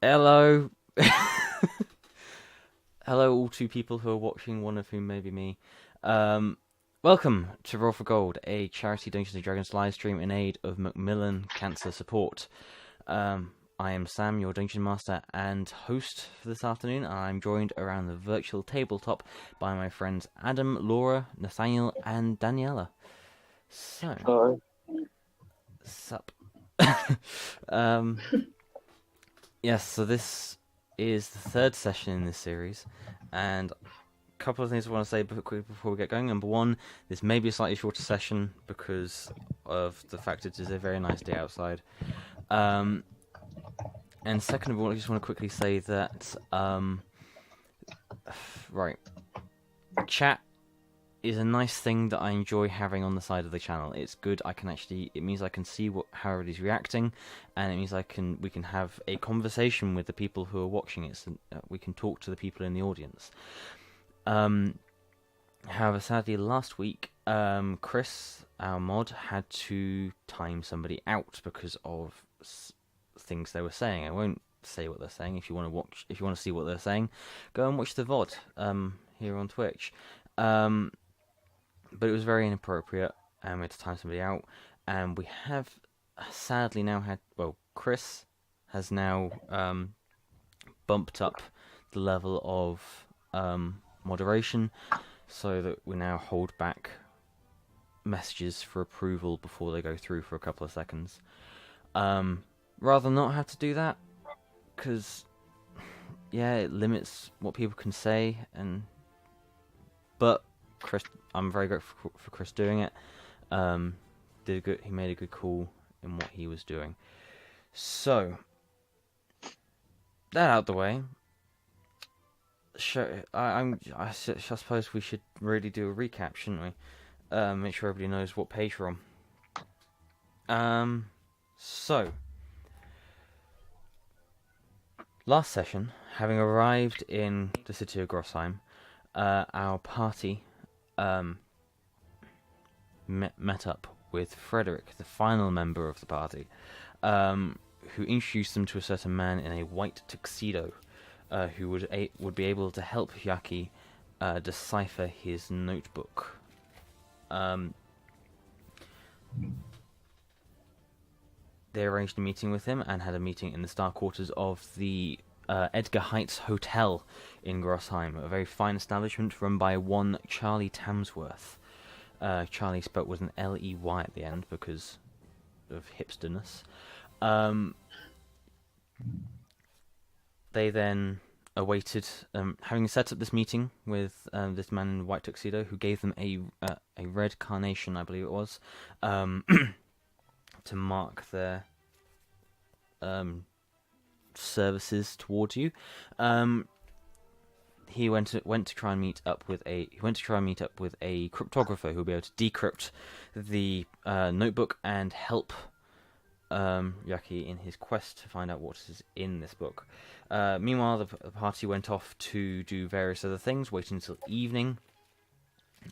Hello. Hello, all two people who are watching, one of whom may be me. Welcome to Roll for Gold, a charity Dungeons & Dragons live stream in aid of Macmillan Cancer Support. I am Sam, your Dungeon Master and host for this afternoon, and I'm joined around the virtual tabletop by my friends Adam, Laura, Nathaniel, and Daniela. So, Hello. sup. Yes, so this is the third session in this series, and a couple of things I want to say quickly before we get going. Number one, this may be a slightly shorter session because of the fact it is a very nice day outside. And second of all, I just want to quickly say that, right, chat is a nice thing that I enjoy having on the side of the channel. It's good. It means I can see how everybody's reacting, and it means we can have a conversation with the people who are watching it. So we can talk to the people in the audience. However, sadly, last week, Chris, our mod, had to time somebody out because of things they were saying. I won't say what they're saying. If you want to see what they're saying, go and watch the VOD here on Twitch. But it was very inappropriate, and we had to time somebody out. And we have sadly now Chris has now bumped up the level of moderation, so that we now hold back messages for approval before they go through for a couple of seconds. Rather not have to do that, because it limits what people can say, but Chris, I'm very grateful for Chris doing it. He made a good call in what he was doing. So, that out the way. I suppose we should really do a recap, shouldn't we? Make sure everybody knows what page we're on. So, last session, having arrived in the city of Grossheim, our party met up with Frederick, the final member of the party, who introduced them to a certain man in a white tuxedo, who would be able to help Jaci decipher his notebook. They arranged a meeting with him and had a meeting in the star quarters of the Edgar Heights Hotel in Grossheim, a very fine establishment run by one Charlie Tamsworth. Charlie spelt with an L-E-Y at the end because of hipsterness. They then awaited, having set up this meeting with this man in a white tuxedo, who gave them a red carnation, I believe it was, to mark their services towards you. He went to try and meet up with a cryptographer who will be able to decrypt the notebook and help Jaci in his quest to find out what is in this book. Meanwhile, the party went off to do various other things, waiting until evening,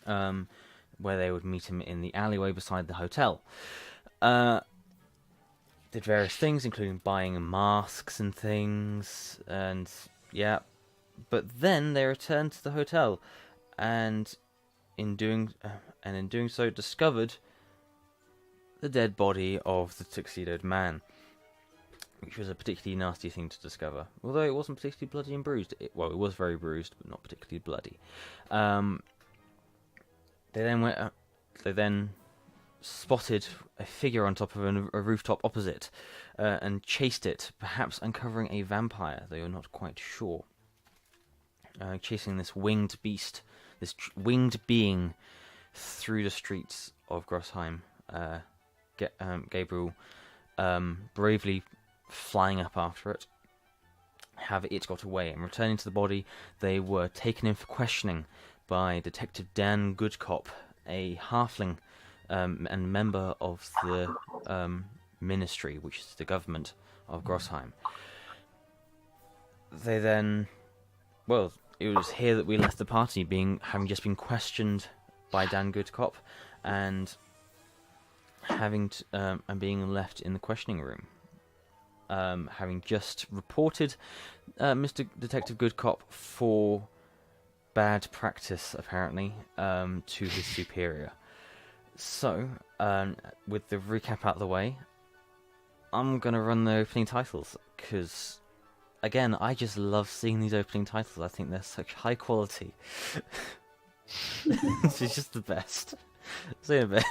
where they would meet him in the alleyway beside the hotel. Did various things, including buying masks and things, and but then they returned to the hotel, and in doing so, discovered the dead body of the tuxedoed man. which was a particularly nasty thing to discover. Although it wasn't particularly bloody and bruised. It was very bruised, but not particularly bloody. They then spotted a figure on top of a rooftop opposite, and chased it, perhaps uncovering a vampire. They were not quite sure. Chasing this winged beast, this winged being, through the streets of Grossheim. Gabriel bravely flying up after it. However, it got away, and returning to the body, they were taken in for questioning by Detective Dan Goodcop, a halfling and member of the ministry, which is the government of Grossheim. They then, well, it was here that we left the party, having just been questioned by Dan Goodcop, and and being left in the questioning room. Having just reported Mr. Detective Goodcop for bad practice, apparently, to his superior. So, with the recap out of the way, I'm going to run the opening titles, because, again, I just love seeing these opening titles. I think they're such high quality. It's just the best. See you in a bit.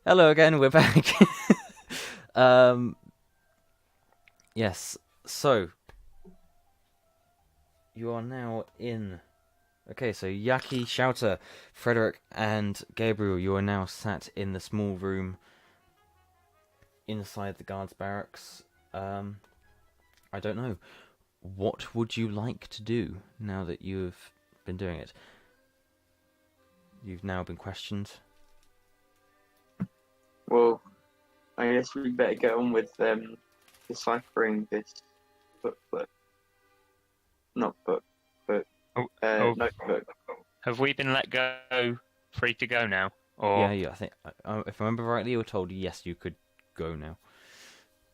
Hello again, we're back. Yes, so you are now in. Okay, so Jaci, Shautha, Frederick, and Gabriel, you are now sat in the small room inside the guards' barracks. I don't know. What would you like to do now that you've been doing it? You've now been questioned. Well, I guess we better get on with deciphering this booklet. Not book, but notebook. Have we been let go, free to go now? Or Yeah, I think, if I remember rightly, you were told yes, you could go now.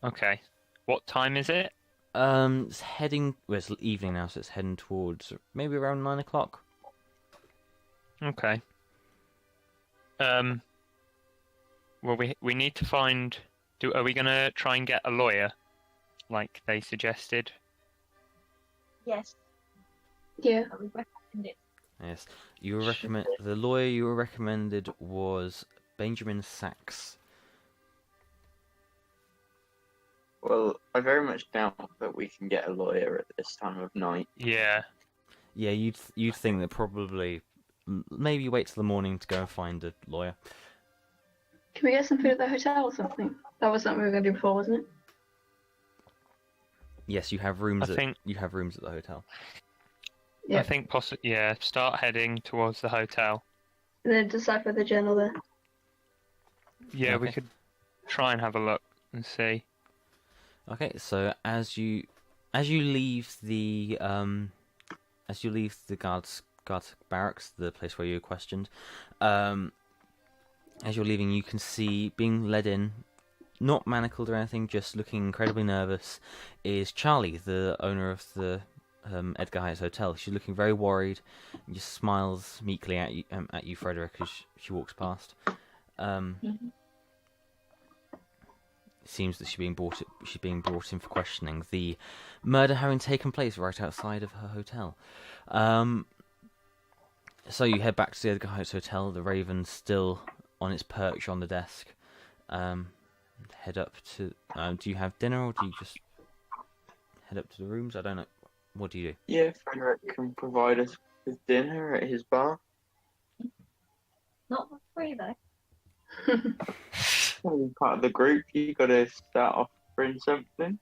okay, what time is it? It's heading. Well, it's evening now, so it's heading towards maybe around 9 o'clock. Okay. Well, we need to find. Are we gonna try and get a lawyer, like they suggested? Yes, Yeah. I would recommend it. Yes, the lawyer you were recommended was Benjamin Sachs. Well, I very much doubt that we can get a lawyer at this time of night. Yeah. Yeah, you'd think that probably maybe wait till the morning to go and find a lawyer. Can we get some food at the hotel or something? That was something we were going to do before, wasn't it? Yes, you have rooms. You have rooms at the hotel. Yeah. I think start heading towards the hotel. And then decipher the journal there. Yeah, we Okay. could try and have a look and see. Okay, so as you leave the guards barracks, the place where you were questioned, as you're leaving, you can see being led in, not manacled or anything, just looking incredibly nervous, is Charlie, the owner of the Edgar Heights Hotel. She's looking very worried, and just smiles meekly at you, Frederick, as she walks past. It seems that she's being brought in for questioning. The murder having taken place right outside of her hotel. So you head back to the Edgar Heights Hotel. The Raven's still on its perch on the desk. Head up to. Do you have dinner, or do you just head up to the rooms? I don't know. What do you do? Yeah, Frederick can provide us with dinner at his bar. Not for free though. Well, you're part of the group, you got to start offering something.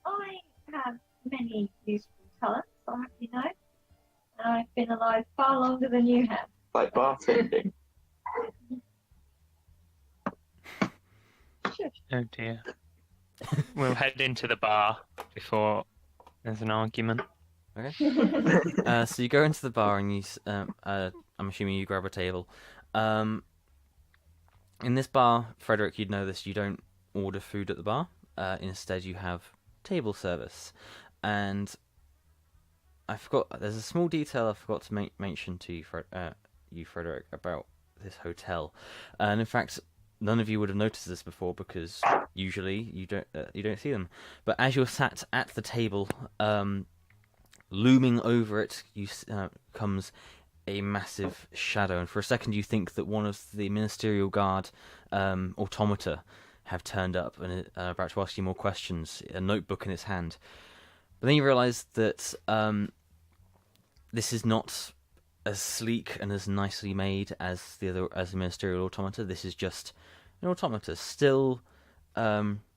I have many useful talents, I hope you know. And I've been alive far longer than you have. Like bartending. Shush. Oh dear. We'll head into the bar before there's an argument. So you go into the bar and I'm assuming you grab a table. In this bar, Frederick, you'd know this. You don't order food at the bar. Instead, you have table service, and I forgot. There's a small detail I forgot to mention to you, Frederick, about this hotel. And in fact, none of you would have noticed this before because usually you don't see them. But as you're sat at the table, looming over it, comes a massive shadow, and for a second you think that one of the ministerial guard automata have turned up and are about to ask you more questions, a notebook in its hand. But then you realise that this is not as sleek and as nicely made as the ministerial automata. This is just an automata, still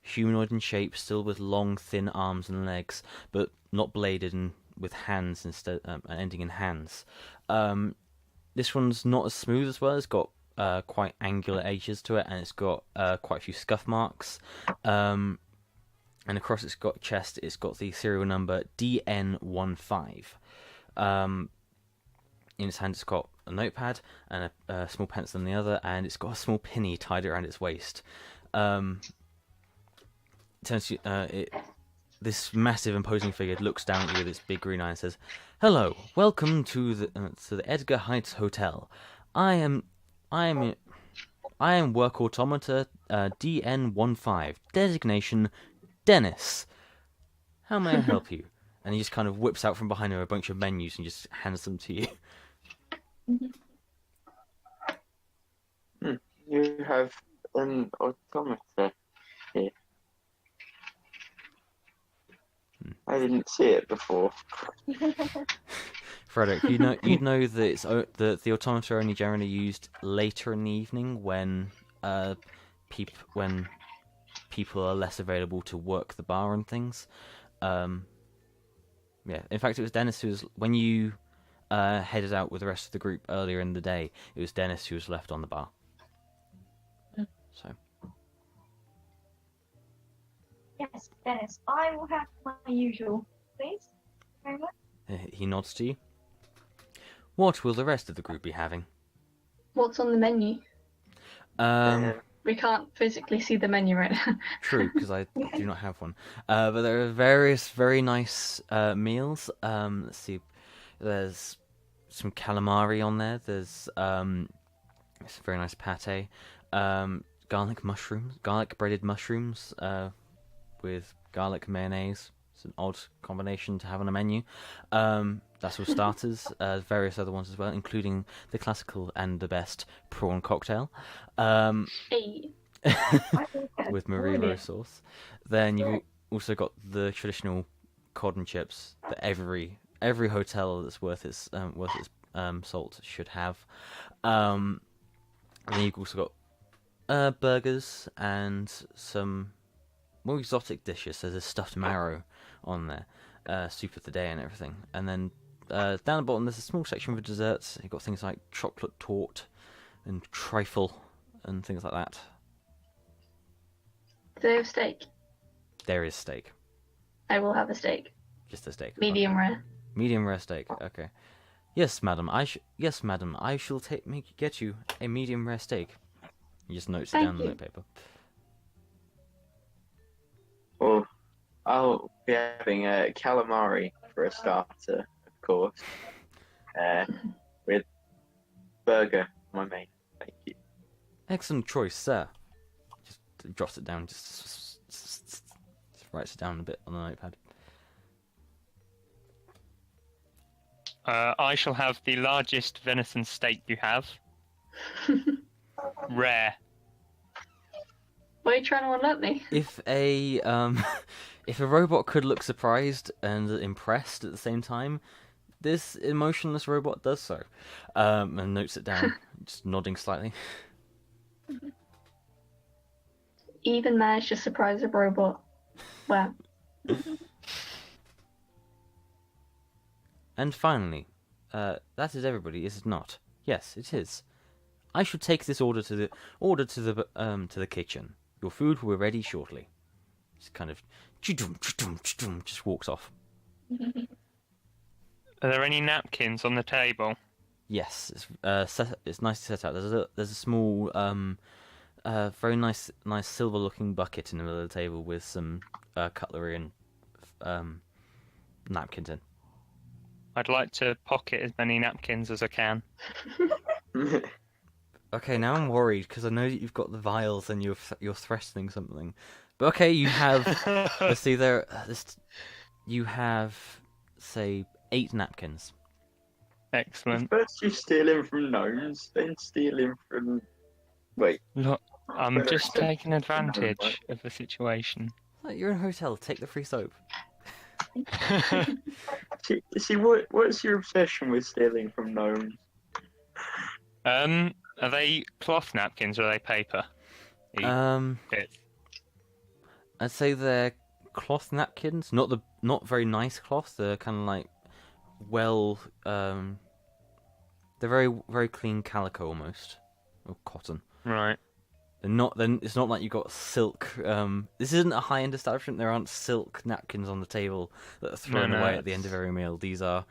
humanoid in shape, still with long, thin arms and legs, but not bladed and with hands instead, ending in hands. This one's not as smooth as well. It's got quite angular edges to it, and it's got quite a few scuff marks. And across its chest, it's got the serial number DN15. In its hand, it's got a notepad and a small pencil in the other, and it's got a small penny tied around its waist. This massive, imposing figure looks down at you with its big green eye and says, "Hello, welcome to the Edgar Heights Hotel. I am work automata DN15. Designation Dennis. How may I help you?" And he just kind of whips out from behind him a bunch of menus and just hands them to you. You have an automata here. I didn't see it before. Frederick, you'd know that the automata are only generally used later in the evening when people are less available to work the bar and things. Yeah, in fact, it was Dennis who was, when you headed out with the rest of the group earlier in the day, it was Dennis who was left on the bar. So. Yes, Dennis, I will have my usual, please. Very much. He nods to you. What will the rest of the group be having? What's on the menu? We can't physically see the menu right now. True, because I do not have one. But there are various very nice meals. Let's see. There's some calamari on there. There's some very nice pate. Garlic breaded mushrooms with garlic mayonnaise. It's an odd combination to have on a menu. That's all starters. Various other ones as well, including the classical and the best prawn cocktail. Hey. With Marilo sauce. Then you've also got the traditional cod and chips that every hotel that's worth its salt should have. And then you've also got burgers and some more exotic dishes. There's a stuffed marrow on there, soup of the day and everything. And then down the bottom there's a small section for desserts. You've got things like chocolate torte and trifle and things like that. Do they have steak? There is steak. I will have a steak. Just a steak. Medium rare. Medium rare steak. Okay. Yes, madam. I shall get you a medium rare steak. He just notes it down on the notepaper. Well, I'll be having a calamari for a starter, of course. With burger, my main. Thank you. Excellent choice, sir. Just drops it down. Just writes it down a bit on the notepad. I shall have the largest venison steak you have. Rare. Why are you trying to alert me? If a robot could look surprised and impressed at the same time, this emotionless robot does so, and notes it down, just nodding slightly. Even managed to surprise a robot. Wow. And finally, that is everybody, is it not? Yes, it is. I should take this order to the kitchen. Your food will be ready shortly. Just kind of just walks off. Are there any napkins on the table? Yes, it's nicely set out. There's a small very nice silver-looking bucket in the middle of the table with some cutlery and napkins in. I'd like to pocket as many napkins as I can. Okay, now I'm worried because I know that you've got the vials and you're threatening something. But okay, you have. Let's see there. You have, say, 8 napkins. Excellent. First you're stealing from gnomes, then stealing from... Wait. Look, I'm just taking advantage of the situation. You're in a hotel. Take the free soap. See, what's your obsession with stealing from gnomes? Are they cloth napkins or are they paper? Bits. I'd say they're cloth napkins. Not very nice cloth. They're kind of like they're very very clean calico almost, or cotton. Right. It's not like you got silk. This isn't a high-end establishment. There aren't silk napkins on the table that are thrown away at the end of every meal. These are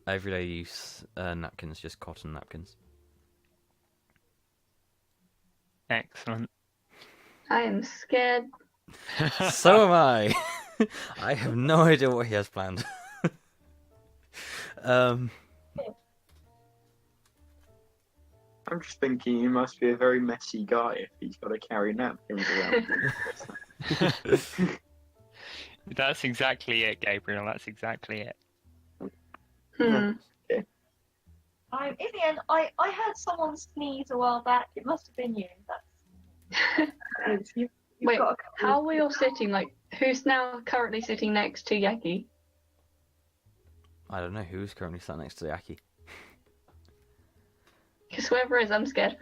everyday use napkins, just cotton napkins. Excellent. I am scared. So am I. I have no idea what he has planned. I'm just thinking he must be a very messy guy if he's got to carry napkins around. That's exactly it, Gabriel. That's exactly it. Hmm. Okay. In the end, I heard someone sneeze a while back. It must have been you. You've Wait, got how are we all sitting? Like, who's now currently sitting next to Jaci? I don't know who's currently sat next to Jaci. Because whoever is, I'm scared.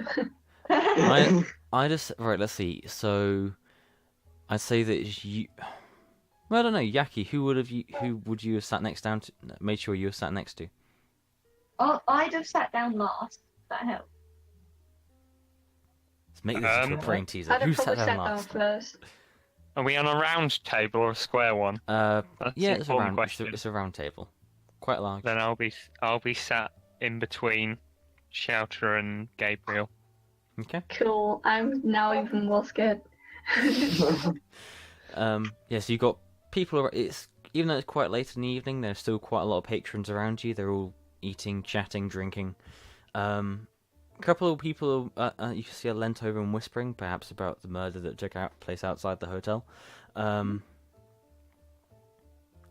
I just right. Let's see. So, I'd say that you. Well, I don't know, Jaci. Who would you have sat next down to? Made sure you were sat next to. Oh, I'd have sat down last. That helped. Let's make this into a brain teaser. I'd Who have probably sat down last? first. Are we on a round table or a square one? Yeah, That's it's an a important round. question. It's a round table, quite large. Then I'll be sat in between Shautha and Gabriel. Okay. Cool. I'm now even more scared. Yeah, so you got people. It's even though it's quite late in the evening, there's still quite a lot of patrons around you. They're all eating, chatting, drinking. A couple of people you can see are leant over and whispering, perhaps about the murder that took place outside the hotel.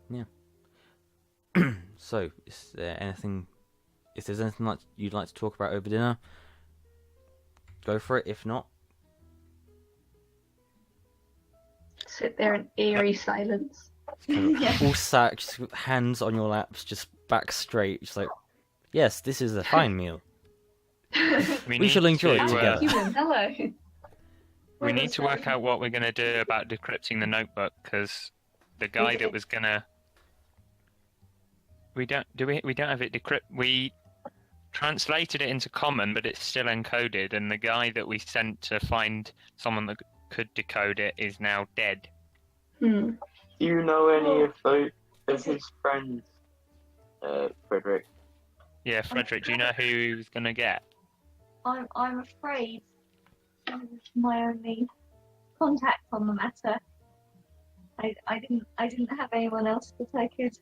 Yeah. So, is there anything? If there's anything like you'd like to talk about over dinner, go for it. If not, Sit there in eerie silence. kind of all sat, just hands on your laps, just back straight, just like, yes, this is a fine meal. We shall enjoy it together. Human, hello. We need to work out what we're going to do about decrypting the notebook, because the guy that was going to... We don't have it decrypt. We translated it into common, but it's still encoded, and the guy that we sent to find someone that could decode it is now dead. Hmm. Do you know any of his friends, Frederick? Yeah, Frederick, do you know who he was going to get? I'm afraid that was my only contact on the matter. I didn't have anyone else that I could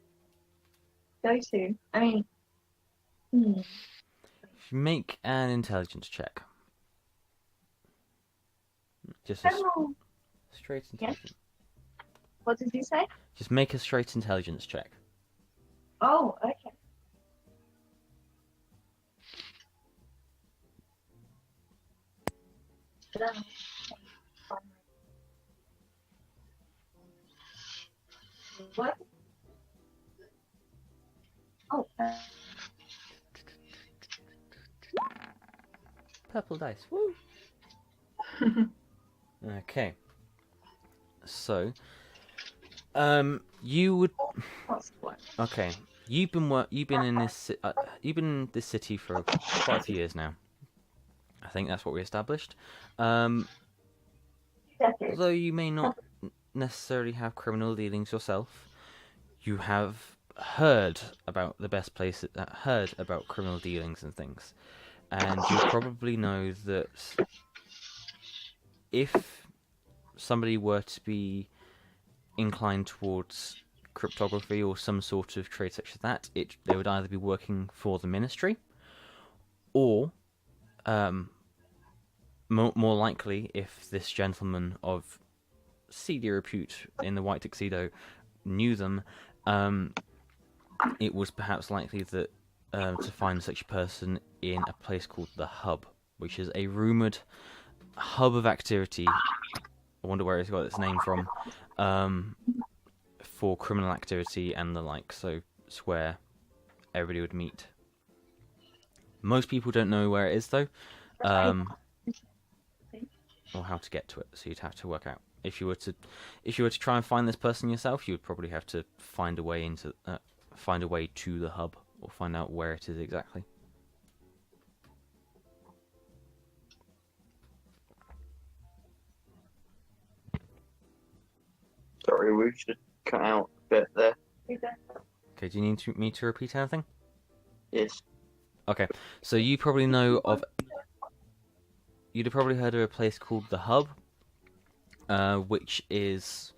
go to. I mean, Make an intelligence check. Just a straight intelligence. What did you say? Just make a straight intelligence check. Oh, okay. What? Oh, Purple dice. Woo. Okay. So, you would. what's what? Okay. You've been in this city for quite a few years now. I think that's what we established. Definitely. although you may not necessarily have criminal dealings yourself, you have heard about the best places, heard about criminal dealings and things, and you probably know that if somebody were to be inclined towards cryptography or some sort of trade such as that, they would either be working for the ministry, or more likely, if this gentleman of seedy repute in the white tuxedo knew them, it was perhaps likely that to find such a person in a place called the Hub, which is a rumoured hub of activity. I wonder where it's got its name from, for criminal activity and the like. So it's where everybody would meet. Most people don't know where it is, though, or how to get to it. So you'd have to work out. If you were to try and find this person yourself, you would probably have to find a way to the hub, or find out where it is exactly. Sorry, we should cut out a bit there. Okay, do you need me to repeat anything? Yes. Okay, so you'd have probably heard of a place called the Hub, which is,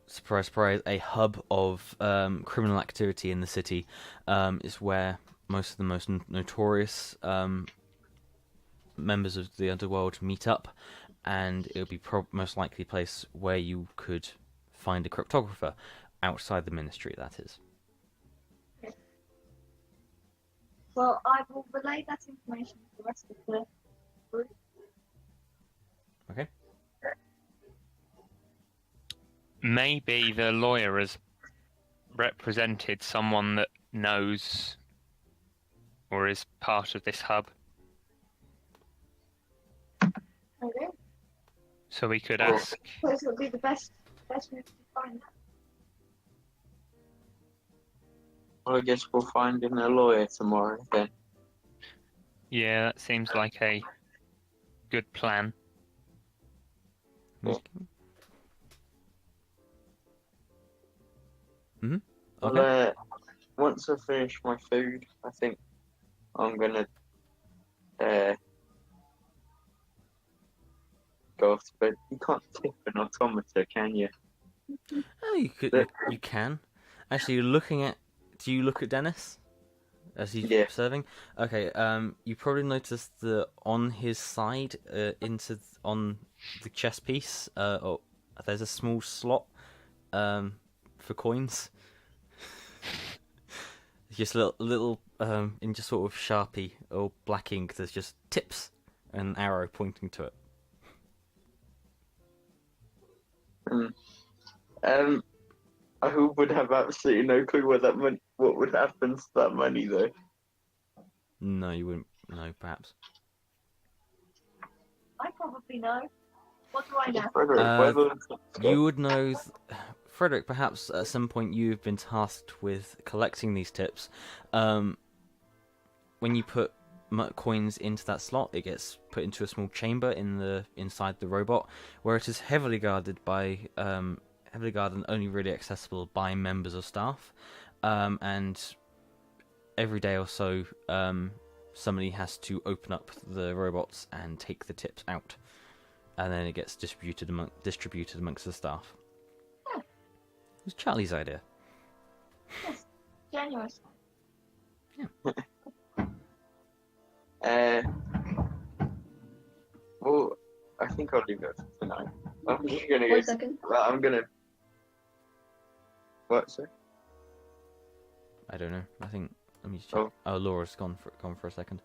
surprise, surprise, a hub of criminal activity in the city. It's where most of the most notorious members of the underworld meet up, and it would be most likely a place where you could find a cryptographer outside the ministry, that is. Well, I will relay that information to the rest of the group. Okay. Maybe the lawyer has represented someone that knows or is part of this hub. Okay. So we could ask. This would be the best route to find that. Well, I guess we'll find him a lawyer tomorrow then. Yeah, that seems like a good plan. Mm-hmm. Okay. Well, once I finish my food, I think I'm gonna go off to bed. You can't tip an automaton, can you? Oh, you could. You can. Actually, do you look at Dennis as he's serving? Okay. You probably noticed that on his side, on the chess piece, there's a small slot, for coins. Just a little, in just sort of Sharpie or black ink. There's just tips and an arrow pointing to it. I would have absolutely no clue what would happen to that money, though. No, you wouldn't know, perhaps. I probably know. What do I know? Frederick, you would know... Frederick, perhaps at some point you've been tasked with collecting these tips. When you put coins into that slot, it gets put into a small chamber inside the robot, where it is heavily guarded and only really accessible by members of staff. And every day or so, somebody has to open up the robots and take the tips out, and then it gets distributed amongst the staff. It was Charlie's idea. Yes, generous. Yeah. Well, I think I'll leave it for tonight. I'm just gonna go. 1 second. I'm gonna. What, sir? I don't know. I think. Let me just check. Oh, Laura's gone for a second.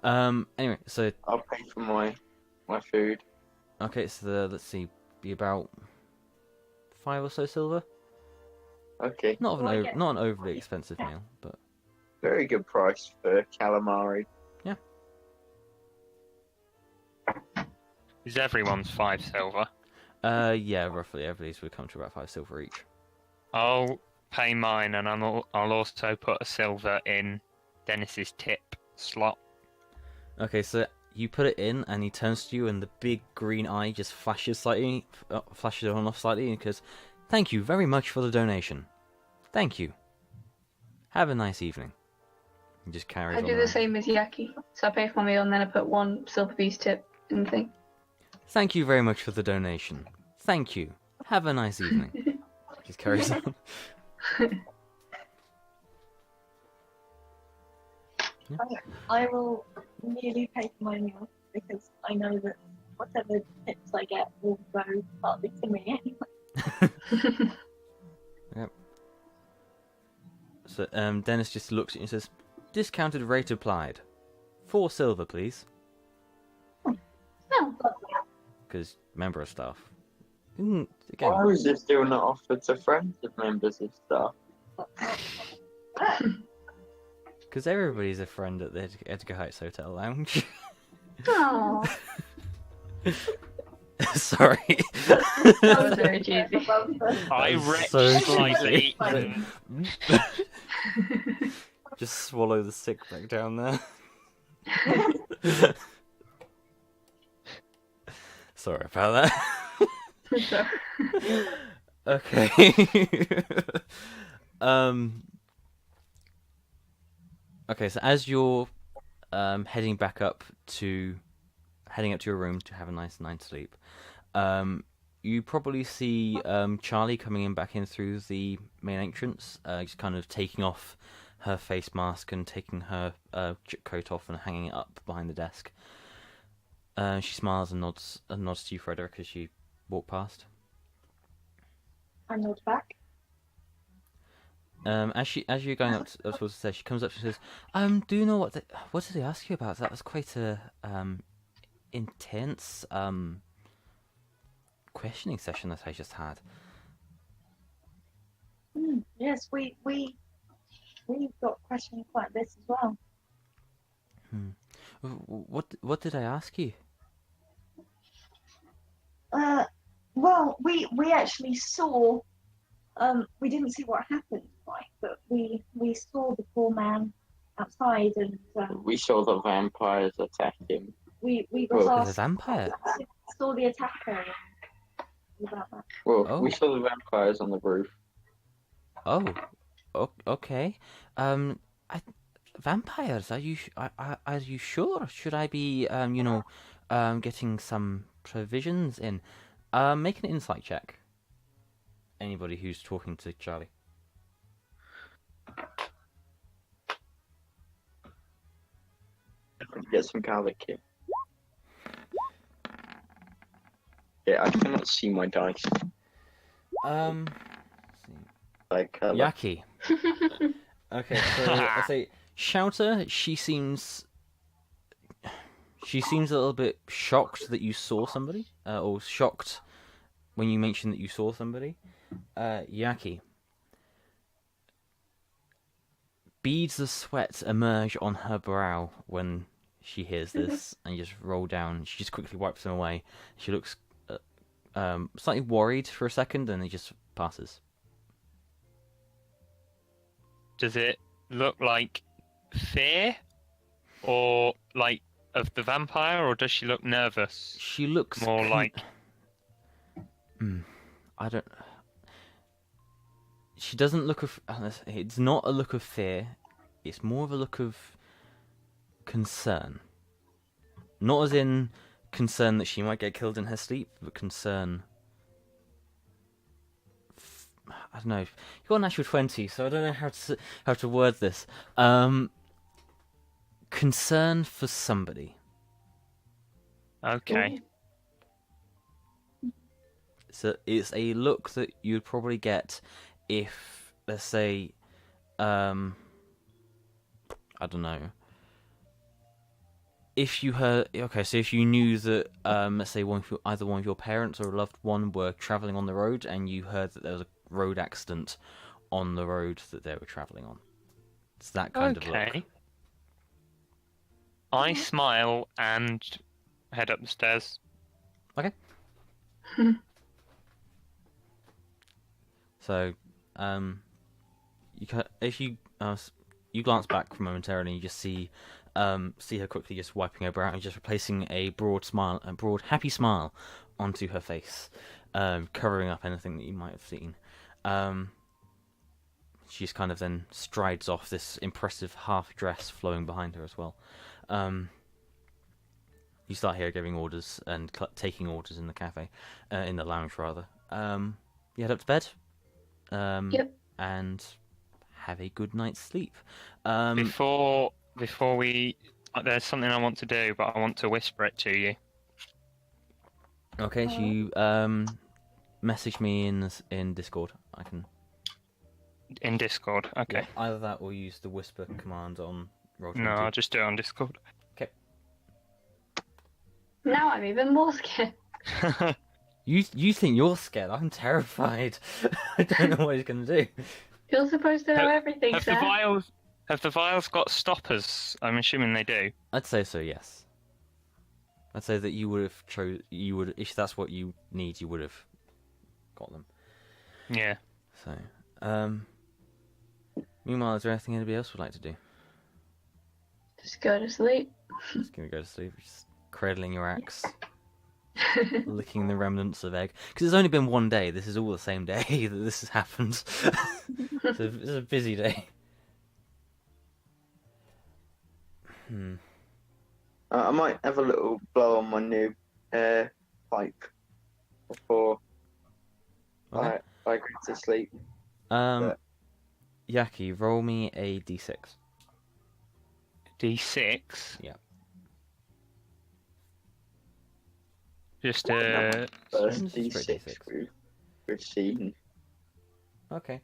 Anyway, so I'll pay for my food. okay, so let's see, be about 5 or so silver. Okay. Not an overly expensive meal, but Very good price for calamari. yeah. Is everyone's 5 silver? Yeah, roughly. Everybody's would come to about 5 silver each. I'll pay mine, and I'll also put a silver in Dennis's tip slot. Okay, so you put it in, and he turns to you, and the big green eye just flashes flashes on off slightly, and goes, "Thank you very much for the donation. Thank you. Have a nice evening." He just carries I on. do the same as Jaci. So I pay for my meal and then I put 1 silver piece tip in the thing. "Thank you very much for the donation. Thank you. Have a nice evening." Just carries on. I will merely pay for my meal because I know that whatever tips I get will go partly to me anyway. Yep. So Dennis just looks at you and says, "Discounted rate applied. 4 silver, please." No. Because member of staff. Why Again, was this still not offered to friends of members of staff? because everybody's a friend at the Edgar Heights Hotel Lounge. Oh, Sorry. that was very cheesy. I That's retched so slightly. Just swallow the sick back down there. Sorry about that. Okay. Okay, so as you're heading up to your room to have a nice night's sleep, you probably see Charlie coming back in through the main entrance, just kind of taking off her face mask and taking her coat off and hanging it up behind the desk. She smiles and nods to you, Frederick, as she walk past. I nod back. As you're going up towards the stairs, she comes up and says, "Do you know what did they ask you about? That was quite a intense questioning session that I just had." Yes, we've got questions like this as well. What did I ask you? Well, we actually saw. We didn't see what happened, right? But we saw the poor man outside, and We saw the vampires attack him. we was Well, There's a asked. vampire. Saw the attacker. About that. Well, Oh. we saw the vampires on the roof. Oh, okay. Vampires? Are you sure? Should I be getting some provisions in? Make an insight check. Anybody who's talking to Charlie. Get some garlic here. Yeah, I cannot see my dice. Let's see. Like, Jaci. Okay, so I say Shautha. She seems a little bit shocked that you saw somebody, or shocked when you mentioned that you saw somebody. Jaci. Beads of sweat emerge on her brow when she hears this, and just roll down. She just quickly wipes them away. She looks slightly worried for a second, and it just passes. Does it look like fear, or like of the vampire, or does she look nervous? She looks more like. I don't. She doesn't look of. It's not a look of fear. It's more of a look of concern. Not as in concern that she might get killed in her sleep, but concern. I don't know. You got a natural 20, so I don't know how to word this. Concern for somebody. Okay. So it's a look that you'd probably get if, let's say, I don't know. If you heard, okay, so if you knew that, let's say, either one of your parents or a loved one were travelling on the road, and you heard that there was a road accident on the road that they were travelling on. It's that kind of look. Okay. I smile and head up the stairs. Okay. So, if you glance back momentarily, you just see see her quickly just wiping her brow and just replacing a broad happy smile onto her face, covering up anything that you might have seen. She just kind of then strides off, this impressive half dress flowing behind her as well. You start here giving orders and taking orders in the cafe, in the lounge rather. You head up to bed, Yep. and have a good night's sleep. Before we, there's something I want to do, but I want to whisper it to you. Okay, so you message me in Discord. I can. In Discord, okay. Yeah, either that or use the whisper command on Roll20. No, I'll just do it on Discord. Okay. Now I'm even more scared. You think you're scared? I'm terrified. I don't know what he's gonna do. You're supposed to know everything, Have sir. the vials got stoppers? I'm assuming they do. I'd say so. Yes. I'd say that you would have if that's what you need, you would have got them. Yeah. So, meanwhile, is there anything anybody else would like to do? Just go to sleep. Just gonna go to sleep, just cradling your axe, licking the remnants of egg. Because it's only been one day. This is all the same day that this has happened. So it's a busy day. I might have a little blow on my new pipe before Okay. I go to sleep. Jaci, roll me a d6. D6. Yeah. Just First Just straight D6 we've seen. Okay.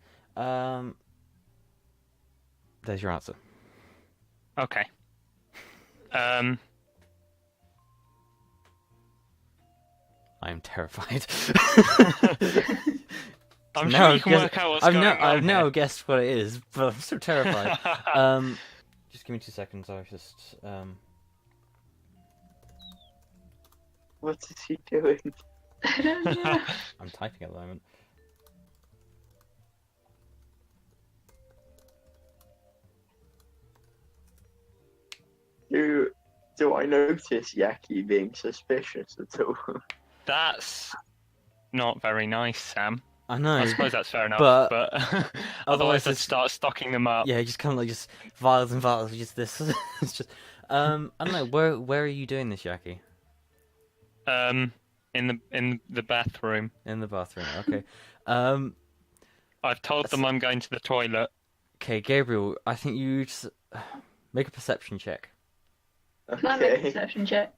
There's your answer. okay. I am terrified. I'm Now sure you can I've work out what's going on. I've now here. guessed what it is, but I'm so terrified. Just give me 2 seconds. I was just What is he doing? I don't know. I'm typing at the moment. Do I notice Jaci being suspicious at all? That's not very nice, Sam. I know. I suppose that's fair enough, but but otherwise otherwise I'd it's- start stocking them up. Yeah, just kind of like just vials and vials of just this. It's just I don't know. Where are you doing this, Jaci? In the bathroom. In the bathroom. Okay. I've told them I'm going to the toilet. Okay, Gabriel. I think you just make a perception check. Can I make a Okay. perception check?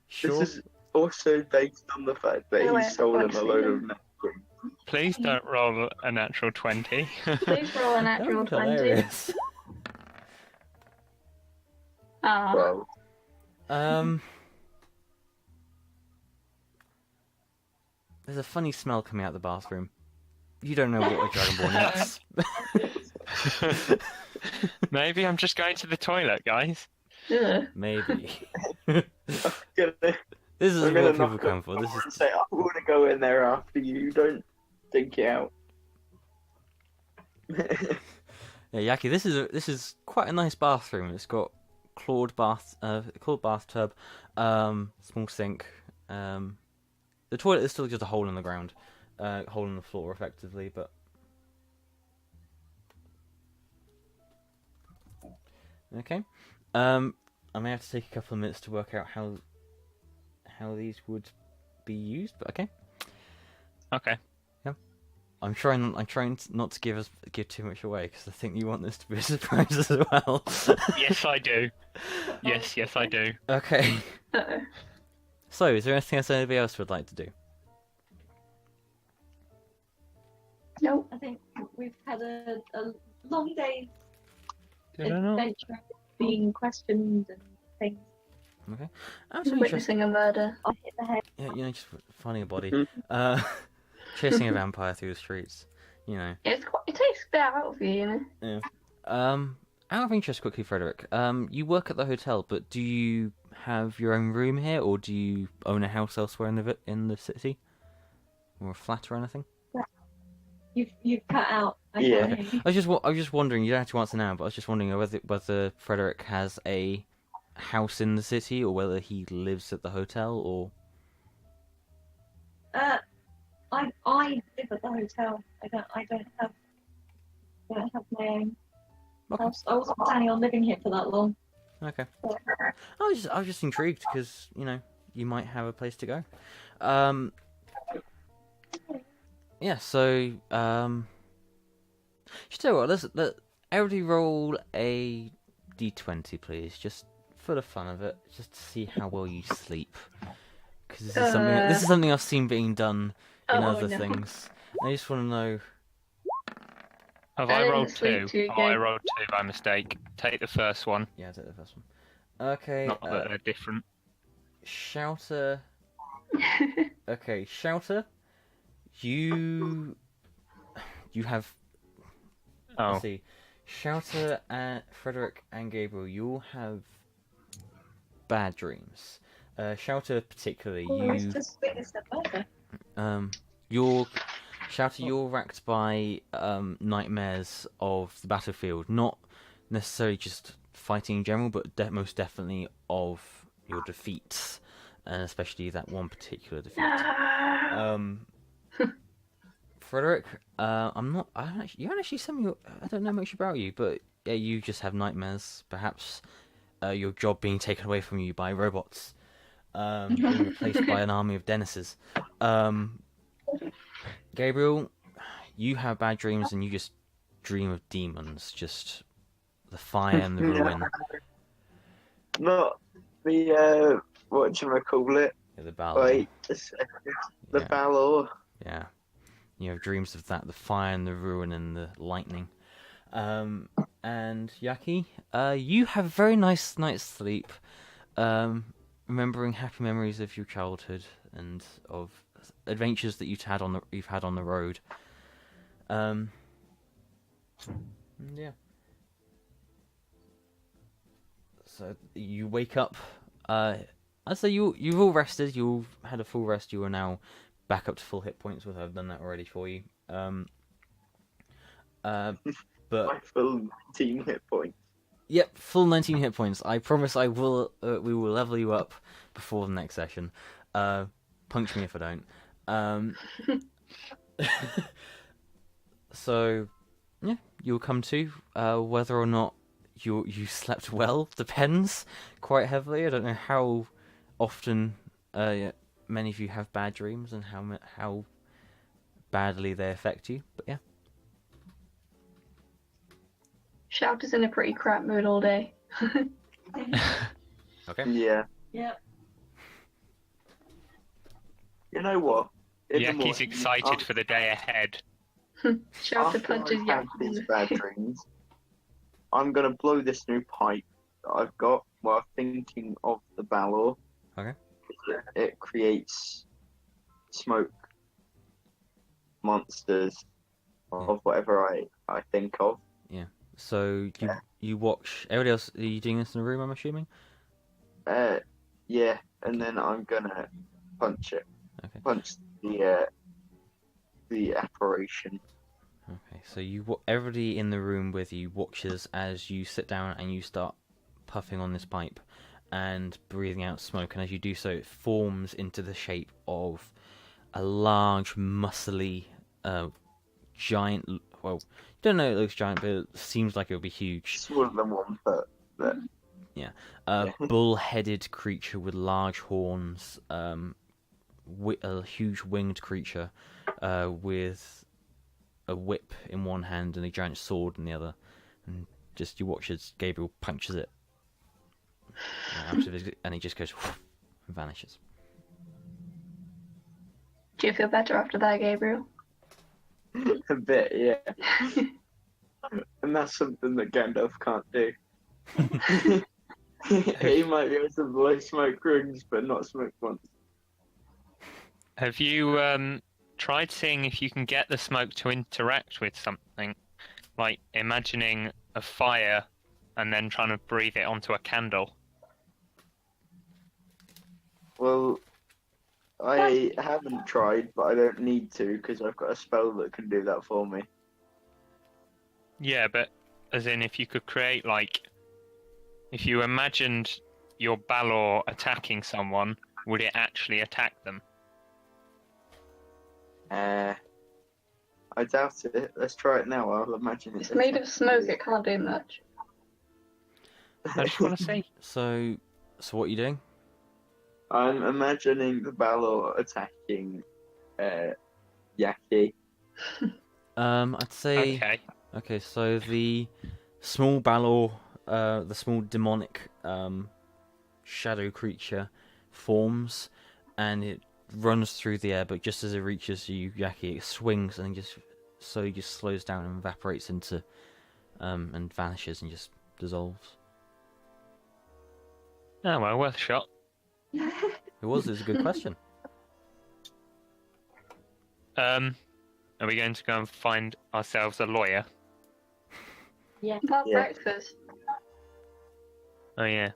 Sure. This is also based on the fact that Oh, he's wait, stolen a actually, load no. of napkins. Please don't roll a natural 20. Please roll a That natural would be 20. hilarious. Ah, Well, There's a funny smell coming out of the bathroom. You don't know what a Dragonborn is. Maybe I'm just going to the toilet, guys. ugh. Maybe. I'm gonna This is I'm what gonna people knock come on for. the This door and is say, I want to go in there after you. Don't think it out. yeah, Jaci. This is quite a nice bathroom. It's got clawed bathtub, small sink. The toilet is still just a hole in the ground, hole in the floor, effectively. But okay, I may have to take a couple of minutes to work out how these would be used. But okay. Okay. I'm trying not to give too much away because I think you want this to be a surprise as well. Yes, I do. Yes, I do. Okay. Uh-oh. So, is there anything else anybody else would like to do? Nope. I think we've had a long day's I don't know. adventure, being questioned and things. Okay. Absolutely interesting. Witnessing a murder. I hit the head. Yeah, just finding a body. Chasing a vampire through the streets. You know. It takes a bit out of you, you know. Out of interest, quickly, Frederick. You work at the hotel, but do you have your own room here, or do you own a house elsewhere in the city, or a flat or anything? You've cut out. I Yeah. can't hear you. I was just wondering. You don't have to answer now, but I was just wondering whether Frederick has a house in the city, or whether he lives at the hotel, or... I live at the hotel. I don't have my own Okay. house. I wasn't planning on living here for that long. Okay. So, I was just intrigued because you might have a place to go. Yeah. So just tell you what. Let everybody roll a d20, please, just for the fun of it, just to see how well you sleep. Because this is something I've seen being done in other things. I just want to know. Have I I didn't rolled sleep 2? too Oh, I good. rolled 2 by mistake. Take the first one. Yeah, take the first one. Okay. Not that they're different. Shautha. Okay, Shautha. You have. Oh, Let's see. Shautha and Frederick and Gabriel, you all have bad dreams. Shautha particularly, it's just witnessed a murder. you're racked by nightmares of the battlefield, not necessarily just fighting in general, but most definitely of your defeats, and especially that one particular defeat. Frederick, you haven't actually sent me. I don't know much about you, but yeah, you just have nightmares. Perhaps your job being taken away from you by robots, being replaced by an army of Dennises. Gabriel, you have bad dreams and you just dream of demons, just the fire and the ruin. Not the whatchamacallit. Yeah, the Balor. Wait a second. The Balor. Yeah. You have dreams of that, the fire and the ruin and the lightning. And Jaci, you have a very nice night's sleep, remembering happy memories of your childhood and of adventures that you've had on the road. Yeah. So you wake up. I'd say you've all rested. You've had a full rest. You are now back up to full hit points. I've done that already for you. But My full 19 hit points. Yep, full 19 hit points. I promise I will. We will level you up before the next session. Punch me if I don't. So, yeah, you'll come to. Whether or not you slept well depends quite heavily. I don't know how often many of you have bad dreams and how badly they affect you. But yeah. Shout is in a pretty crap mood all day. Okay. Yeah. Yep. You know what? Yaki's excited for the day ahead. Shout After punches I've Yak had these bad dreams, I'm gonna blow this new pipe that I've got while thinking of the Balor. Okay. It creates smoke monsters of whatever I think of. Yeah. So you watch everybody else. Are you doing this in a room? I'm assuming. Yeah, and then I'm gonna punch it. Okay. Punch the apparition. Okay. So everybody in the room with you watches as you sit down and you start puffing on this pipe and breathing out smoke. And as you do so, it forms into the shape of a large, muscly, giant. Well, you don't know it looks giant, but it seems like it would be huge. Smaller than 1 foot. But Yeah. Bull-headed creature with large horns. A huge winged creature with a whip in one hand and a giant sword in the other. And just you watch as Gabriel punches it. And he just goes and vanishes. Do you feel better after that, Gabriel? a bit, yeah. And that's something that Gandalf can't do. He might be able to blow smoke rings, but not smoke monsters. Have you tried seeing if you can get the smoke to interact with something? Like imagining a fire and then trying to breathe it onto a candle? Well, I haven't tried, but I don't need to because I've got a spell that can do that for me. Yeah, but as in if you could create, like, if you imagined your Balor attacking someone, would it actually attack them? I doubt it. Let's try it now. I'll imagine It's made of smoke. It can't do much. I just want to see. So what are you doing? I'm imagining the Balor attacking Jaci. I'd say. Okay. Okay, so the small Balor, the small demonic shadow creature forms, and it runs through the air. But just as it reaches you, Jaci, it swings and just slows down and evaporates into, and vanishes and just dissolves. Oh well, worth a shot. It was a good question. Are we going to go and find ourselves a lawyer? Yeah. About Yeah. breakfast. Oh yeah.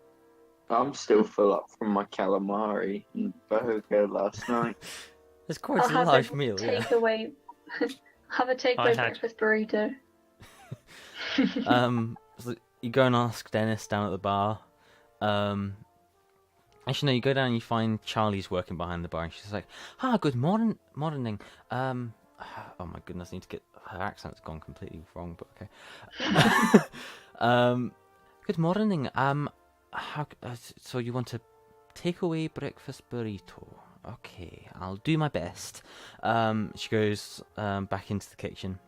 I'm still full up from my calamari and burger last night. It's quite I'll a have large a meal, yeah. takeaway. Have a takeaway breakfast burrito. So you go and ask Dennis down at the bar. Actually, no, you go down and you find Charlie's working behind the bar, and she's like, good morning. Oh my goodness, I need to get her accent's gone completely wrong, but okay. Good morning. So you want a takeaway breakfast burrito? Okay, I'll do my best. She goes back into the kitchen.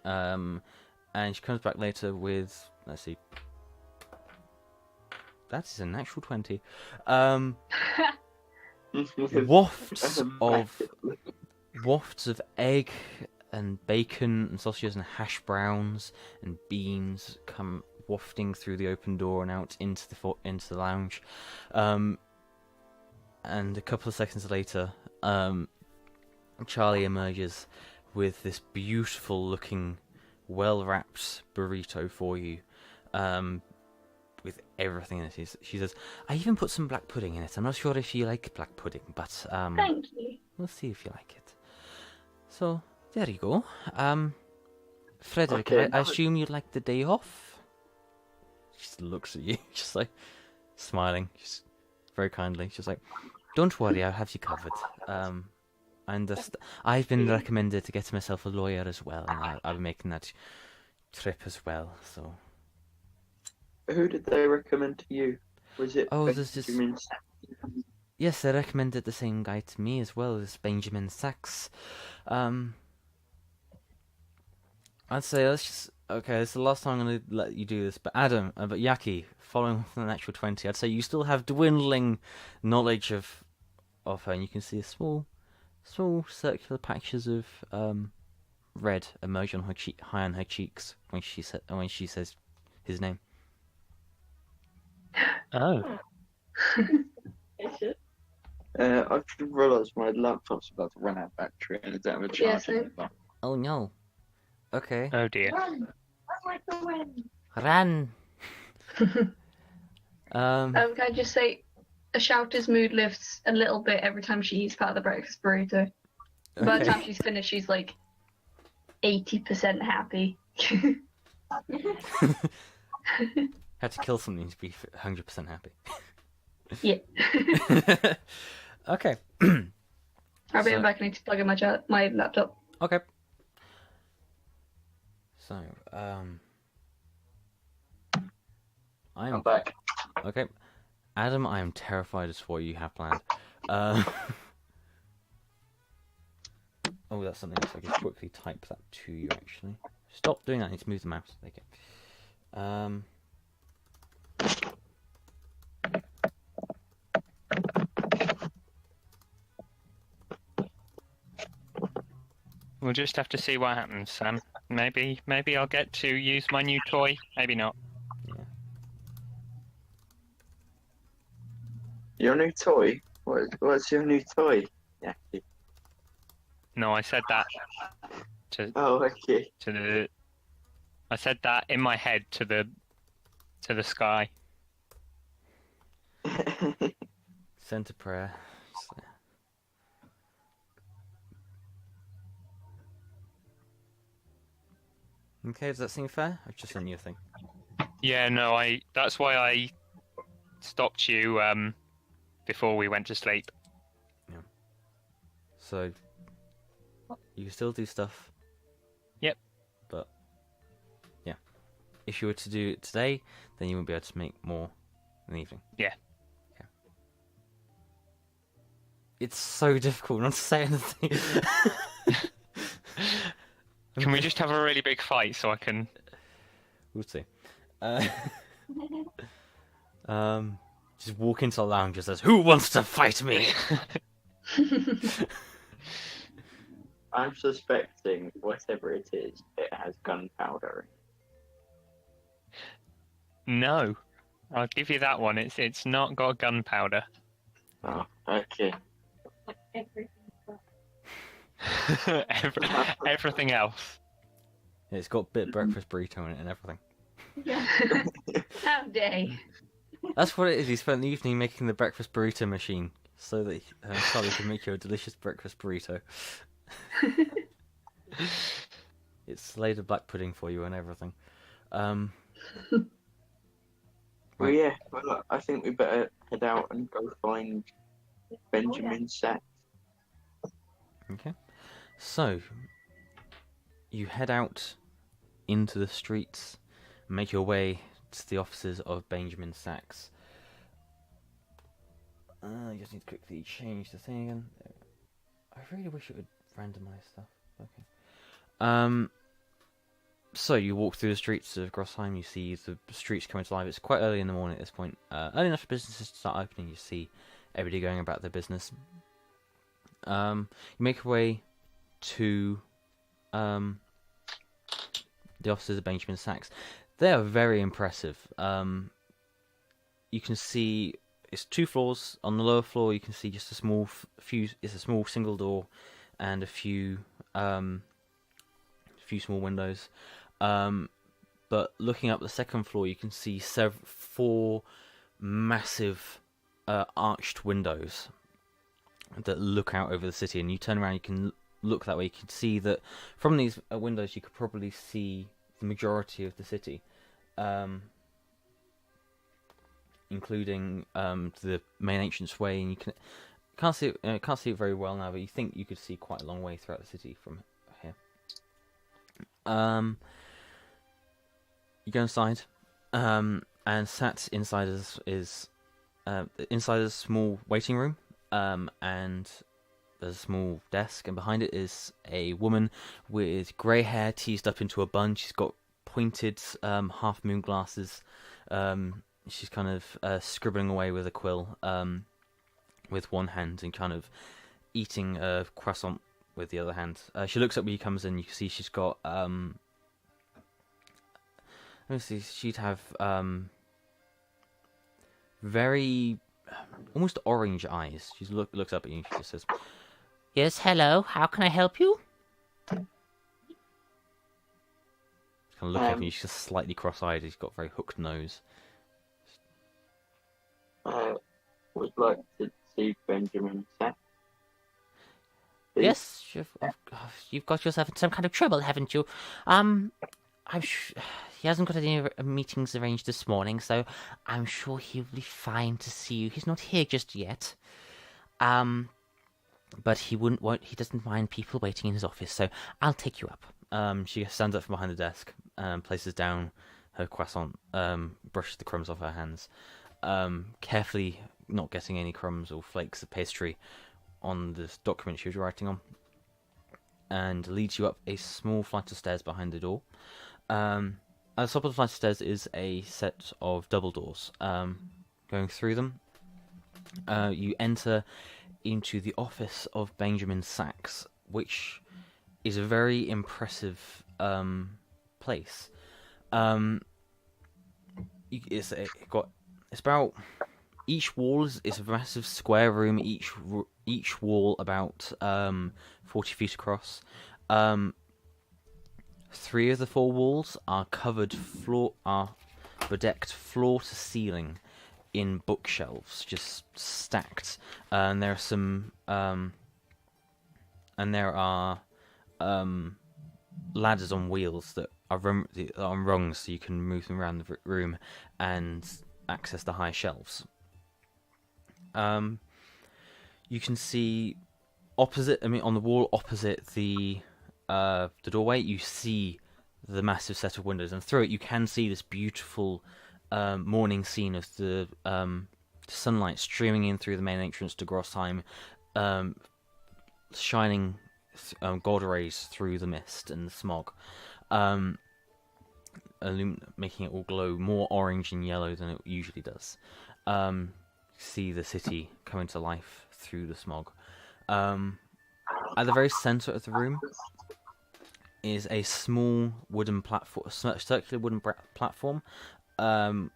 And she comes back later with, let's see, that is an actual 20. Wafts of egg and bacon and sausages and hash browns and beans come wafting through the open door and out into the lounge. And a couple of seconds later, Charlie emerges with this beautiful looking, well wrapped burrito for you. With everything in it. She says, I even put some black pudding in it. I'm not sure if you like black pudding, but Thank you. we'll see if you like it. So, there you go. Frederick, Okay, I assume you'd like the day off? She just looks at you, just like, smiling, just very kindly. She's like, don't worry, I'll have you covered. I've been recommended to get myself a lawyer as well, and I'll be making that trip as well, so... Who did they recommend to you? Was it there's just... Benjamin? Yes, they recommended the same guy to me as well as Benjamin Sachs. I'd say let's just... Okay, this is the last time I'm going to let you do this, but Adam, but Jaci, following from the natural 20, I'd say you still have dwindling knowledge of her, and you can see a small circular patches of red emerge on her high on her cheeks when she says his name. Oh. I've just realised my laptop's about to run out of battery and I don't have a charger. Yeah, Oh no. Okay. Oh dear. Run! Run like the wind! Run! Can I just say, a Shautha's mood lifts a little bit every time she eats part of the breakfast burrito. By the time she's finished, she's like 80% happy. Had to kill something to be 100% happy. Yeah. Okay. I'll be back. I need to plug in my laptop. Okay. So, I'm back. Okay. Adam, I am terrified as to what you have planned. Oh, that's something else. I can quickly type that to you, actually. Stop doing that. I need to move the mouse. There you go. We'll just have to see what happens, Sam. Maybe I'll get to use my new toy. Maybe not. Yeah. Your new toy? What's your new toy? Yeah. No, I said that Oh, okay. to the. I said that in my head to the sky. Send a prayer. Okay, does that seem fair? I've just sent you a thing. Yeah, no, that's why I stopped you before we went to sleep. So you can still do stuff. Yep. But yeah, if you were to do it today, then you wouldn't be able to make more in the evening. Yeah. It's so difficult not to say anything. Can we just have a really big fight so I can... We'll see. Just walk into the lounge and says, "Who wants to fight me?" I'm suspecting whatever it is, it has gunpowder. No. I'll give you that one. It's not got gunpowder. Oh, okay. Everything. Everything else. Yeah, it's got bit breakfast burrito in it and everything. Yeah. How day. That's what it is. He spent the evening making the breakfast burrito machine so that Charlie can make you a delicious breakfast burrito. It's Slater black pudding for you and everything. Well, yeah. Well, I think we better head out and go find Benjamin Sack. Okay. So, you head out into the streets, make your way to the offices of Benjamin Sachs. I just need to quickly change the thing again. I really wish it would randomize stuff. Okay. So you walk through the streets of Grossheim, you see the streets coming to life. It's quite early in the morning at this point. Early enough for businesses to start opening. You see everybody going about their business. You make your way to the offices of Benjamin Sachs. They are very impressive. You can see it's 2 floors. On the lower floor, you can see just a small It's a small single door, and a few small windows. But looking up the second floor, you can see 4 massive arched windows that look out over the city. And you turn around, you can look that way. You can see that from these windows, you could probably see the majority of the city, including the main entrance way. And you can't see it very well now, but you think you could see quite a long way throughout the city from here. You go inside, and sat inside is inside a small waiting room, and there's a small desk, and behind it is a woman with grey hair teased up into a bun. She's got pointed half moon glasses. She's kind of scribbling away with a quill with one hand and kind of eating a croissant with the other hand. She looks up when he comes in. You can see she's got let me see. She'd have very almost orange eyes. She looks up at you and she just says, "Yes, hello. How can I help you?" Kind of looking at you. She's just slightly cross-eyed. She's got a very hooked nose. Would like to see Benjamin Sack. Yes, you've got yourself in some kind of trouble, haven't you? He hasn't got any meetings arranged this morning, so I'm sure he'll be fine to see you. He's not here just yet. But he doesn't mind people waiting in his office, so I'll take you up. She stands up from behind the desk, places down her croissant, brushes the crumbs off her hands, carefully not getting any crumbs or flakes of pastry on the document she was writing on, and leads you up a small flight of stairs behind the door. At the top of the flight of stairs is a set of double doors. Going through them, you enter into the office of Benjamin Sachs, which is a very impressive place. It's about, each wall is a massive square room. Each wall about 40 feet across. 3 of the 4 walls are bedecked floor to ceiling in bookshelves, just stacked. And there are some ladders on wheels that are on rungs, so you can move them around the room. And access the high shelves. You can see opposite. I mean, on the wall opposite the doorway, you see the massive set of windows, and through it you can see this beautiful morning scene of the sunlight streaming in through the main entrance to Grossheim, shining gold rays through the mist and the smog, making it all glow more orange and yellow than it usually does. See the city coming to life through the smog. At the very center of the room is a small wooden platform, circular wooden platform, about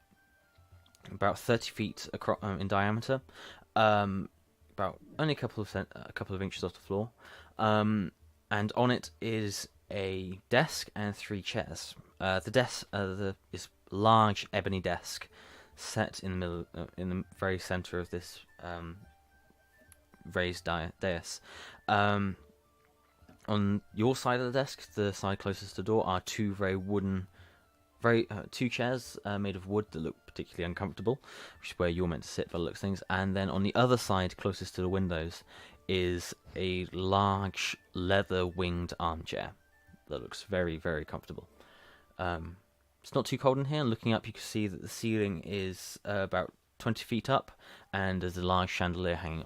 30 feet across, in diameter, about only a couple of inches off the floor, and on it is a desk and 3 chairs. The desk is large ebony desk set in the middle, in the very center of this raised dais. On your side of the desk, the side closest to the door, are 2 2 chairs made of wood that look particularly uncomfortable, which is where you're meant to sit by the looks of things. And then on the other side, closest to the windows, is a large leather-winged armchair that looks very, very comfortable. It's not too cold in here. Looking up, you can see that the ceiling is about 20 feet up, and there's a large chandelier hanging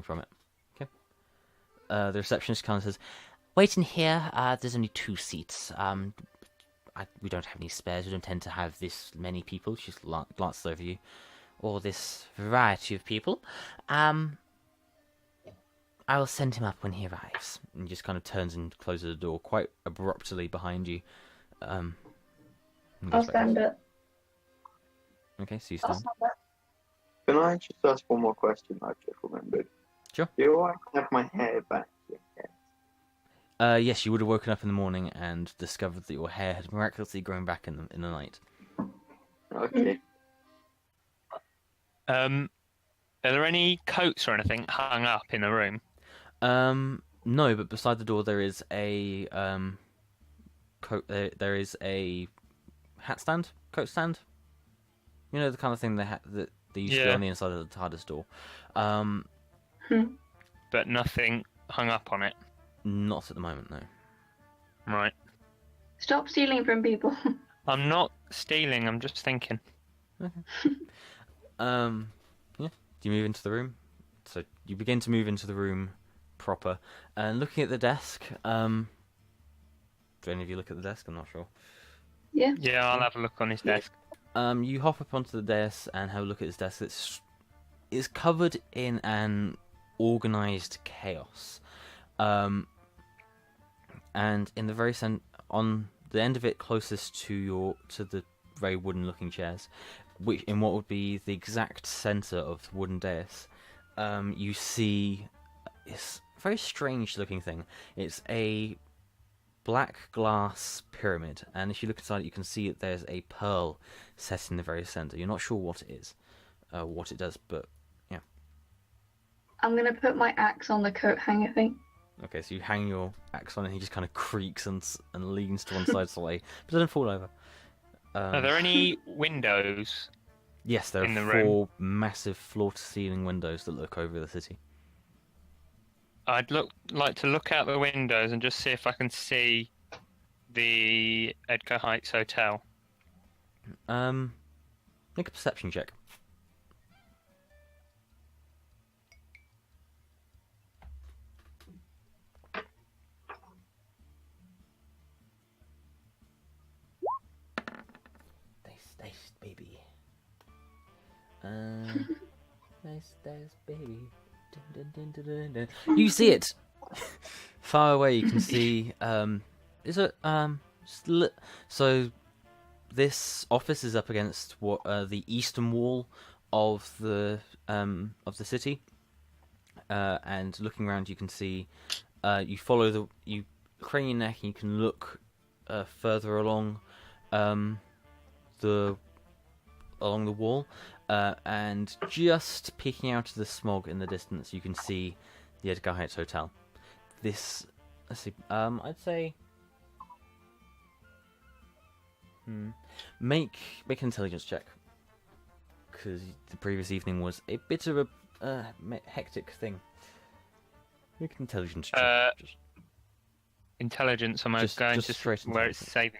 from it. Okay. The receptionist kind of says, "Wait in here. There's only 2 seats. We don't have any spares. We don't tend to have this many people." She glances over you. "Or this variety of people. I will send him up when he arrives." And just kind of turns and closes the door quite abruptly behind you. I'll stand up. Okay, so you I'll stand. stand up. Can I just ask one more question I've just remembered? Sure. Do I have my hair back yet? Yes, you would have woken up in the morning and discovered that your hair had miraculously grown back in the night. Okay. Are there any coats or anything hung up in the room? No, but beside the door there is a coat. There is a coat stand. You know, the kind of thing that they used to do on the inside of the TARDIS door. But nothing hung up on it. Not at the moment, no. Right. Stop stealing from people. I'm not stealing. I'm just thinking. Okay. Yeah. Do you move into the room? So you begin to move into the room proper, and looking at the desk. Do any of you look at the desk? I'm not sure. Yeah. Yeah, I'll have a look on his desk. You hop up onto the desk and have a look at his desk. It's covered in an organized chaos. And in the very on the end of it, closest to the very wooden-looking chairs, which in what would be the exact center of the wooden dais, you see this very strange-looking thing. It's a black glass pyramid, and if you look inside it, you can see that there's a pearl set in the very center. You're not sure what it is, what it does, but yeah. I'm gonna put my axe on the coat hanger thing. Okay, so you hang your axe on it, and he just kind of creaks and leans to one side slightly, but doesn't fall over. Are there any windows? Yes, there in are the 4 room? massive floor-to-ceiling windows that look over the city. I'd like to look out the windows and just see if I can see the Edgar Heights Hotel. Make a perception check. Nice, baby. Nice, baby. Dun, dun, dun, dun, dun. You see it far away. You can see. Is it so? This office is up against the eastern wall of the city, and looking around, you can see. You follow you crane your neck, and you can look further along the wall, and just peeking out of the smog in the distance, you can see the Edgar Heights Hotel. Let's see, I'd say Make an intelligence check, because the previous evening was a bit of a hectic thing. Make an intelligence check. Intelligence. Am I Just going to straight where it's saving?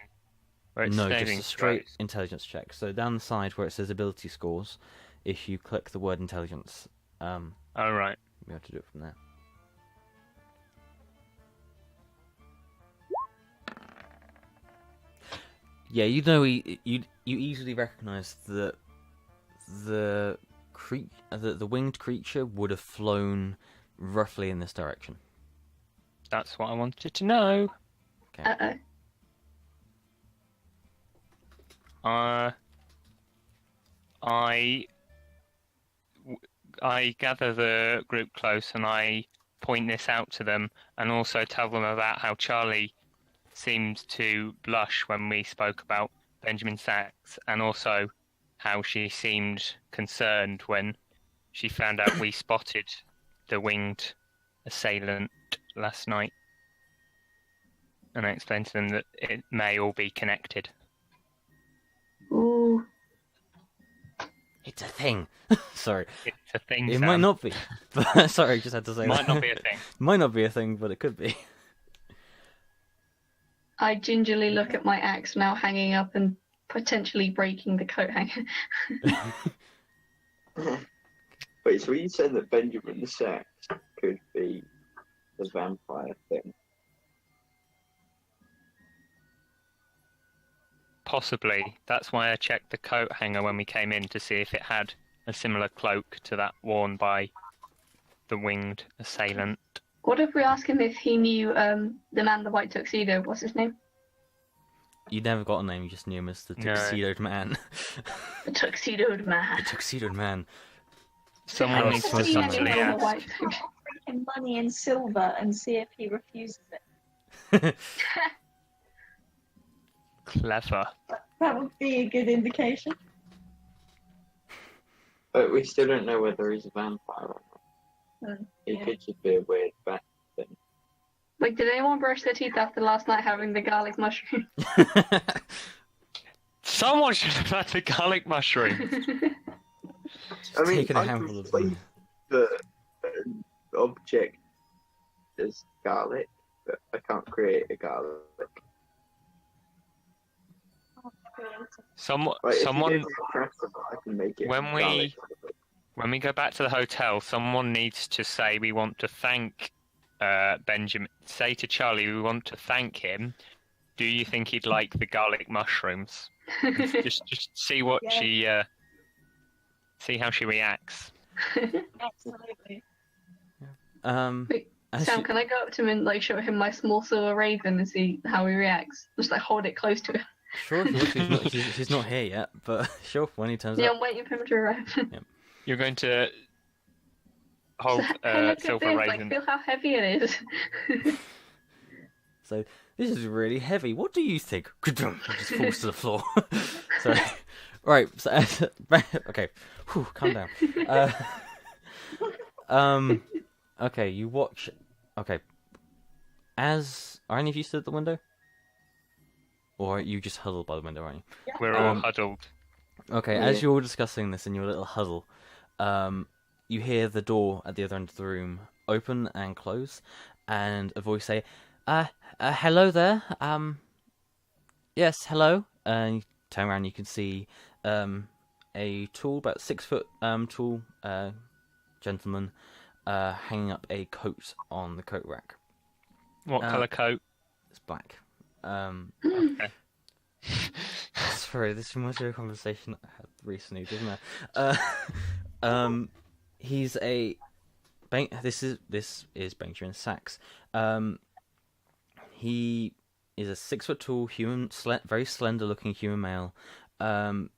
Where it's No, saving just a straight throws? intelligence check. So down the side where it says ability scores, if you click the word intelligence, Oh right. we have to do it from there. Yeah, you easily recognise that the winged creature would have flown roughly in this direction. That's what I wanted to know. Uh-oh. I gather the group close and I point this out to them, and also tell them about how Charlie seemed to blush when we spoke about Benjamin Sachs, and also how she seemed concerned when she found out we spotted the winged assailant last night. And I explained to them that it may all be connected. Ooh. It's a thing. Sorry, It's a thing, it Sam. might not be. But sorry, just had to say Might that. not be a thing. Might not be a thing, but it could be. I gingerly look at my axe now hanging up and potentially breaking the coat hanger. Wait, so you said that Benjamin Sachs could be the vampire thing? Possibly. That's why I checked the coat hanger when we came in to see if it had a similar cloak to that worn by the winged assailant. What if we ask him if he knew the man in the white tuxedo? What's his name? You never got a name, you just knew him as the No. tuxedoed man. The tuxedoed man. The tuxedoed man. Someone How needs to funny. subtly Yeah. ask. White. Freaking money in silver and see if he refuses it. Clever. That would be a good indication. But we still don't know whether he's a vampire or not. He Yeah. could just be a weird bat thing. Like, did anyone brush their teeth after last night having the garlic mushroom? Someone should have had the garlic mushroom. I mean, Taking a I handful can of place them. the object as garlic, but I can't create a garlic. Someone, Right, if you someone. give me a cracker, I can make it When garlic. When we go back to the hotel, someone needs to say we want to thank Benjamin. Say to Charlie we want to thank him. Do you think he'd like the garlic mushrooms? just see what Yeah. she see how she reacts. Absolutely. Wait, as Sam, you- can I go up to him and like show him my small silver raven and see how he reacts? Just like hold it close to him. Sure, he's not here yet, but sure, when he turns Yeah, up. I'm waiting for him to arrive. You're going to hold Hey, look at silver this! raisin. Like, feel how heavy it is. So, this is really heavy. What do you think? It just falls to the floor. Sorry. Right, so, okay. Whew, calm down. Okay, you watch... Okay. Are any of you stood at the window? Or are you just huddled by the window, aren't you? We're all Um, huddled. Okay, Yeah. as you're all discussing this in your little huddle, you hear the door at the other end of the room open and close, and a voice say, hello there, yes, hello, and you turn around, you can see, a tall, about 6 foot, tall, gentleman, hanging up a coat on the coat rack. What colour coat? It's black. Okay. Sorry, this reminds me of a conversation I had recently, doesn't it? He's a... This is Benjamin Sachs. He is a 6 foot tall, very slender looking human male. How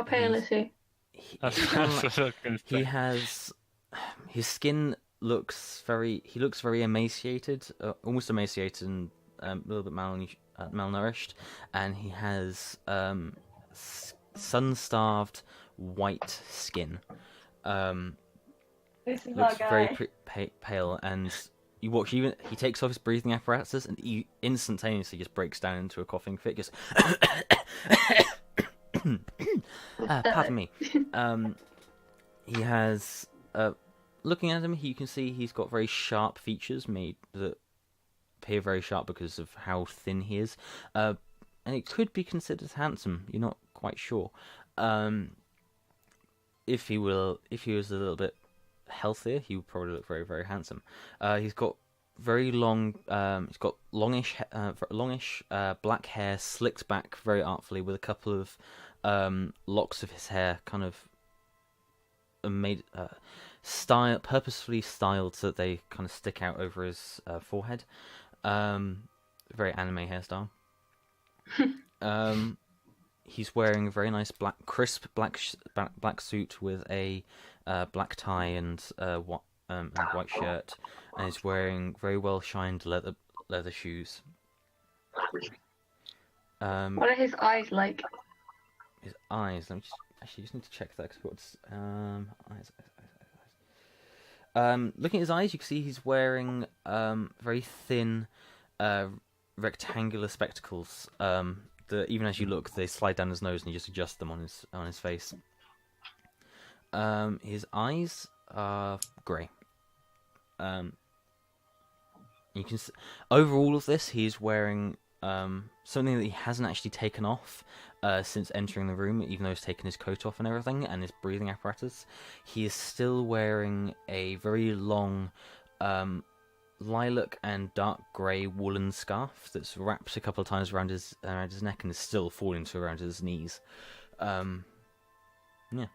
pale is he? That's he's what I kinda was going to He say. has... His skin looks very emaciated, almost emaciated and a little bit malnourished, and he has sun-starved white skin. This is Looks our very guy. pale, and you watch, even he takes off his breathing apparatus and he instantaneously just breaks down into a coughing fit. Just pardon me. He has looking at him, you can see he's got very sharp features made that appear very sharp because of how thin he is, and it could be considered handsome. You're not quite sure. If he was a little bit healthier, he would probably look very, very handsome. He's got very long. He's got longish black hair, slicked back very artfully, with a couple of locks of his hair kind of made purposefully styled so that they kind of stick out over his forehead. Very anime hairstyle. He's wearing a very nice crisp black suit with a black tie and white shirt, and he's wearing very well shined leather shoes. What are his eyes like? His eyes. Let me just need to check that. Cause what's eyes. Looking at his eyes, you can see he's wearing very thin, rectangular spectacles. That even as you look, they slide down his nose, and you just adjust them on his face. His eyes are grey. You can over all of this, he's wearing something that he hasn't actually taken off since entering the room, even though he's taken his coat off and everything, and his breathing apparatus. He is still wearing a very long lilac and dark grey woolen scarf that's wrapped a couple of times around his neck and is still falling to around his knees. Yeah.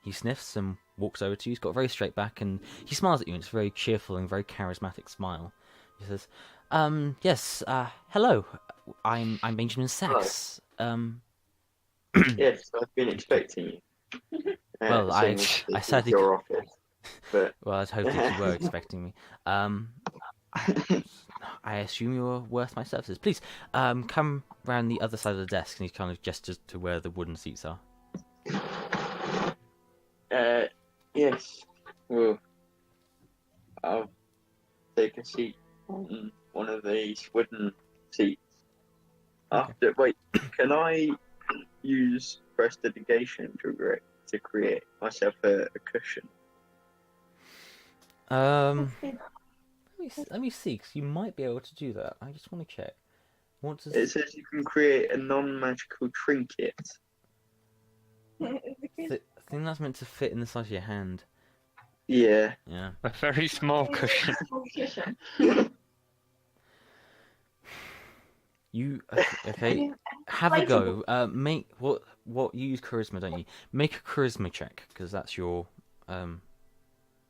He sniffs and walks over to you. He's got a very straight back, and he smiles at you, and it's a very cheerful and very charismatic smile. He says, yes, hello, I'm Benjamin Sachs. Yes, I've been expecting you. Well, I sadly... Your office, but... Well, I'd hoped that you were expecting me. I assume you're worth my services. Please, come round the other side of the desk, and he kind of gestures to where the wooden seats are. Yes. Well, I'll take a seat on one of these wooden seats. Okay. Wait, can I use prestidigitation to create myself a cushion? Let me see, because you might be able to do that. I just want to check. What does... It says you can create a non-magical trinket. I think that's meant to fit in the size of your hand. Yeah. Yeah. A very small cushion. You okay? Have a go. Make what you use charisma, don't you? Make a charisma check, because that's your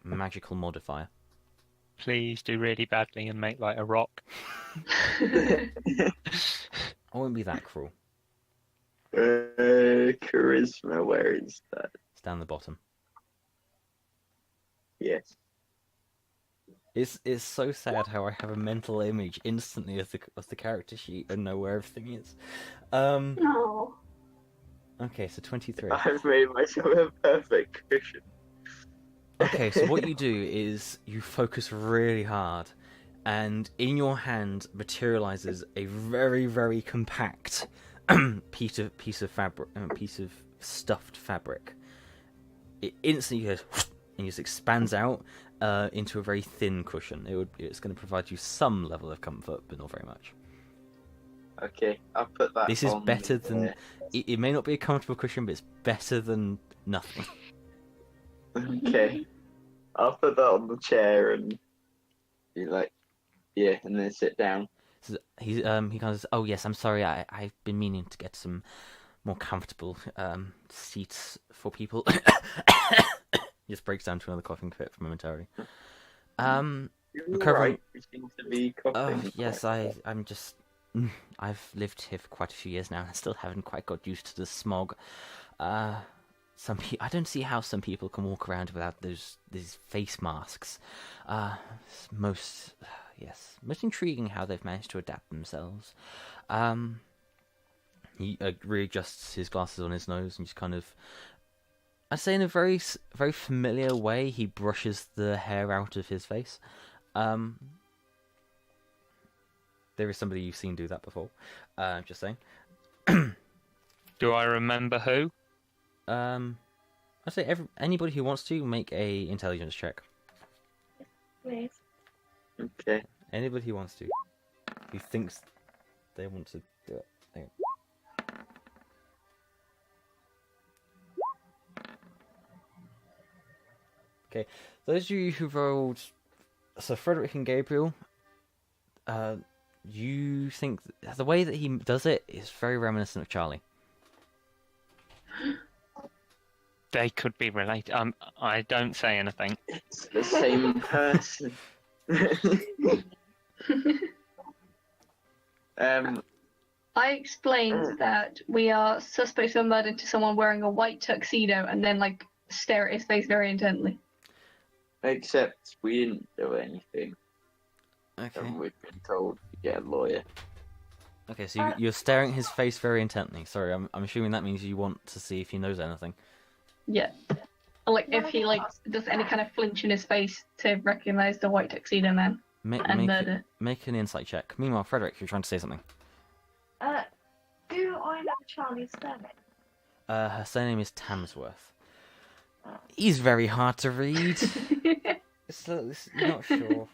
magical modifier. Please do really badly and make like a rock. I won't be that cruel. Charisma, where is that? It's down the bottom. Yes. It's so sad how I have a mental image instantly of the character sheet and know where everything is. No. Okay, so 23. I've made myself a perfect cushion. Okay, so what you do is you focus really hard, and in your hand materializes a very, very compact piece of fabric, piece of stuffed fabric. It instantly goes and just expands out into a very thin cushion. It's going to provide you some level of comfort, but not very much. Okay, I'll put that. This is on better than. It may not be a comfortable cushion, but it's better than nothing. Okay, I'll put that on the chair and be like, yeah, and then sit down. So he kind of says, "Oh yes, I'm sorry. I've been meaning to get some more comfortable seats for people." He just breaks down to another coughing fit momentarily. You're Recovering. right. You seem to be coughing. Yes, I'm just. I've lived here for quite a few years now, and I still haven't quite got used to the smog. I don't see how some people can walk around without these face masks. Most intriguing how they've managed to adapt themselves. He readjusts his glasses on his nose and just kind of, I'd say in a very, very familiar way, he brushes the hair out of his face. There is somebody you've seen do that before. Just saying. Do I remember who? I'd say anybody who wants to make a intelligence check. Please. Okay. Anybody who wants to, who thinks they want to do it. Hang on. Okay, those of you who rolled, so Frederick and Gabriel, you think the way that he does it is very reminiscent of Charlie. They could be related. I don't say anything. It's the same person. I explained that we are suspects of murder to someone wearing a white tuxedo and then like stare at his face very intently. Except we didn't do anything. Okay. And we've been told to get a lawyer. Okay, so you're staring at his face very intently. Sorry, I'm assuming that means you want to see if he knows anything. Yeah. Like if he like does any kind of flinch in his face to recognize the white tuxedo man and murder. Make an insight check. Meanwhile, Frederick, you're trying to say something. Do I know Charlie's surname? Her surname is Tamsworth. He's very hard to read. You're not sure.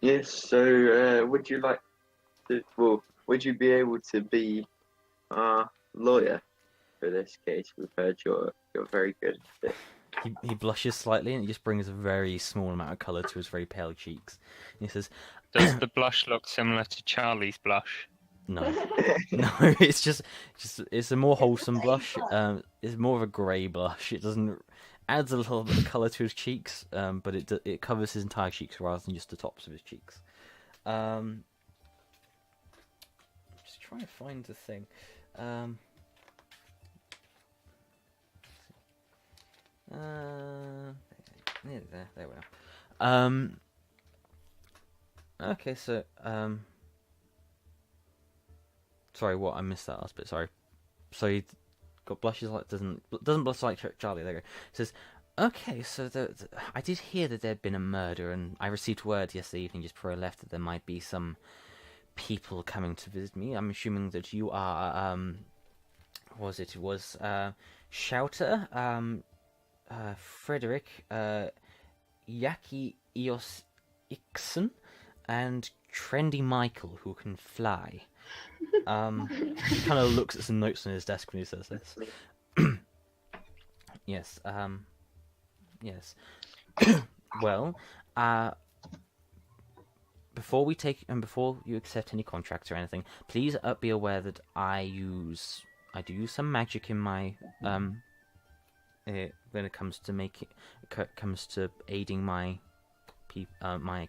Yes, so would you like to, well, would you be able to be our lawyer for this case? We've heard you're very good at it. He blushes slightly and it just brings a very small amount of colour to his very pale cheeks. And he says, Does the blush look similar to Charlie's blush? no. No, it's a more wholesome blush. It's more of a grey blush. It doesn't adds a little bit of colour to his cheeks, but it covers his entire cheeks rather than just the tops of his cheeks. Just trying to find the thing. Nearly there. There we are. Okay, so sorry, what? I missed that last bit. Sorry. So he got blushes like doesn't blush like Charlie. There you go. It says, okay, so I did hear that there'd been a murder, and I received word yesterday evening just before I left that there might be some people coming to visit me. I'm assuming that you are It was Shautha, Frederick, Jaci Eos Ixon, and Trendy Michael, who can fly. He kind of looks at some notes on his desk when he says this. Yes, yes. Well, before you accept any contracts or anything, please be aware that I do use some magic in my when it comes to aiding my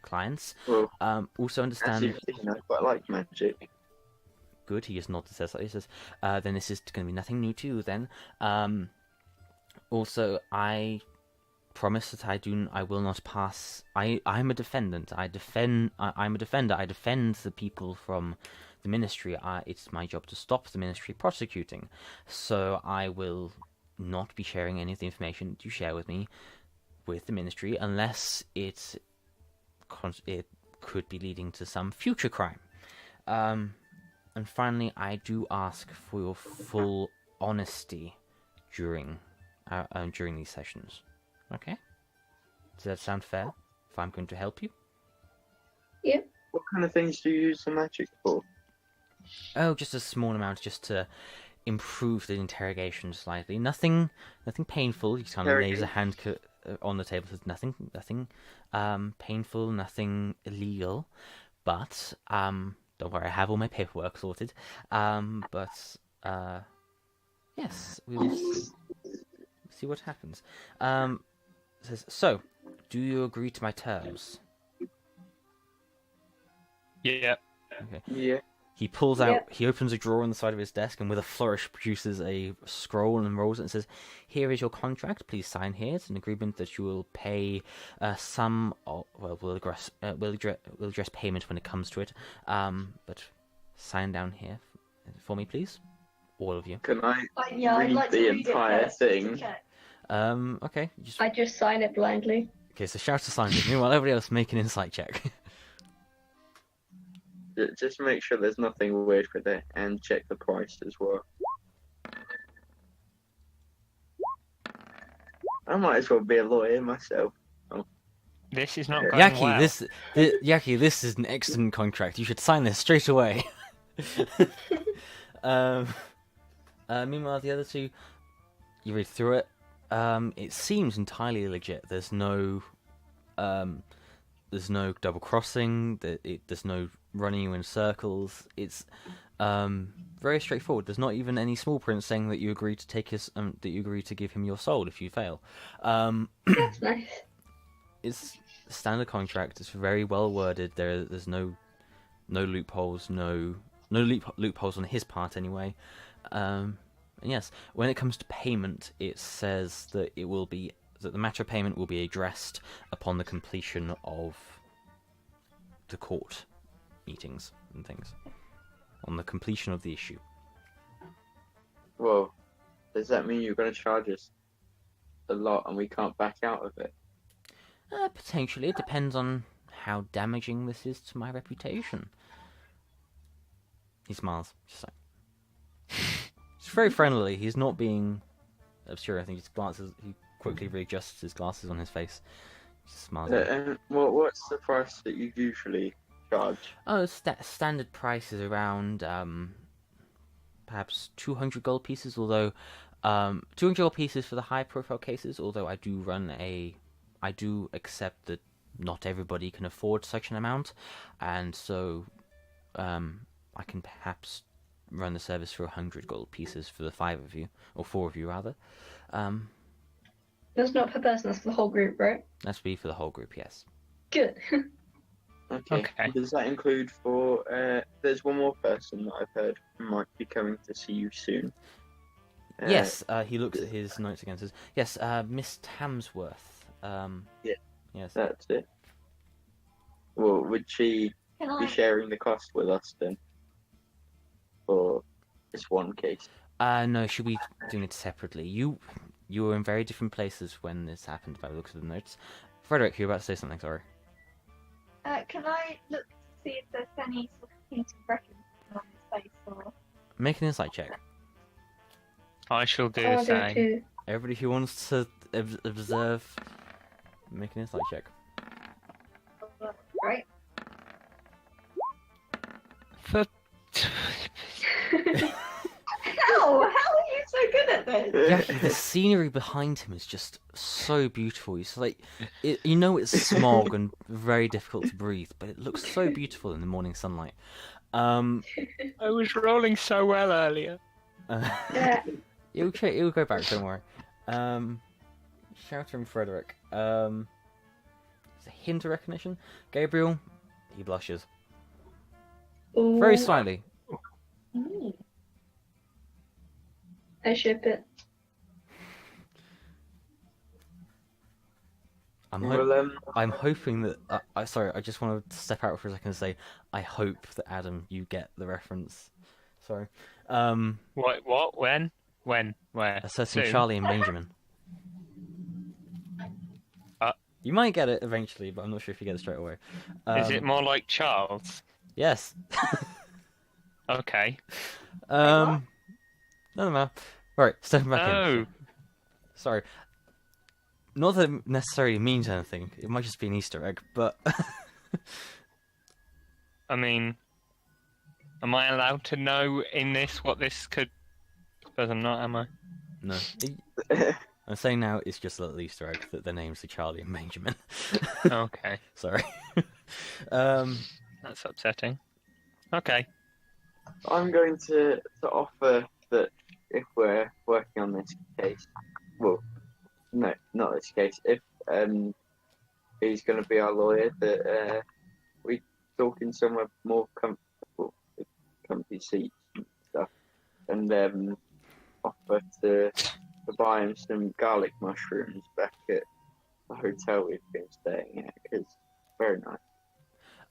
clients. Well, also as understand. you've seen, I quite like magic. Good. He just nods and says, then this is going to be nothing new to you. Then, also, I promise that I will not pass. I'm a defendant. I'm a defender. I defend the people from the ministry. It's my job to stop the ministry prosecuting. So I will not be sharing any of the information that you share with me with the ministry unless it could be leading to some future crime. And finally, I do ask for your full honesty during these sessions. Okay? Does that sound fair? If I'm going to help you? Yeah. What kind of things do you use the magic for? Oh, just a small amount, just to improve the interrogation slightly. Nothing painful. He kind of lays a hand on the table. Says nothing painful, nothing illegal. But don't worry, I have all my paperwork sorted. Yes, we'll see what happens. Says, so, do you agree to my terms? Yeah. Okay. Yeah. He pulls out, he opens a drawer on the side of his desk and with a flourish produces a scroll and rolls it and says, here is your contract, please sign here. It's an agreement that you will pay we'll address payment when it comes to it. But sign down here for me, please. All of you. Can I Yeah, I'd read like to the read it entire first, just to thing? check. Okay. Just I just sign it blindly. okay. So Shautha signs it. Meanwhile, everybody else make an insight check. Just make sure there's nothing weird with it, and check the price as well. I might as well be a lawyer myself. This is not going Yaki, well. Yaki, this is an excellent contract. You should sign this straight away. Meanwhile, the other two, you read through it. It seems entirely legit. There's no double crossing. There's no running you in circles. It's very straightforward. There's not even any small print saying that you agree to take his that you agree to give him your soul if you fail. That's nice. It's a standard contract. It's very well worded. There's no loopholes. No loopholes on his part anyway. And yes, when it comes to payment, it says that the matter of payment will be addressed upon the completion of the court meetings and things. On the completion of the issue. Well, does that mean you're going to charge us a lot and we can't back out of it? Potentially. It depends on how damaging this is to my reputation. He smiles. Just like... He's very friendly. He's not being obscure. I think he quickly readjusts his glasses on his face. Just smiles. And what's the price that you usually charge? Oh, standard price is around perhaps 200 gold pieces. Although 200 gold pieces for the high-profile cases. Although I do accept that not everybody can afford such an amount, and so I can perhaps run the service for 100 gold pieces for the 5 of you, or 4 of you rather. That's not per person, that's for the whole group, right? That's be for the whole group, yes. Good. Okay. Does that include for... there's one more person that I've heard might be coming to see you soon. Yes, he looks at his notes again and says, yes, Miss Tamsworth. Yeah. Yes. That's it. Well, would she be sharing the cost with us then? For this one case? No, she'll be doing it separately. You were in very different places when this happened by the looks of the notes. Frederick, you're about to say something, sorry. Can I look to see if there's any sort of hint of recognition on his face or... Make an insight check. I shall do I'll the do it same. too. Everybody who wants to observe, make an insight check. Right? For How are you so good at this? Yeah, the scenery behind him is just so beautiful. It's like, it's smog and very difficult to breathe, but it looks so beautiful in the morning sunlight. I was rolling so well earlier. Yeah. It'll go back, don't worry. Shautha and Frederick. There's a hint of recognition. Gabriel, he blushes. Ooh, Very slightly. Mm. I ship it. I'm hoping that... sorry, I just want to step out for a second and say, I hope that, Adam, you get the reference. Sorry. What? When? Where? A certain Soon? Charlie and Benjamin. You might get it eventually, but I'm not sure if you get it straight away. Is it more like Charles? Yes. Okay. No matter. Right, stepping back in. Oh, Sorry. Not that it necessarily means anything. It might just be an Easter egg, but... I mean, am I allowed to know in this what this could? I suppose I'm not, am I? No. I'm saying now it's just a little Easter egg that their names are Charlie and Benjamin. Okay, Sorry. that's upsetting. Okay. I'm going to offer that if we're working on this case, well, no, not this case, if he's going to be our lawyer, that we talk in somewhere more comfortable, with comfy seats and stuff, and offer to buy him some garlic mushrooms back at the hotel we've been staying at, because very nice.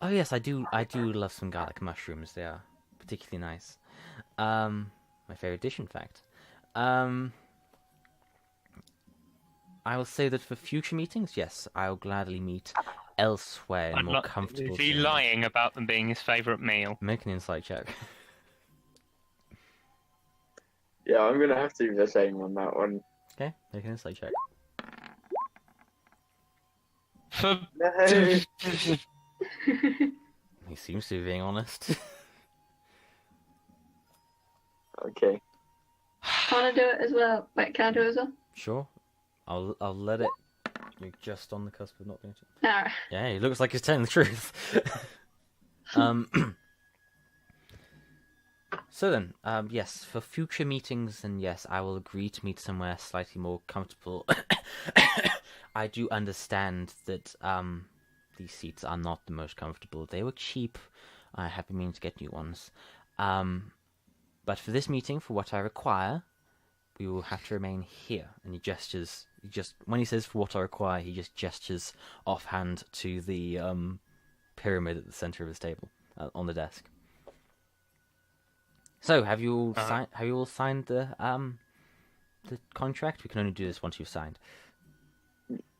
Oh yes, I do love some garlic mushrooms. They are particularly nice. My favorite dish, in fact. I will say that for future meetings, yes, I'll gladly meet elsewhere in more comfortable. Is he surroundings. lying about them being his favourite meal? Make an insight check. Yeah, I'm gonna have to do the same on that one. Okay, make an insight check. For No. He seems to be being honest. Okay. Can I do it as well? Wait, can I do it as well? Sure, I'll let it. You're just on the cusp of not being. Alright. Yeah, he looks like he's telling the truth. um. So then, yes, for future meetings, then yes, I will agree to meet somewhere slightly more comfortable. I do understand that these seats are not the most comfortable. They were cheap. I have been meaning to get new ones. But for this meeting, for what I require, we will have to remain here. And he gestures. When he says for what I require, he just gestures offhand to the pyramid at the center of his table on the desk. So, have you all signed? Have you all signed the contract? We can only do this once you've signed.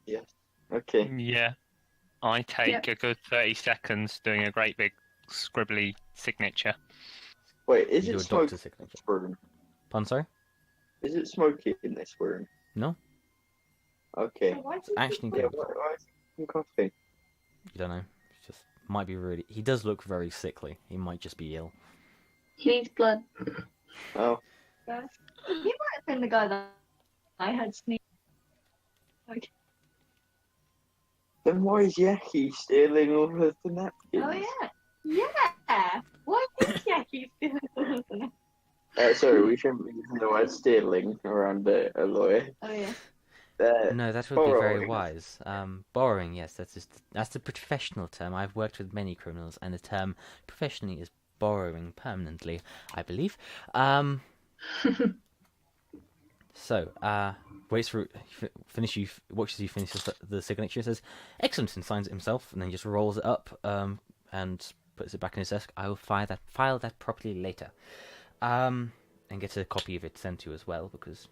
Yes. Okay. Yeah. I take a good 30 seconds doing a great big scribbly signature. Wait, is You do it a smoky doctor's in signature. this room? Pardon, sorry? Is it smoky in this room? No, Okay. Why do you actually think Yeah, good. why is it coffee? You don't know. It's just might be really. He does look very sickly. He might just be ill. He needs blood. Oh, he might have been the guy that I had sneezed. Okay. then why is Yaki stealing all of the napkins? Oh yeah. Yeah. Why is Jackie stealing all of them? Sorry, we shouldn't be using the word stealing around a lawyer. Oh yeah. No, that would be very borrowing. wise. Borrowing, yes, that's the professional term. I've worked with many criminals, and the term professionally is borrowing permanently, I believe. So, waits for watches you finish the signature, says, "Excellent," and signs it himself, and then just rolls it up, and puts it back in his desk. I will file that properly later, and get a copy of it sent to you as well, because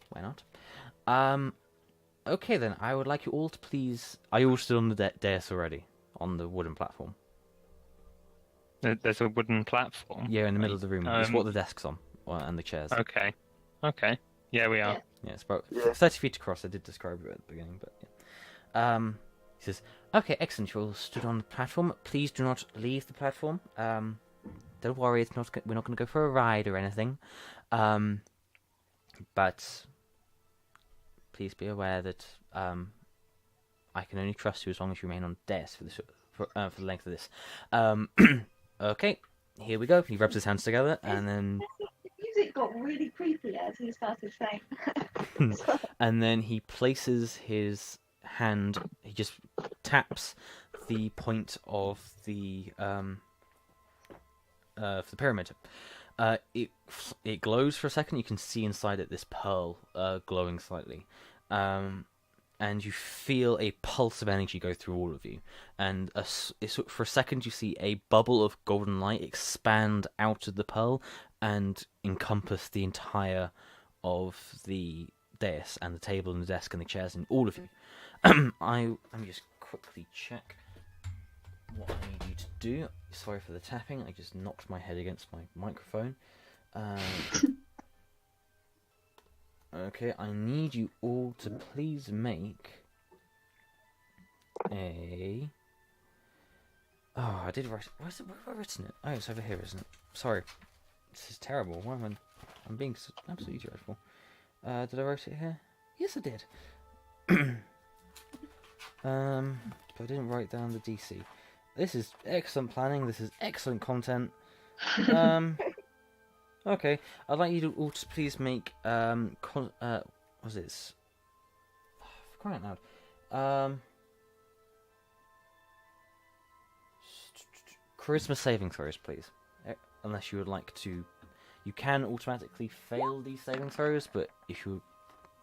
why not? Okay then, I would like you all to please. Are you all still on the dais already, on the wooden platform? There's a wooden platform. Yeah, in the middle of the room. It's what the desk's on, and the chairs. Okay. Yeah, we are. Yeah, it's about Yeah. 30 feet across. I did describe it at the beginning, but yeah. He says, "Okay, excellent. You all stood on the platform. Please do not leave the platform. Don't worry. We're not going to go for a ride or anything. But please be aware that I can only trust you as long as you remain on desk for the length of this. Okay, here we go." He rubs his hands together, and then The music got really creepy as he started saying. and then he places his hand. He just taps the point of the pyramid. It glows for a second. You can see inside it this pearl glowing slightly, and you feel a pulse of energy go through all of you. And for a second, you see a bubble of golden light expand out of the pearl and encompass the entire of the dais and the table and the desk and the chairs and all of you. Let me just quickly check what I need you to do. Sorry for the tapping. I just knocked my head against my microphone. Okay, I need you all to please make a... Oh, I did write it. Where have I written it? Oh, it's over here, isn't it? Sorry. This is terrible. Why am I... I'm being absolutely dreadful. Did I write it here? Yes, I did. But I didn't write down the DC. This is excellent planning. This is excellent content. Okay, I'd like you to all to please make what's this? For crying out loud. Charisma saving throws, please. Unless you would like to, you can automatically fail these saving throws, but if you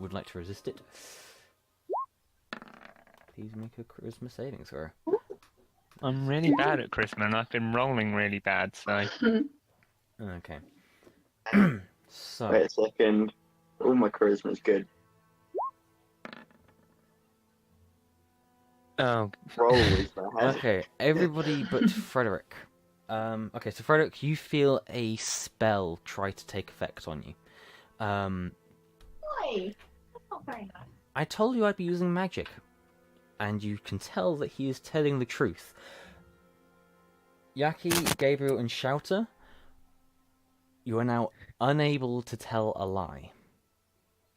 would like to resist it, please make a charisma saving throw. I'm really bad at Christmas, and I've been rolling really bad, so... Okay. So Wait a second. All my charisma's good. Oh, Roll is the hazard. Okay, everybody but Frederick. Okay, so Frederick, you feel a spell try to take effect on you. Why? That's not very nice. I told you I'd be using magic, and you can tell that he is telling the truth. Jaci, Gabriel, and Shautha, you are now unable to tell a lie.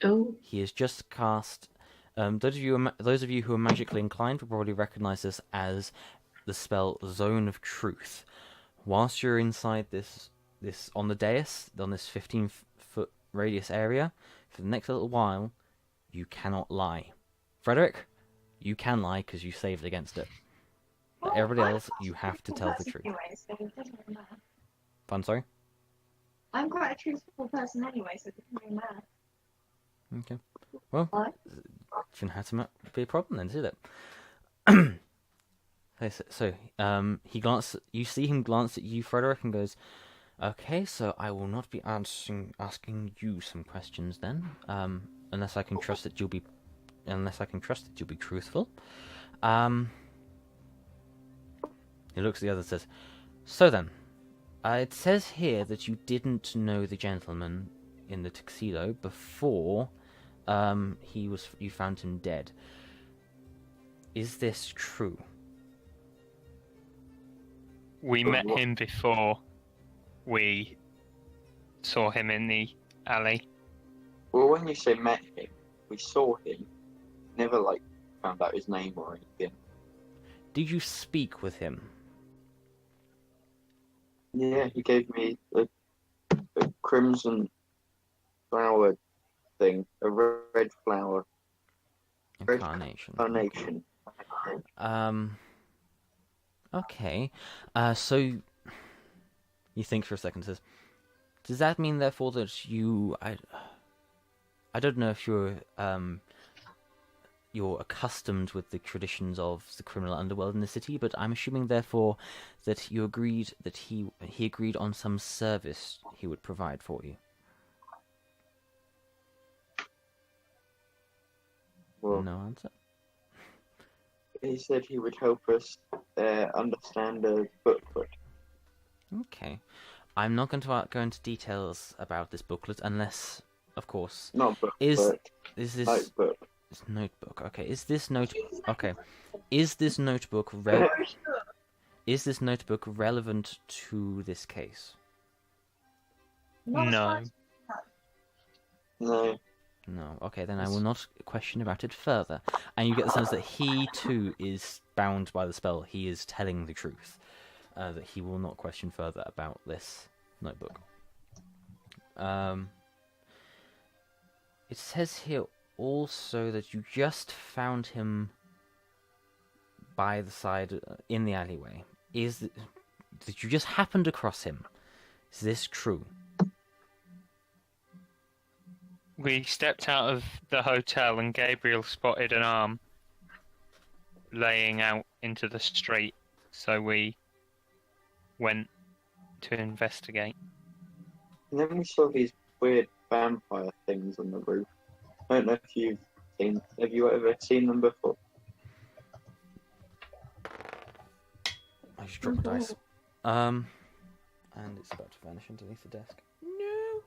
Oh. He has just cast. Those of you who are magically inclined will probably recognize this as the spell Zone of Truth. Whilst you're inside this on the dais, on this 15-foot radius area, for the next little while, you cannot lie. Frederick, you can lie because you saved against it. But Well, everybody I'm else, you have to a tell the truthful truth. person Anyway, so it doesn't really matter. I'm sorry? I'm quite a truthful person anyway, so it doesn't really matter. Okay. Well, What? shouldn't have to be a problem then, did it? Okay, so he glances. You see him glance at you, Frederick, and goes, "Okay, so I will not be asking you some questions then, unless I can trust that you'll be truthful." He looks at the other and says, "So then, it says here that you didn't know the gentleman in the tuxedo before you found him dead. Is this true?" we met him before we saw him in the alley. Well, when you say met him, we saw him. Never found out his name or anything. Did you speak with him? Yeah, he gave me a crimson flower thing, a red flower, red Incarnation. carnation. Okay. So you think for a second. Says, does that mean therefore that I don't know if you're accustomed with the traditions of the criminal underworld in the city, but I'm assuming therefore that you agreed that he agreed on some service he would provide for you. Well, No answer. he said he would help us understand the booklet. Okay. I'm not going to go into details about this booklet unless, of course, Not booklet, is this notebook. this notebook? Okay. Is this notebook is this notebook relevant to this case? Not as No. far as- No. No. Okay, then I will not question about it further. And you get the sense that he too is bound by the spell. He is telling the truth. That he will not question further about this notebook. It says here also that you just found him by the side in the alleyway. That you just happened across him? Is this true? We stepped out of the hotel and Gabriel spotted an arm laying out into the street, so we went to investigate. And then we saw these weird vampire things on the roof. I don't know if you've seen. Have you ever seen them before? I just dropped the dice. And it's about to vanish underneath the desk. No.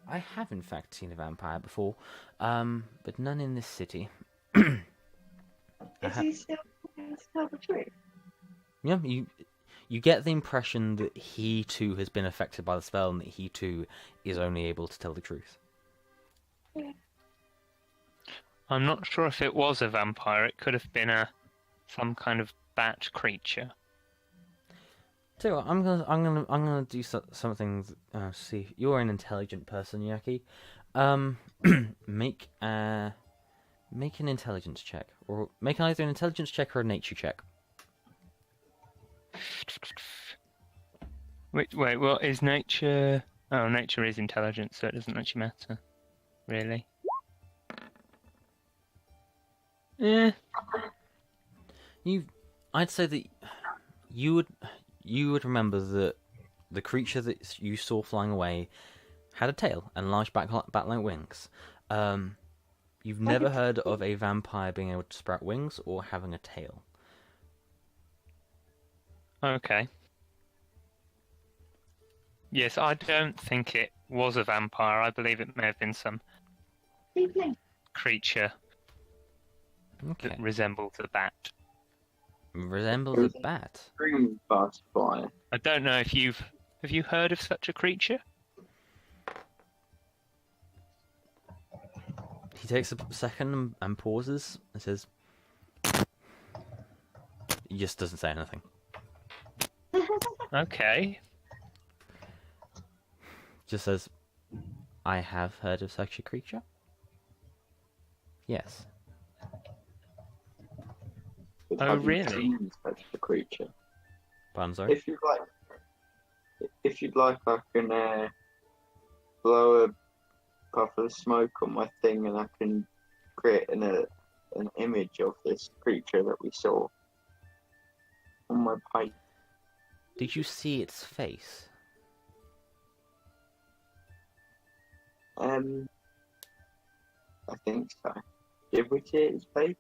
I have in fact seen a vampire before, but none in this city. Is he still going to tell the truth? Yeah, you get the impression that he too has been affected by the spell, and that he too is only able to tell the truth. Yeah. I'm not sure if it was a vampire. It could have been some kind of bat creature. Tell you what, I'm gonna do something. See, you're an intelligent person, Jaci. Make an intelligence check, or make either an intelligence check or a nature check. Wait, what is nature? Oh, nature is intelligence, so it doesn't actually matter. Really? Yeah. I'd say that you would remember that the creature that you saw flying away had a tail and large bat-like wings. You've Like never a heard of a vampire being able to sprout wings or having a tail. Okay. Yes, I don't think it was a vampire. I believe it may have been some tiefling. creature Okay. that resembled a bat. Resembles a bat. Green butterfly. I don't know if have you heard of such a creature? He takes a second and pauses and says, he just doesn't say anything. Okay. Just says, I have heard of such a creature. Yes. But Oh, have you really? seen such a creature? But I'm sorry. If you'd like, I can blow a puff of smoke on my thing, and I can create an image of this creature that we saw on my pipe. Did you see its face? I think so. Did we see his face?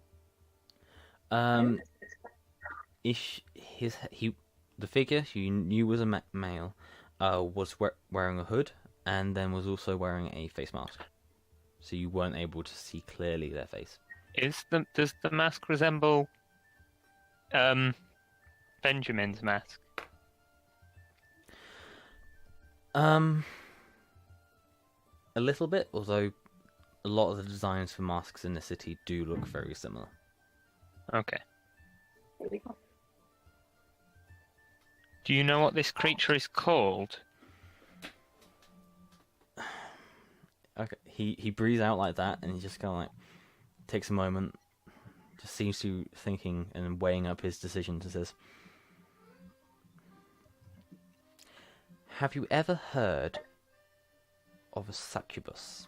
The figure you knew was a male, was wearing a hood and then was also wearing a face mask, so you weren't able to see clearly their face. Does the mask resemble Benjamin's mask? A little bit, although a lot of the designs for masks in the city do look very similar. Okay. Do you know what this creature is called? Okay, he breathes out like that, and he just kind of like takes a moment, just seems to thinking and weighing up his decisions, and says, "Have you ever heard of a succubus?"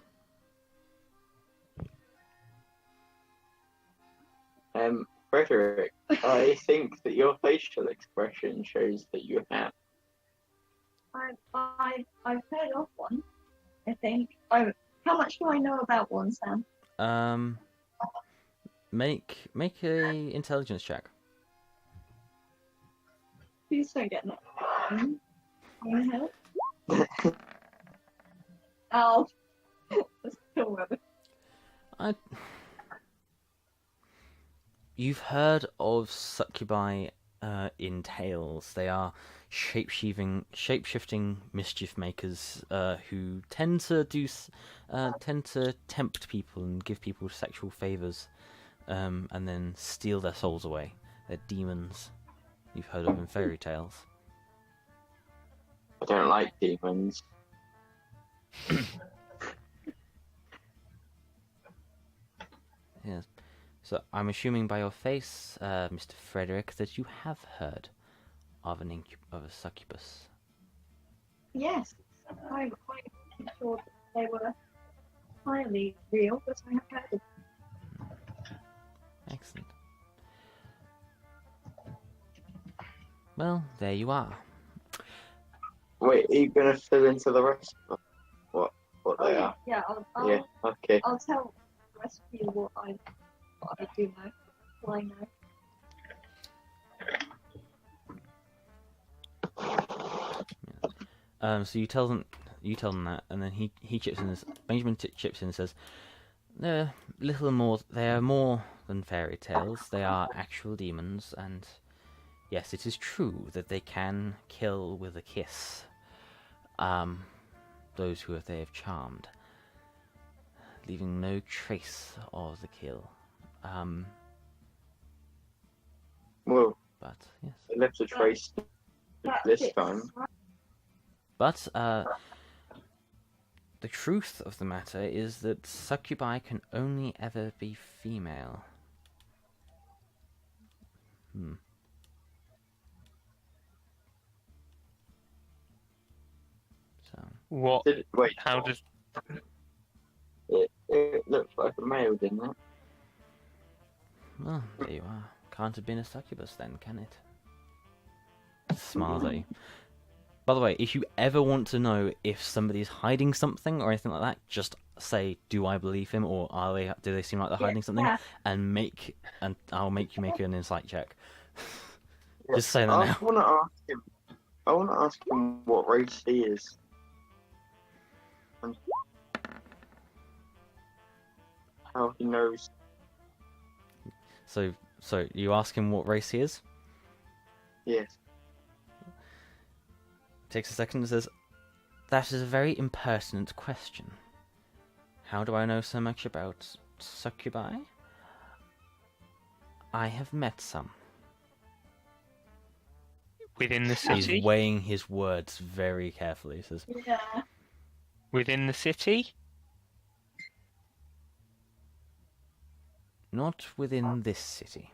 Frederick, I think that your facial expression shows that you have. I've heard of one. I think. How much do I know about one, Sam? Make a intelligence check. Please don't get that. Can you help? Oh, that's still rubbish. You've heard of succubi in tales. They are shape-shifting mischief makers who tend to tempt people and give people sexual favors, and then steal their souls away. They're demons. You've heard of in fairy tales. I don't like demons. Yes. So I'm assuming by your face, Mr. Frederick, that you have heard of of a succubus. Yes, I'm quite sure that they were highly real, but I have heard of them. Excellent. Well, there you are. Wait, are you gonna fill into the rest of what they are? Yeah, Yeah, okay. I'll tell the rest of you what I do know, what I know. So you tell them that, and then he chips in. Benjamin chips in and says, "They're little more. They are more than fairy tales. They are actual demons, and yes, it is true that they can kill with a kiss. Those who they have charmed, leaving no trace of the kill. Well, But yes, they left a trace this time. but the truth of the matter is that succubi can only ever be female." So What? Wait, How does? it looks like a male, didn't it? well, there you are. Can't have been a succubus then, can it? Smiles at you. By the way, if you ever want to know if somebody's hiding something or anything like that, just say, do I believe him, or do they seem like they're hiding something? Yeah. And I'll make you make an insight check. Yeah, Just say that I now. want to ask him. I want to ask him what race he is. And how he knows. So you ask him what race he is. Yes. Takes a second and says, "That is a very impertinent question. How do I know so much about succubi? I have met some." Within the city? He's weighing his words very carefully. He says, Yeah. Within the city? "Not within this city."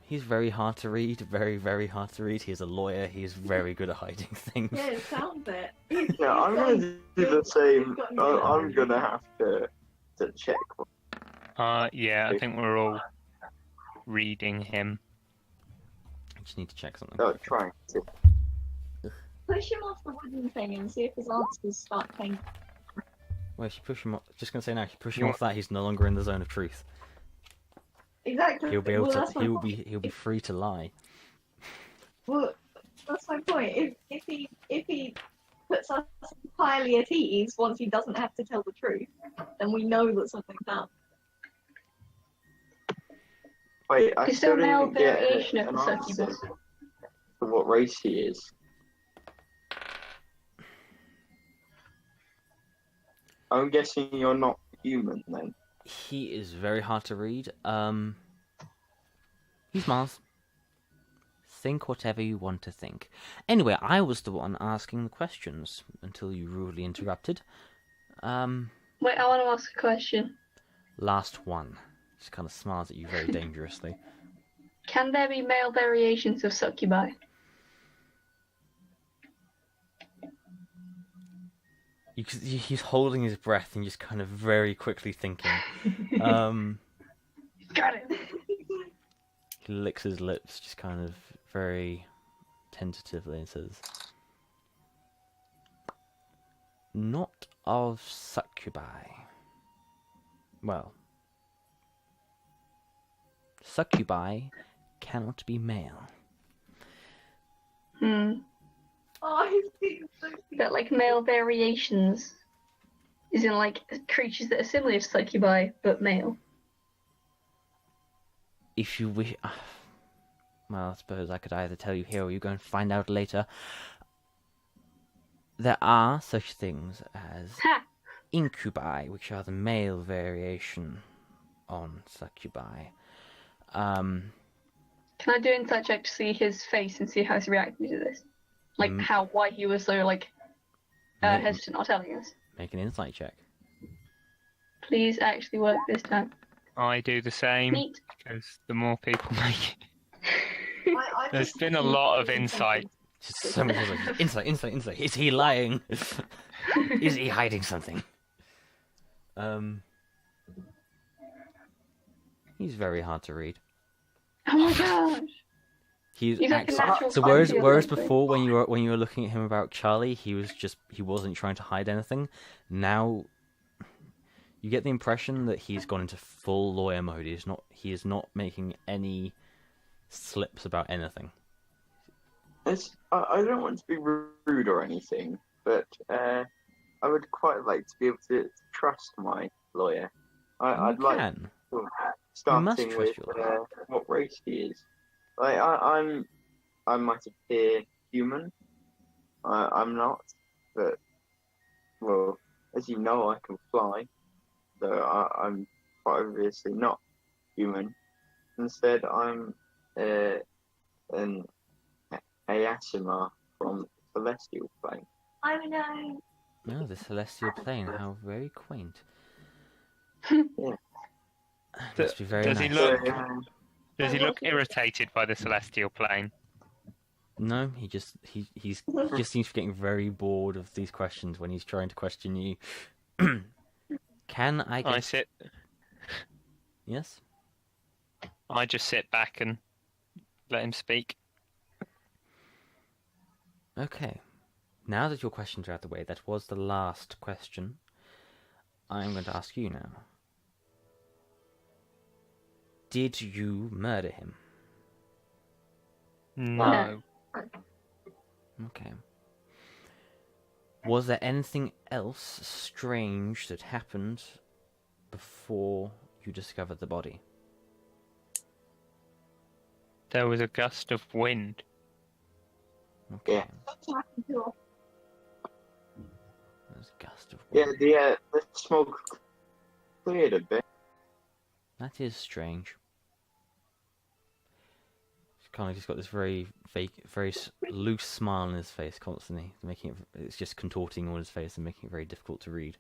He's very hard to read. Very, very hard to read. He's a lawyer. He's very good at hiding things. Yeah, it sounds it. Yeah, I'm going to do the same. I'm going to have to check. Yeah, I think we're all reading him. I just need to check something. Oh, trying to. Push him off the wooden thing and see if his answers start changing. Well, if you push him off, just gonna say now, if you push him off that, he's no longer in the zone of truth. Exactly. He'll be able Well, to. that's my He'll point. be free to lie. Well, that's my point. If he puts us entirely at ease once he doesn't have to tell the truth, then we know that something's up. Wait, I Is still there a male didn't get variation of an the answer succubus? for what race he is. I'm guessing you're not human then. He is very hard to read. He's Mars. Think whatever you want to think. Anyway, I was the one asking the questions until you rudely interrupted. Wait, I want to ask a question. Last one. Just kind of smiles at you very dangerously. Can there be male variations of succubi? He's holding his breath and just kind of very quickly thinking. Got it. He licks his lips, just kind of very tentatively, and says, "Not of succubi. Well, succubi cannot be male." Oh, he's being so cute. But like male variations, is in like creatures that are similar to succubi but male. If you wish... Well, I suppose I could either tell you here or you go and find out later. There are such things as Ha! incubi, which are the male variation on succubi. Can I do an insight check to see his face and see how he's reacting to this? Like why he was so like Make- hesitant not telling us. Make an insight check. Please actually work this time. I do the same, Neat. because the more people make it. I There's just been a lot of insight. Just so many things like, insight. Is he lying? Is he hiding something? He's very hard to read. Oh my gosh. He's He's like a natural so fighter or whereas something. before when you were looking at him about Charlie, he wasn't trying to hide anything. Now you get the impression that he's gone into full lawyer mode. He is not making any slips about anything. I don't want to be rude or anything, but I would quite like to be able to trust my lawyer. I'd You like can. to, must starting trust with your lawyer. what race he is. Like I might appear human. I'm not, but well, as you know, I can fly, so I'm quite obviously not human. Instead, I'm an Ayashima from Celestial Plane. I know. Oh, the celestial plane. How very quaint. Yeah. Must be very Does nice. he look? So, Does he look irritated by the celestial plane? No, he just seems to be getting very bored of these questions when he's trying to question you. Can I get... I sit. Yes? I just sit back and let him speak. Okay. Now that your questions are out of the way, that was the last question. I'm going to ask you now. Did you murder him? No. Okay. Was there anything else strange that happened before you discovered the body? There was a gust of wind. Okay. Yeah. There's a gust of Yeah, wind. the smoke cleared a bit. That is strange. He's kind of just got this very fake, very loose smile on his face constantly, making it's just contorting all his face and making it very difficult to read.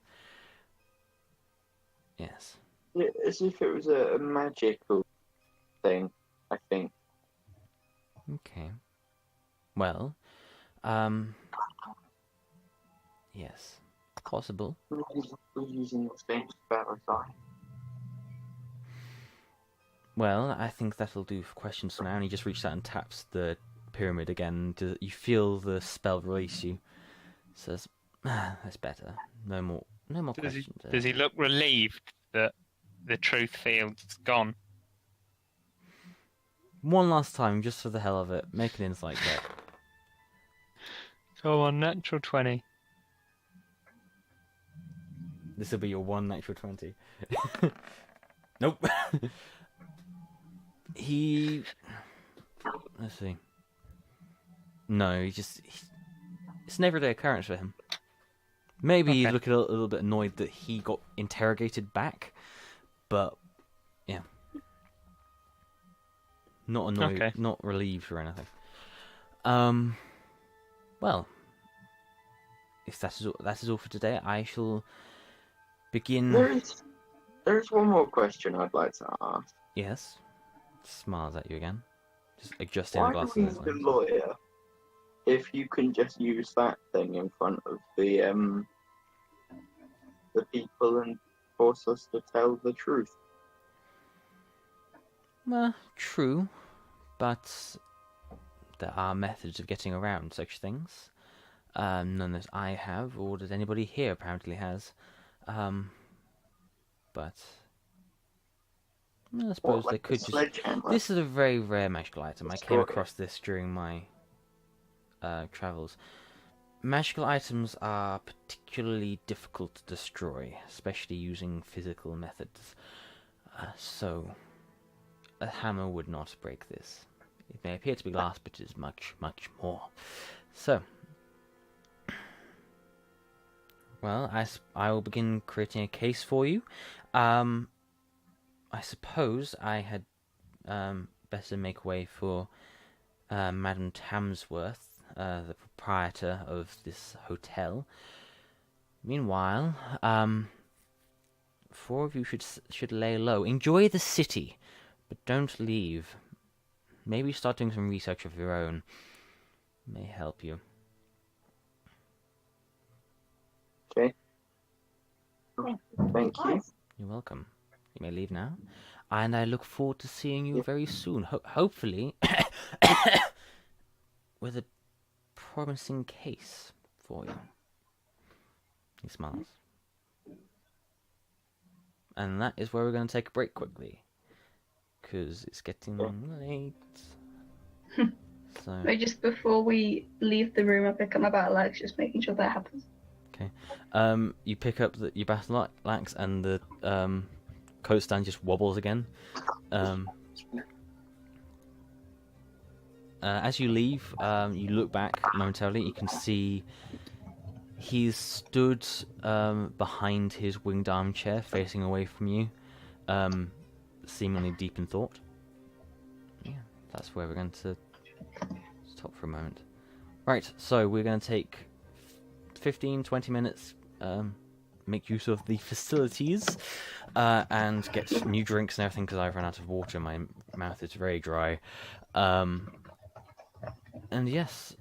Yes. Yeah, as if it was a magical thing, I think. Okay. Well, yes, possible. We're using the same spell as I. Well, I think that'll do for questions for now. And he just reaches out and taps the pyramid again. You feel the spell release you. Says, "That's better. No more questions." Does he look relieved that the truth field's gone? One last time, just for the hell of it, make an insight check. So on natural 20. This will be your one natural 20. Nope. Let's see. No, it's an everyday occurrence for him. Maybe you Okay. look a little bit annoyed that he got interrogated back, but yeah. Not annoyed, Okay. not relieved or anything. Well, if that is all for today, I shall begin. There's one more question I'd like to ask. Yes. Smiles at you again. Just adjusting the Why do glasses. we on his need a lens. lawyer if you can just use that thing in front of the people and force us to tell the truth? Well, true, but there are methods of getting around such things. None that I have, or that anybody here apparently has. But I suppose they Like could a just. sledgehammer? This is a very rare magical item. I came Destroy it. across this during my travels. Magical items are particularly difficult to destroy, especially using physical methods. So, a hammer would not break this. It may appear to be glass, but it is much, much more. So, well, I will begin creating a case for you. I suppose I had better make way for Madam Tamsworth, the proprietor of this hotel. Meanwhile, four of you should lay low. Enjoy the city, but don't leave. Maybe start doing some research of your own. May help you. Okay. Thank you. You're welcome. You may leave now. And I look forward to seeing you very soon. Hopefully, with a promising case for you. He smiles. And that is where we're going to take a break quickly. Because it's getting late. So, Wait, just before we leave the room, I pick up my battle axe, just making sure that happens. you pick up your battle axe and the coat stand just wobbles again. As you leave, you look back momentarily. You can see he's stood behind his winged armchair, facing away from you, seemingly deep in thought. Yeah, that's where we're going to stop for a moment. Right, so we're going to take 15-20 minutes, make use of the facilities, and get new drinks and everything because I've run out of water. My mouth is very dry. And yes,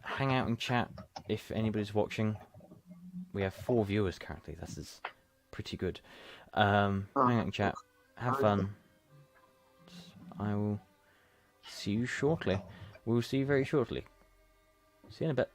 hang out and chat if anybody's watching. We have 4 viewers currently. This is pretty good. Hang out and chat. Have fun. I will see you shortly. We will see you very shortly. See you in a bit.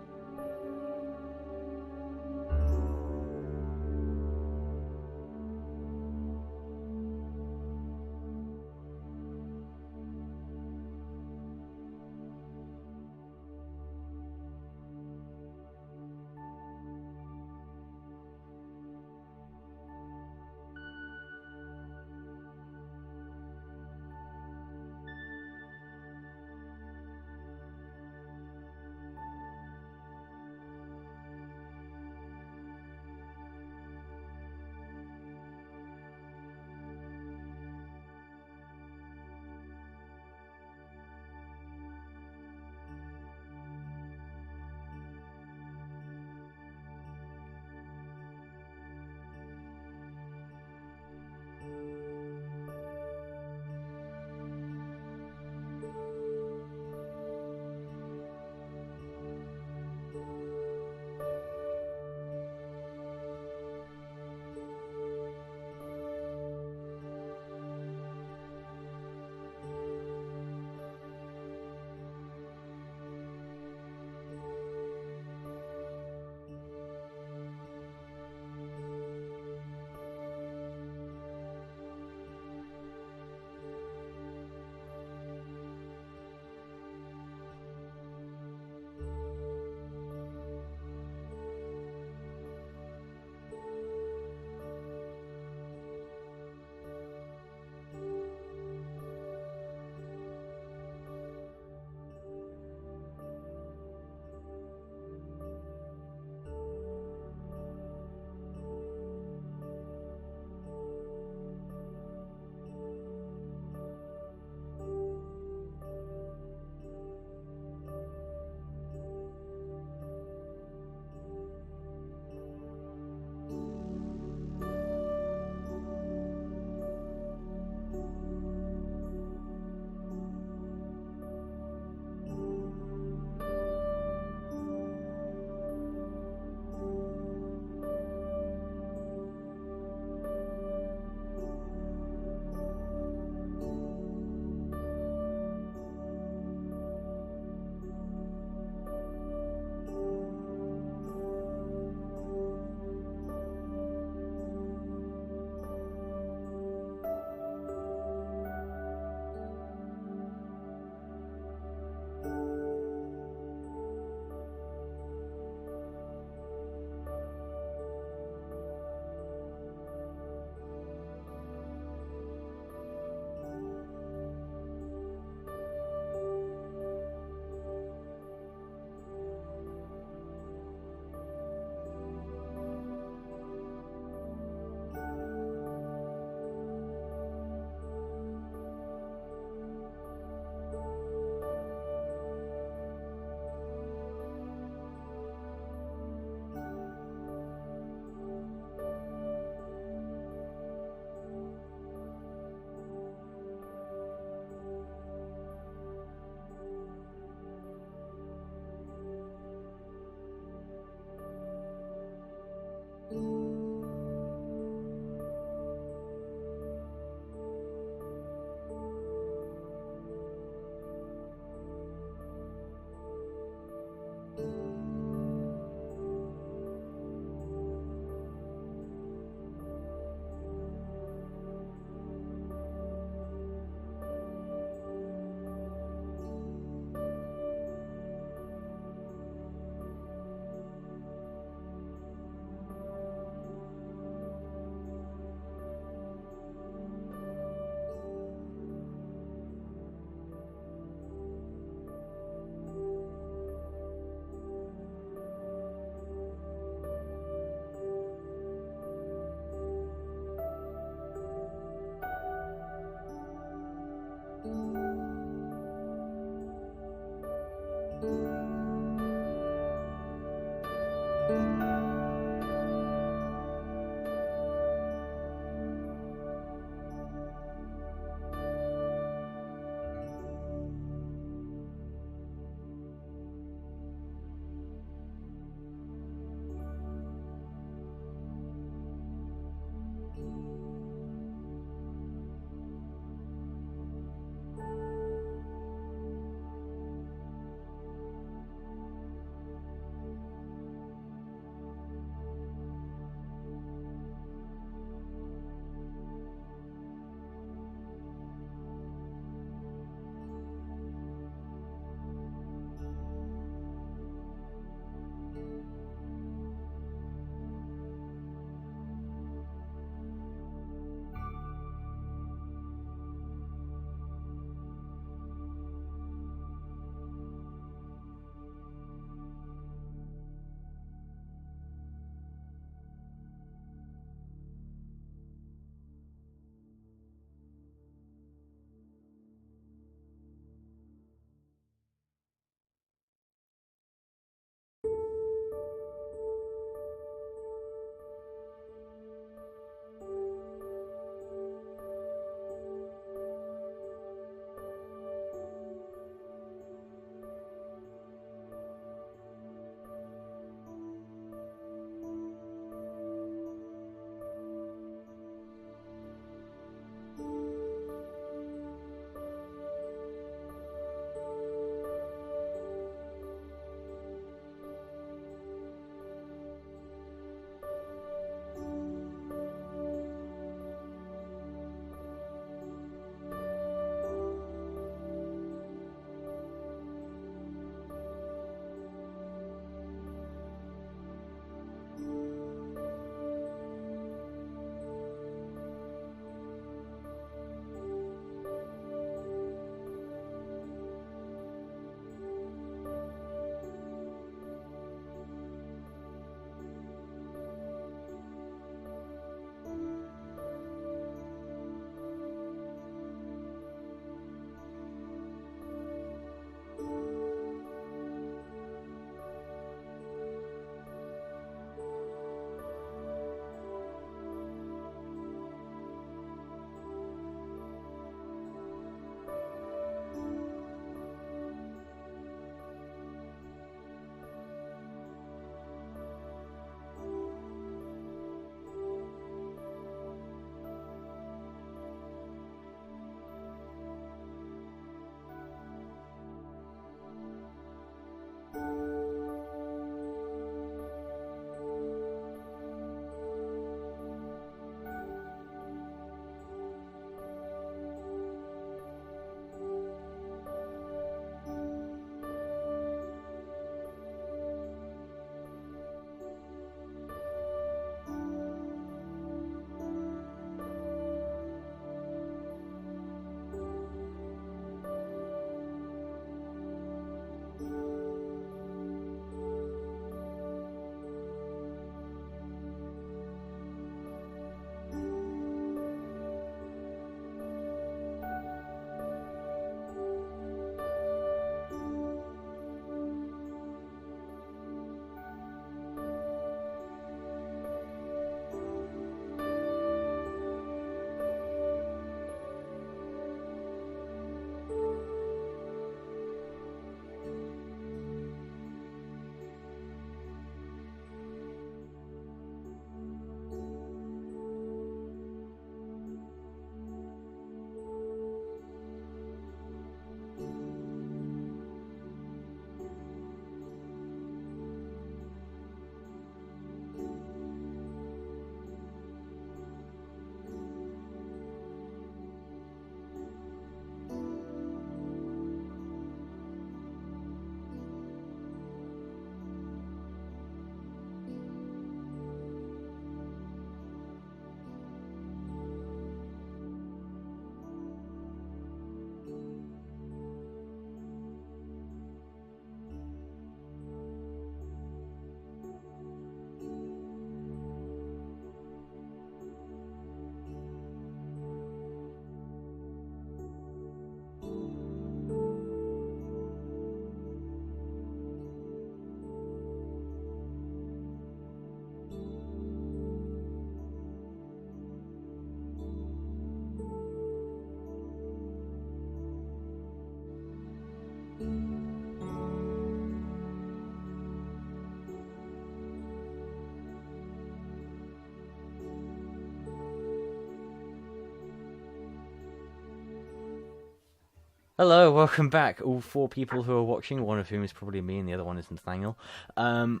Hello, welcome back, all 4 people who are watching, one of whom is probably me and the other one is Nathaniel. Yeah,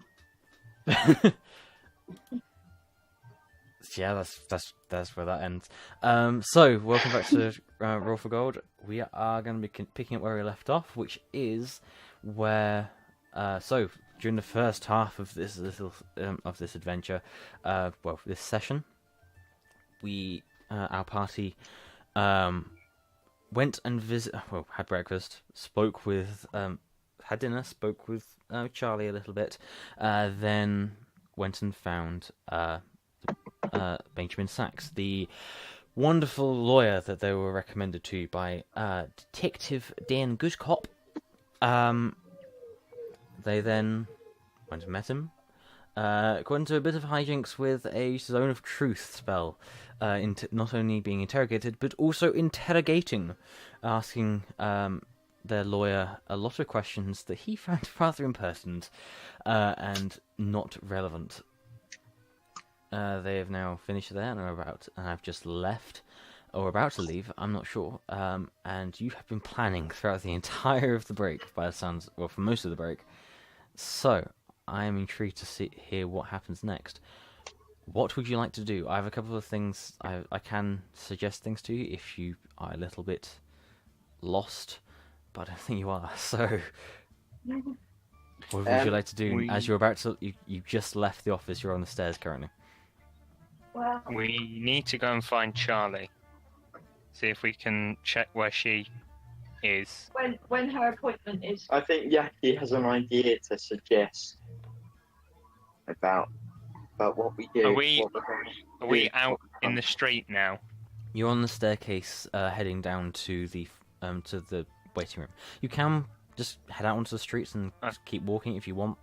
that's where that ends. So, welcome back to Roll for Gold. We are going to be picking up where we left off, which is where... so, during the first half of this this adventure, this session, we, our party, went and had breakfast, spoke with, had dinner, spoke with Charlie a little bit, then went and found Benjamin Sachs, the wonderful lawyer that they were recommended to by Detective Dan Goodcop. They then went and met him. Got into a bit of hijinks with a Zone of Truth spell, not only being interrogated, but also interrogating, asking their lawyer a lot of questions that he found rather impertinent and not relevant. They have now finished there and have just left, or about to leave, I'm not sure. And you have been planning throughout the entire of the break, by the sounds, well, for most of the break. So, I am intrigued to hear what happens next. What would you like to do? I have a couple of things I can suggest things to you if you are a little bit lost, but I don't think you are. So, what would you like to do? As you're about to, you just left the office. You're on the stairs currently. Well, We need to go and find Charlie. See if we can check where she is. when her appointment is. I think Jaci has an idea to suggest about what we do. Are we- what we're going to Are we do, out what we're in the street now? You're on the staircase, heading down to the waiting room. You can just head out onto the streets and just keep walking if you want,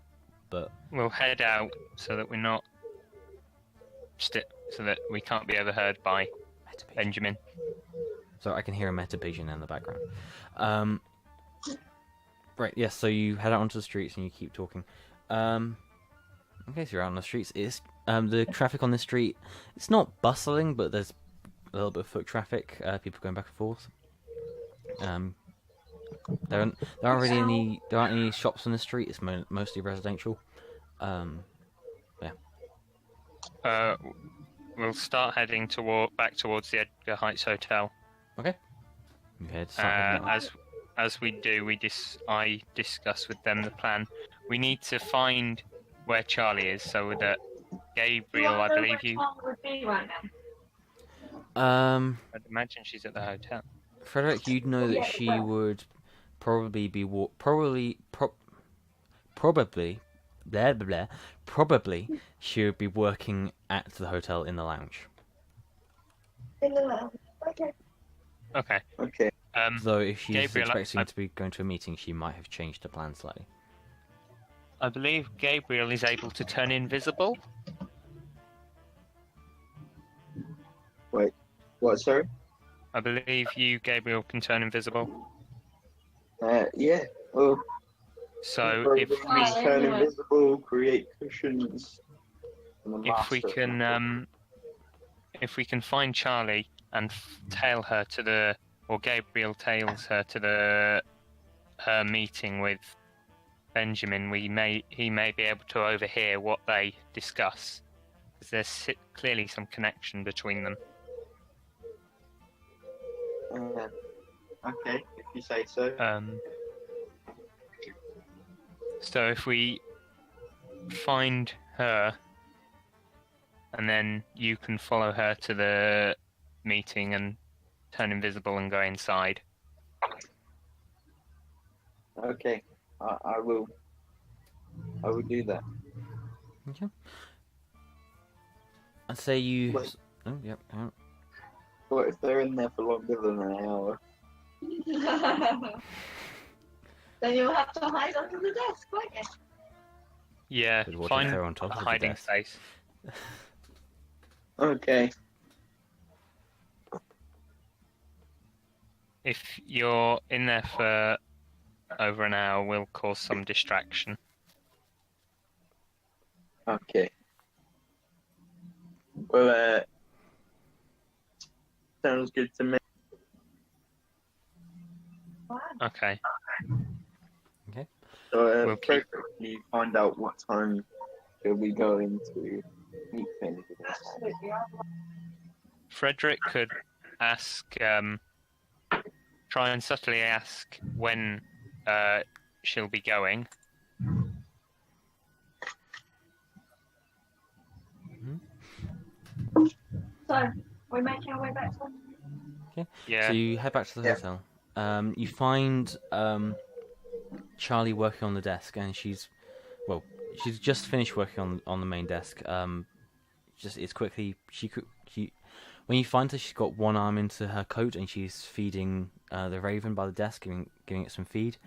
but We'll head out so that we're not so that we can't be overheard by Benjamin. so I can hear a meta pigeon in the background. Right, yes. So you head out onto the streets and you keep talking. Okay, so you're out on the streets. It's the traffic on the street. It's not bustling, but there's a little bit of foot traffic. People going back and forth. There aren't any shops on the street. It's mostly residential. We'll start heading back towards the Edgar Heights Hotel. Okay. You start heading out. As we do, I discuss with them the plan. We need to find where Charlie is, so that Gabriel, I believe you. Would be right now. I'd imagine she's at the hotel. Frederick, you'd know that she would probably be probably blah blah blah. Probably she would be working at the hotel in the lounge. Okay. Okay. Okay. Though if she's Gabriel, expecting to be going to a meeting, she might have changed her plan slightly. I believe Gabriel is able to turn invisible. Wait. What? Sorry. I believe you, Gabriel, can turn invisible. Yeah. Well. So if we turn invisible, create cushions. if we can find Charlie and tail her to Gabriel tails her to her meeting with Benjamin, he may be able to overhear what they discuss. Because there's clearly some connection between them. Okay, if you say so. So if we find her, and then you can follow her to the meeting and turn invisible and go inside. Okay, I will do that. Okay. I'd say you. Wait. Oh, yep. Yeah. What if they're in there for longer than an hour? Then you'll have to hide under the desk, won't you? Yeah, But what if find they're on top a of the hiding desk? place. Okay. If you're in there for over an hour, we'll cause some distraction. Okay. Well, sounds good to me. Wow. Okay. So, We'll keep- Frederick, can you find out what time she'll be going to meet him? Frederick could ask, try and subtly ask when she'll be going. So, we're making our way back to Yeah. So you head back to the hotel. You find Charlie working on the desk, and she's just finished working on the main desk. It's quickly when you find her, she's got one arm into her coat, and she's feeding the raven by the desk, giving it some feed.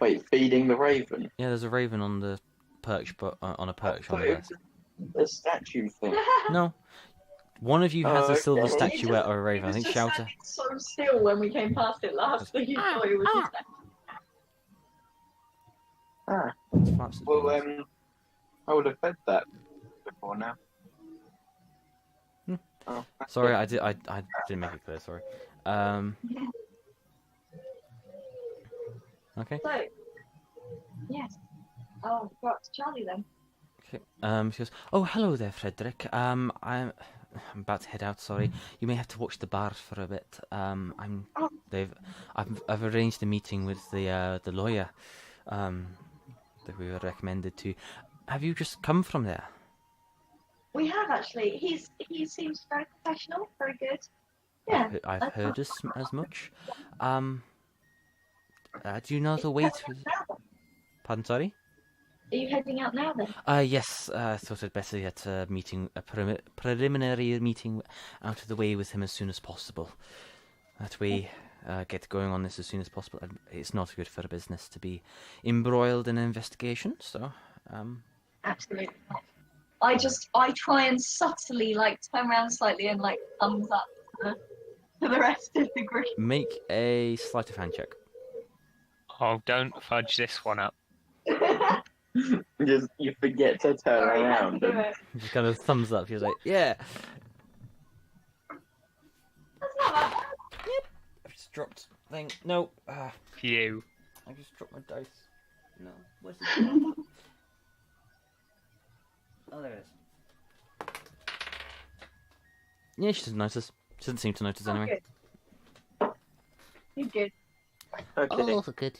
Wait, feeding the raven? Yeah, there's a raven on the perch, but on a perch on the desk. A statue thing. No, one of you has a silver Okay. statuette or a raven. I think Shautha. so still when we came past it last, that you thought it was Ah, Flaps its well, wings. I would have fed that before now. Hmm. Oh, Sorry, I didn't make it clear. Sorry. Okay. So, yes. Oh, go up to Charlie then. Okay. She goes, "Oh, hello there, Frederick. I'm about to head out. Sorry, you may have to watch the bar for a bit. I've arranged a meeting with the lawyer, that we were recommended to. Have you just come from there? We have actually. He seems very professional, very good. Yeah. I've heard as much. Do you know the way to? Pardon, sorry. Are you heading out now then? Yes, I thought I'd better get a preliminary meeting out of the way with him as soon as possible. That we get going on this as soon as possible. It's not good for a business to be embroiled in an investigation, so... Absolutely. I try and subtly turn around slightly and thumbs up to the rest of the group. Make a sleight of hand check. Oh, don't fudge this one up. You forget to turn Sorry, I had to around. do And... it. Just kind of thumbs up. He's like, yeah. That's not that bad. I've just dropped thing. No. Phew. I just dropped my dice. No. Where's it? Oh, there it is. Yeah, she doesn't notice. She doesn't seem to notice Oh, anyway. good. You're good. Okay. Oh, good.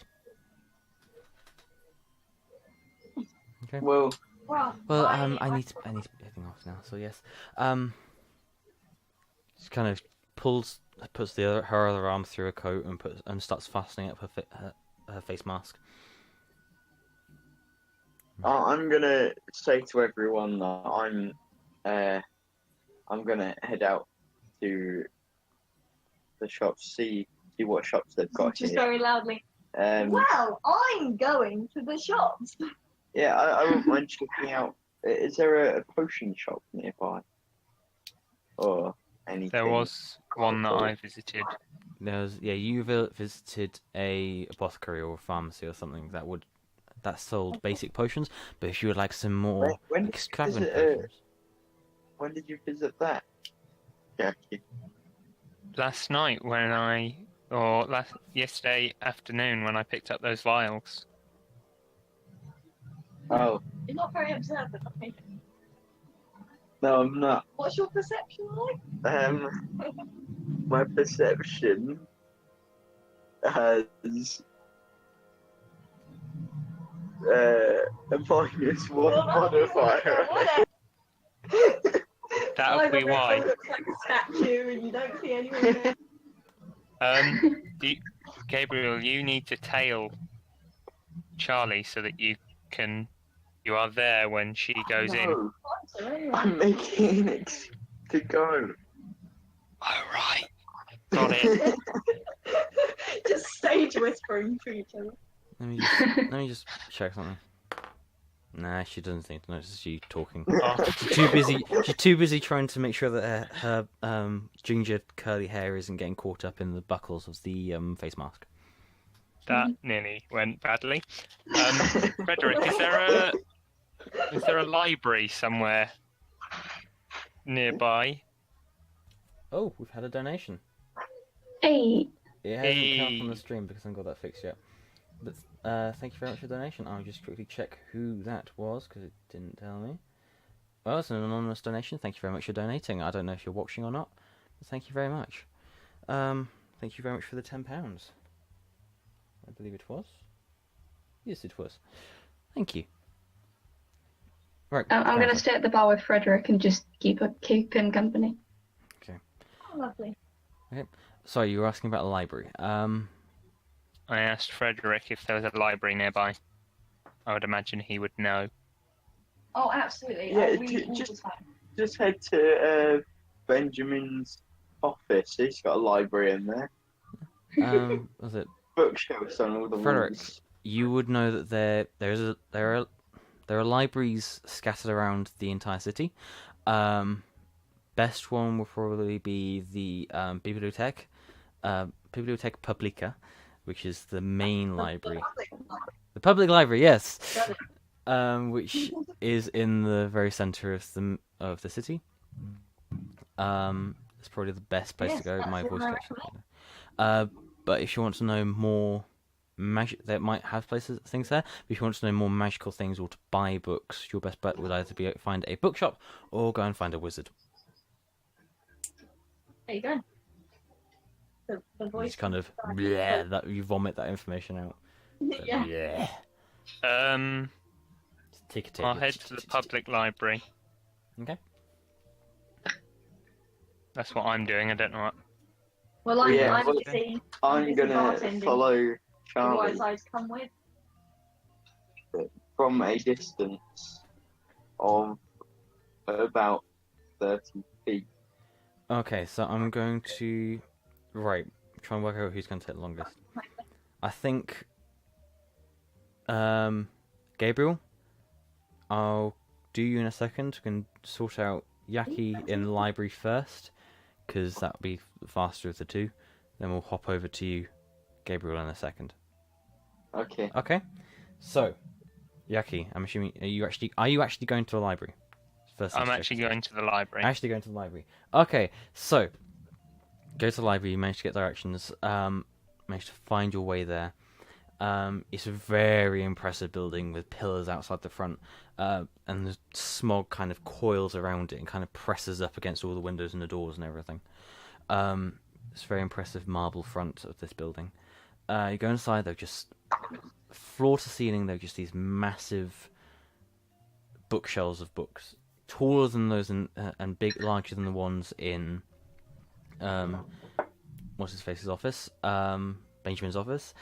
Okay. Well, Well, I need to be heading off now. So yes, she kind of puts her other arm through her coat and starts fastening up her face mask. I'm gonna say to everyone that I'm gonna head out to the shops, see what shops they've got Just here. very loudly. Well, I'm going to the shops. Yeah, I wouldn't mind checking out. Is there a potion shop nearby? Or anything? There was one that I visited. You visited a apothecary or a pharmacy or something that sold basic potions, but if you would like some more When did you extravagant visit, potions, when did you visit that? Jaci? Last night yesterday afternoon when I picked up those vials. Oh, You're not very observant, I think. no, I'm not. What's your perception like? My perception has a -1 modifier. That'll be why. Looks like a statue and you don't see anyone there. Gabriel, you need to tail Charlie so that you are there when she goes in. No, I'm making it to go. Oh, right. Got it. Just stage whispering to each other. let me just check something. Nah, she doesn't seem to notice you talking. Oh, She's too busy trying to make sure that her ginger curly hair isn't getting caught up in the buckles of the face mask. that nearly went badly. Frederick, is there a library somewhere nearby? Oh, we've had a donation. Hey, It hasn't come up on the Hey. stream because I haven't got that fixed yet. But thank you very much for the donation. I'll just quickly check who that was because it didn't tell me. Well, it's an anonymous donation. Thank you very much for donating. I don't know if you're watching or not, but thank you very much. Thank you very much for the £10. I believe it was. Yes, it was. Thank you. Right. I'm going to stay at the bar with Frederick and just keep him company. Oh, lovely. Sorry, you were asking about the library. I asked Frederick if there was a library nearby. I would imagine he would know. Oh, absolutely. Yeah, I read all just- the time. Just head to Benjamin's office. He's got a library in there. Was it? Bookshelves on all the Frederick. walls. You would know that there are libraries scattered around the entire city. Best one will probably be the Bibliothek Publica, which is the main library. The public library, yes. Which is in the very center of the city. It's probably the best place to Yes, go. that's My what voice I gets but if you want to know more they might have things there. But if you want to know more magical things or to buy books, your best bet would either be find a bookshop or go and find a wizard. There you go. The You voice. just kind of that you vomit that information out. So, Yeah. Just take a I'll head to the public library. Okay. That's what I'm doing. I don't know what. Well, I'm, Yeah, I'm well, busy. I'm busy gonna bartending. follow Charlie Otherwise, I'd come with. from a distance of about 30 feet. Okay, so I'm going to try and work out who's going to take the longest. I think Gabriel, I'll do you in a second. We can sort out Jaci in the library first, because that'll be the faster of the two. Then we'll hop over to you, Gabriel, in a second. Okay. Okay. So, Jaci, I'm assuming are you actually going to the library? First things I'm first. actually going to the library. Actually going to the library. Okay, so go to the library. You manage to get directions. Manage to find your way there. It's a very impressive building with pillars outside the front, and the smog kind of coils around it and kind of presses up against all the windows and the doors and everything. It's a very impressive marble front of this building. You go inside, they're just floor to ceiling. They're just these massive bookshelves of books, taller than those and larger than the ones in what's his face's office, Benjamin's office.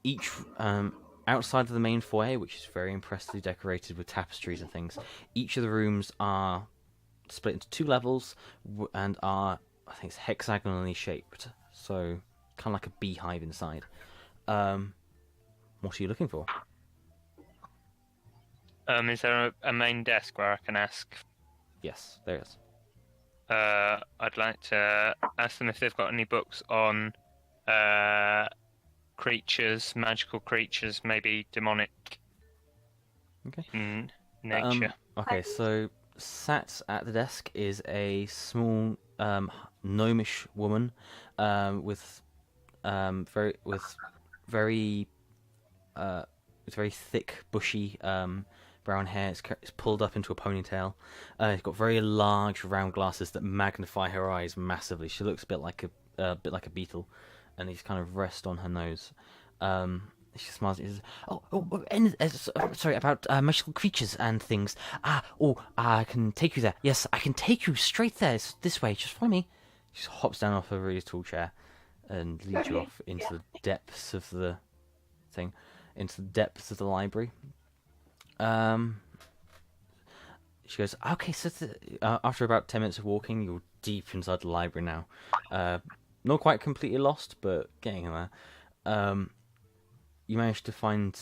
Each outside of the main foyer, which is very impressively decorated with tapestries and things. Each of the rooms are split into two levels and are, I think, it's hexagonally shaped, so kind of like a beehive inside. What are you looking for? Is there a main desk where I can ask? Yes, there is. I'd like to ask them if they've got any books on creatures, magical creatures, maybe demonic Okay. in nature. Okay, so sat at the desk is a small gnomish woman with very thick, bushy brown hair. It's pulled up into a ponytail. She's got very large round glasses that magnify her eyes massively. She looks a bit like a beetle, and these kind of rest on her nose. She smiles and says, sorry, about magical creatures and things. I can take you there. Yes, I can take you straight there. It's this way. Just follow me. She just hops down off a really tall chair and leads you off into the depths of the library. She goes, okay, so after about 10 minutes of walking, you're deep inside the library now. Not quite completely lost, but getting there. You manage to find...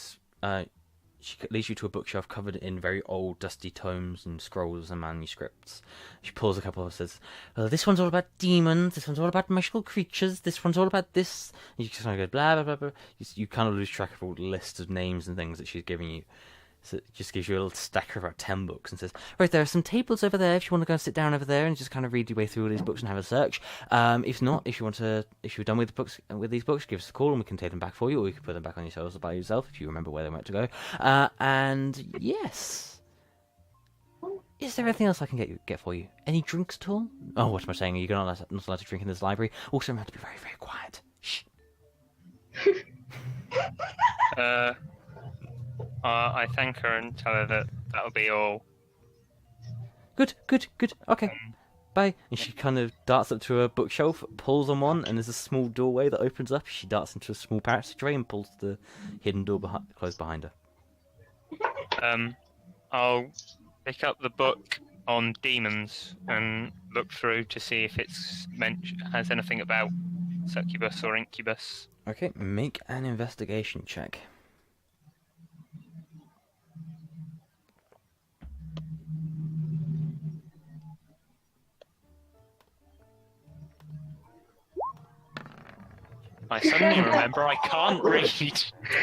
she leads you to a bookshelf covered in very old, dusty tomes and scrolls and manuscripts. She pulls a couple of says, this one's all about demons, this one's all about magical creatures, this one's all about this... And you just kind of go, blah, blah, blah, blah. You kind of lose track of all the list of names and things that she's giving you. So it just gives you a little stack of about 10 books and says, right, there are some tables over there if you want to go and sit down over there and just kind of read your way through all these books and have a search. If not, if you're done with these books, give us a call and we can take them back for you, or you can put them back on yourselves by yourself if you remember where they went to go. And yes. Is there anything else I can get for you? Any drinks at all? Oh, what am I saying? Are you not allowed to drink in this library? Also, remember to be very, very quiet. Shh. I thank her and tell her that that'll be all. Good. Okay. Bye. And she kind of darts up to a bookshelf, pulls on one, and there's a small doorway that opens up. She darts into a small passageway and pulls the hidden door closed behind her. I'll pick up the book on demons and look through to see if it's has anything about succubus or incubus. Okay, make an investigation check. I suddenly remember I can't read.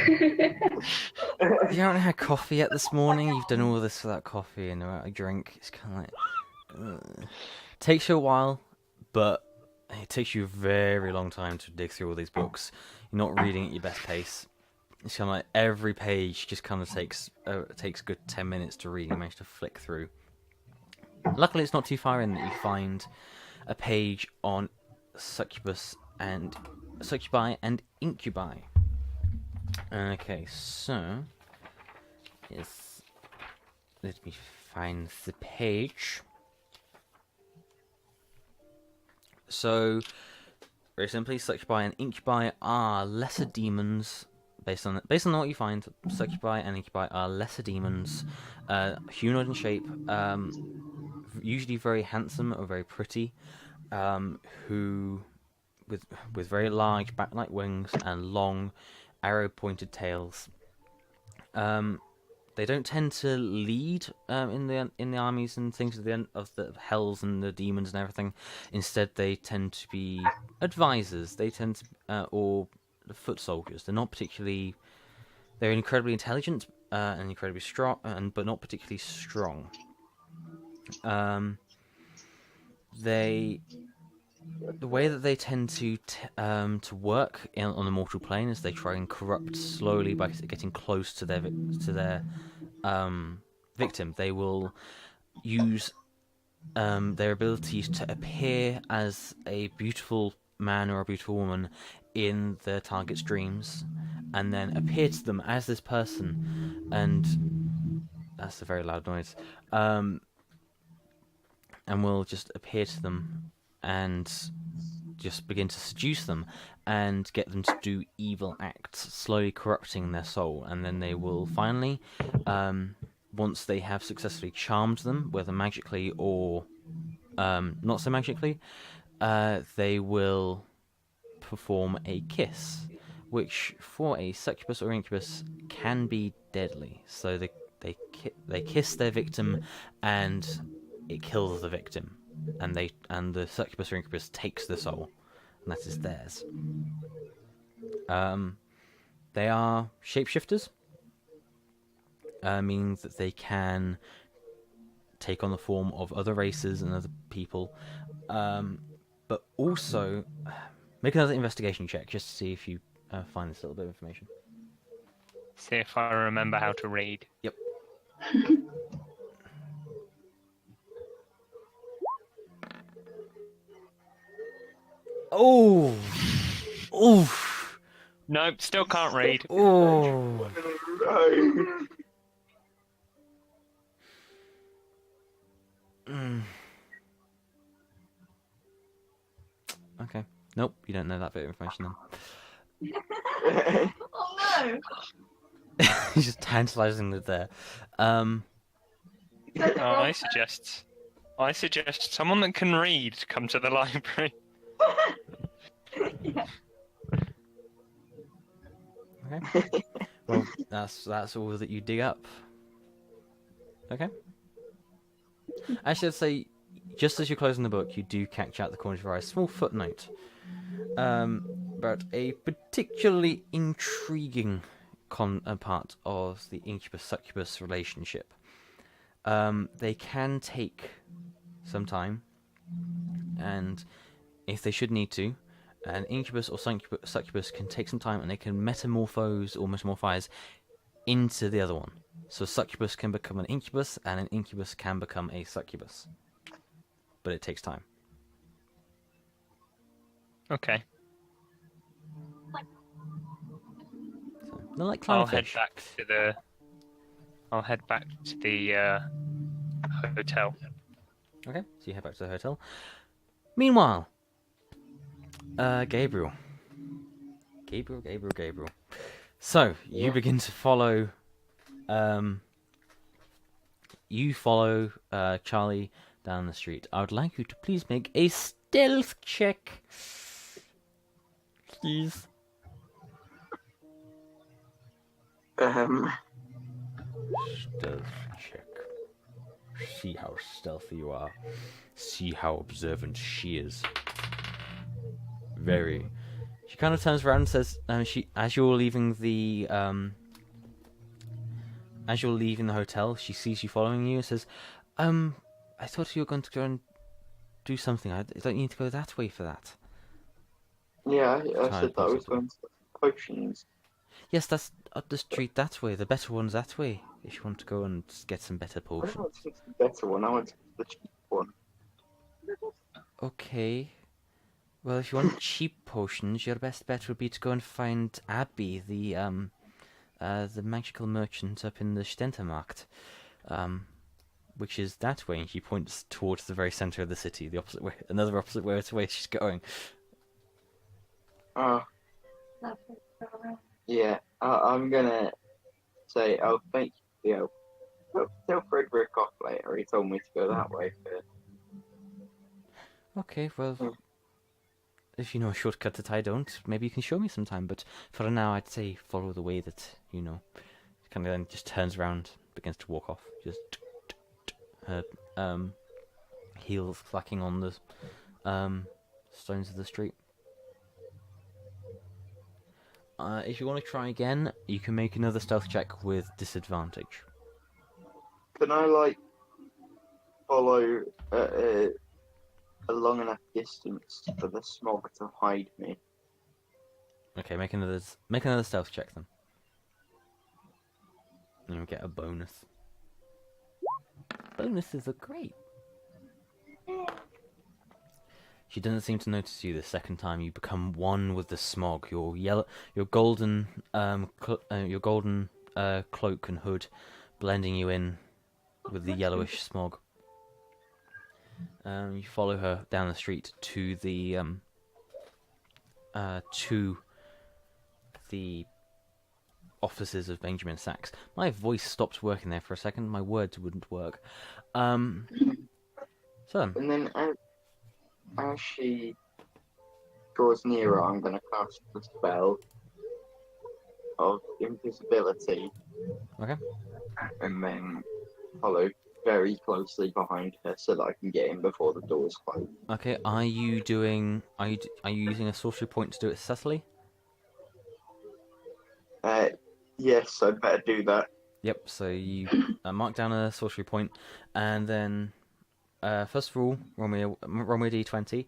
You haven't had coffee yet this morning. You've done all this without coffee and without a drink. It's kind of like... Takes you a while, but it takes you a very long time to dig through all these books. You're not reading at your best pace. It's kind of like every page just kind of takes a good 10 minutes to read. You manage to flick through. Luckily, it's not too far in that you find a page on succubi and incubi. Okay, so yes, let me find the page. So, very simply, succubi and incubi are lesser demons. Based on what you find, succubi and incubi are lesser demons, humanoid in shape, usually very handsome or very pretty, who with very large bat-like wings and long arrow-pointed tails. They don't tend to lead in the armies and things of the hells and the demons and everything. Instead, they tend to be advisors. They tend to or foot soldiers. They're not particularly. They're incredibly intelligent and incredibly strong, but not particularly strong. The way that they tend to work on the mortal plane is they try and corrupt slowly by getting close to their victim. They will use their abilities to appear as a beautiful man or a beautiful woman in the target's dreams, and then appear to them as this person, and that's a very loud noise. And will just appear to them and just begin to seduce them and get them to do evil acts, slowly corrupting their soul. And then they will finally, once they have successfully charmed them, whether magically or not so magically, they will perform a kiss, which for a succubus or incubus can be deadly. So they kiss their victim, and it kills the victim, and the succubus or incubus takes the soul, and that is theirs. They are shapeshifters, meaning that they can take on the form of other races and other people, but also make another investigation check just to see if you find this little bit of information. See if I remember how to read. Yep. Oh! Oof! Nope, still can't read. Oh! Okay. Nope, you don't know that bit of information then. Oh no! He's just tantalizing with there. I suggest someone that can read come to the library. Yeah. Okay. Well, that's all that you dig up. Okay. Actually, I'd say, just as you're closing the book, you do catch out the corner of your eye a small footnote about a particularly intriguing a part of the incubus-succubus relationship. They can take some time, and if they should need to, an incubus or succubus can take some time, and they can metamorphise into the other one. So succubus can become an incubus, and an incubus can become a succubus. But it takes time. Okay. So, they're like I'll clownfish. head back to the hotel. Okay, so you head back to the hotel. Meanwhile, Gabriel. So, you begin to follow... you follow Charlie down the street. I would like you to please make a stealth check. Please. Um, Stealth check. See how stealthy you are. See how observant she is. Very. She kind of turns around and says, as you're leaving the hotel, she sees you following you and says, I thought you were going to go and do something. I don't need to go that way for that. yeah, I Try said that I was possibly. going to potions. Yes, that's up the street that way. The better one's that way. If you want to go and get some better I don't potions. want to take the better one, I want to take the cheap one. Okay. Well, if you want cheap potions, your best bet would be to go and find Abby, the magical merchant up in the Stentermarkt, which is that way. And she points towards the very center of the city, the opposite way, another opposite way to where she's going. Oh, That's it, go around. yeah, I'm gonna say, oh, thank you, Theo. Oh, tell Frederick off later, he told me to go that way first. Okay, well, Hmm. if you know a shortcut that I don't, maybe you can show me sometime. But for now, I'd say follow the way that you know. Kind of then just turns around, begins to walk off. Just her heels clacking on the stones of the street. If you want to try again, you can make another stealth check with disadvantage. Can I, like, follow a long enough distance for the smog to hide me? Okay, make another stealth check then. And you'll get a bonus. Bonuses are great. She doesn't seem to notice you the second time. You become one with the smog. Your golden cloak and hood, blending you in with the yellowish smog. You follow her down the street to the offices of Benjamin Sachs. My voice stopped working there for a second. My words wouldn't work. So And then as she draws nearer, I'm going to cast the spell of invisibility. Okay. And then follow very closely behind her so that I can get in before the doors close. Okay. Are you using a sorcery point to do it subtly? Yes, I'd better do that. Yep. So you mark down a sorcery point, and then first of all, roll me a d20.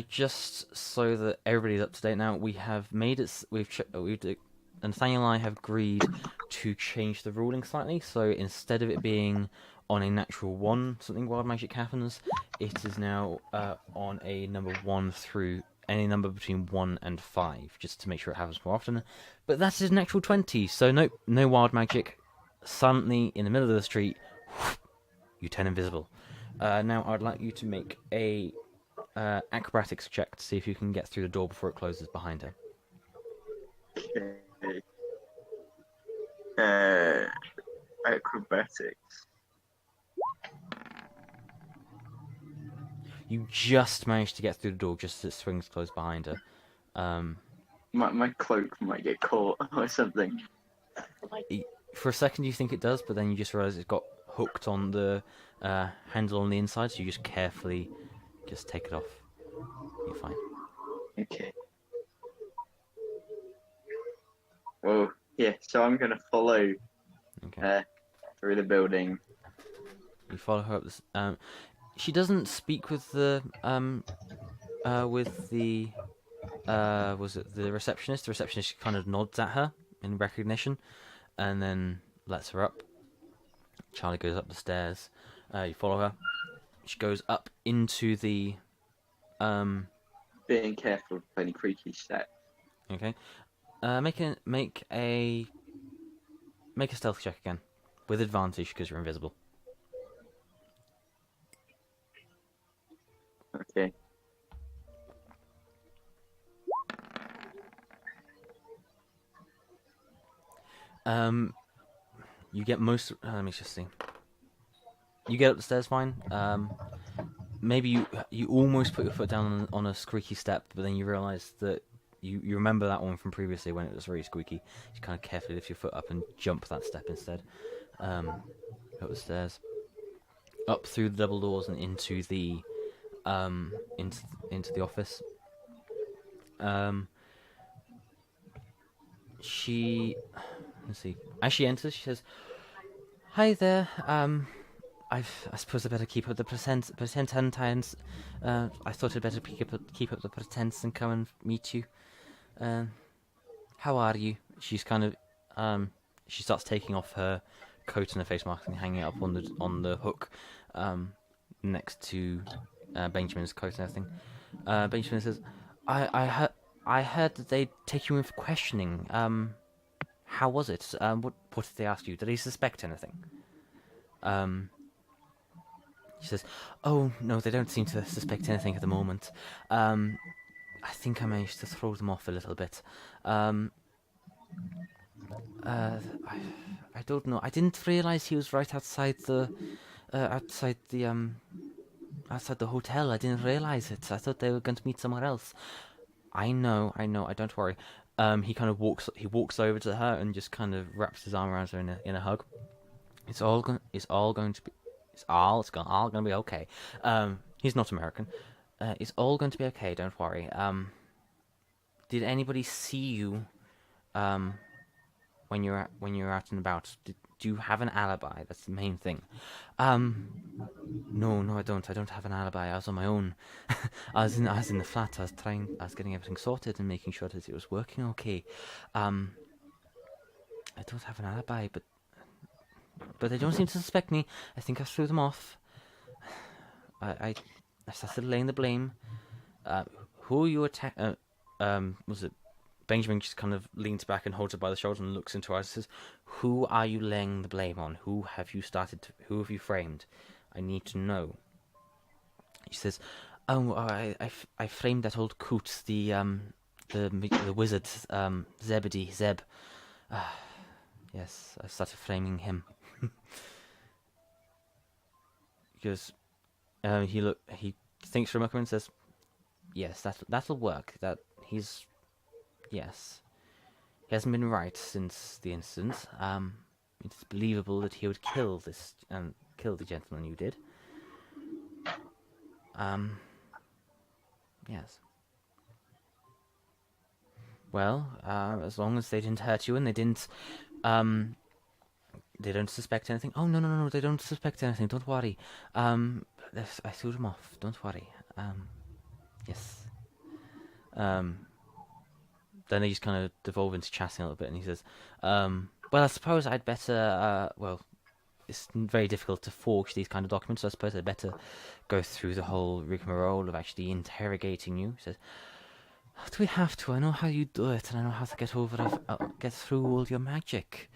Just so that everybody's up to date now, we have made it. Nathaniel and I have agreed to change the ruling slightly. So instead of it being on a natural 1, something wild magic happens, it is now on a number 1 through any number between 1 and 5, just to make sure it happens more often. But that is an actual 20, so no wild magic. Suddenly, in the middle of the street, you turn invisible. Now, I'd like you to make a acrobatics check to see if you can get through the door before it closes behind her. Okay. Acrobatics. You just managed to get through the door just as it swings closed behind her. My cloak might get caught or something. For a second you think it does, but then you just realise it's got hooked on the handle on the inside, so you just carefully just take it off. You're fine. Okay. Well, Yeah, so I'm going to follow Okay. through the building. You follow her up this. She doesn't speak with the was it the receptionist? The receptionist kind of nods at her in recognition, and then lets her up. Charlie goes up the stairs. You follow her. She goes up into the Being careful of any creaky steps. Okay. Make a stealth check again, with advantage because you're invisible. Okay. You get most. Let me just see. You get up the stairs fine. Maybe you almost put your foot down on a squeaky step, but then you realise that you remember that one from previously when it was really squeaky. You kind of carefully lift your foot up and jump that step instead. Up the stairs, up through the double doors and into the into the office. Let's see. As she enters, she says, "Hi there. I suppose I better keep up the pretend. I thought I'd better keep up the pretense and come and meet you. How are you?" She's kind of she starts taking off her coat and her face mask and hanging it up on the hook next to Benjamin's coat and everything. Benjamin says, I heard that they'd take you in for questioning. How was it? What did they ask you? Did they suspect anything?" She says, "Oh no, they don't seem to suspect anything at the moment. I think I managed to throw them off a little bit. I don't know. I didn't realize he was right outside the outside the hotel. I didn't realize it. I thought they were going to meet somewhere else." I know. I don't worry. He kind of walks over to her and just kind of wraps his arm around her in a hug. It's all going to be all going to be okay. He's not American. It's all going to be okay. Don't worry. Did anybody see you when you're out and about? Do you have an alibi? That's the main thing. No, I don't. I don't have an alibi. I was on my own. I was in the flat. I was getting everything sorted and making sure that it was working okay. I don't have an alibi, but they don't seem to suspect me. I think I threw them off. I started laying the blame. Who are you was it Benjamin just kind of leans back and holds her by the shoulder and looks into her eyes and says, "Who are you laying the blame on? Who have you framed? I need to know." She says, "Oh, I framed that old coot, the wizard, Zeb. Yes, I started framing him." Because he thinks for a moment and says, "Yes, that'll work. Yes. He hasn't been right since the incident. It's believable that he would kill the gentleman you did. Yes. Well, as long as they didn't hurt you and they don't suspect anything." "Oh, no, they don't suspect anything. Don't worry. I threw them off. Don't worry. Yes." Then they just kind of devolve into chatting a little bit, and he says, "Well, I suppose I'd better, it's very difficult to forge these kind of documents, so I suppose I'd better go through the whole rigmarole of actually interrogating you." He says, "Do we have to? I know how you do it, and I know how to get through all your magic."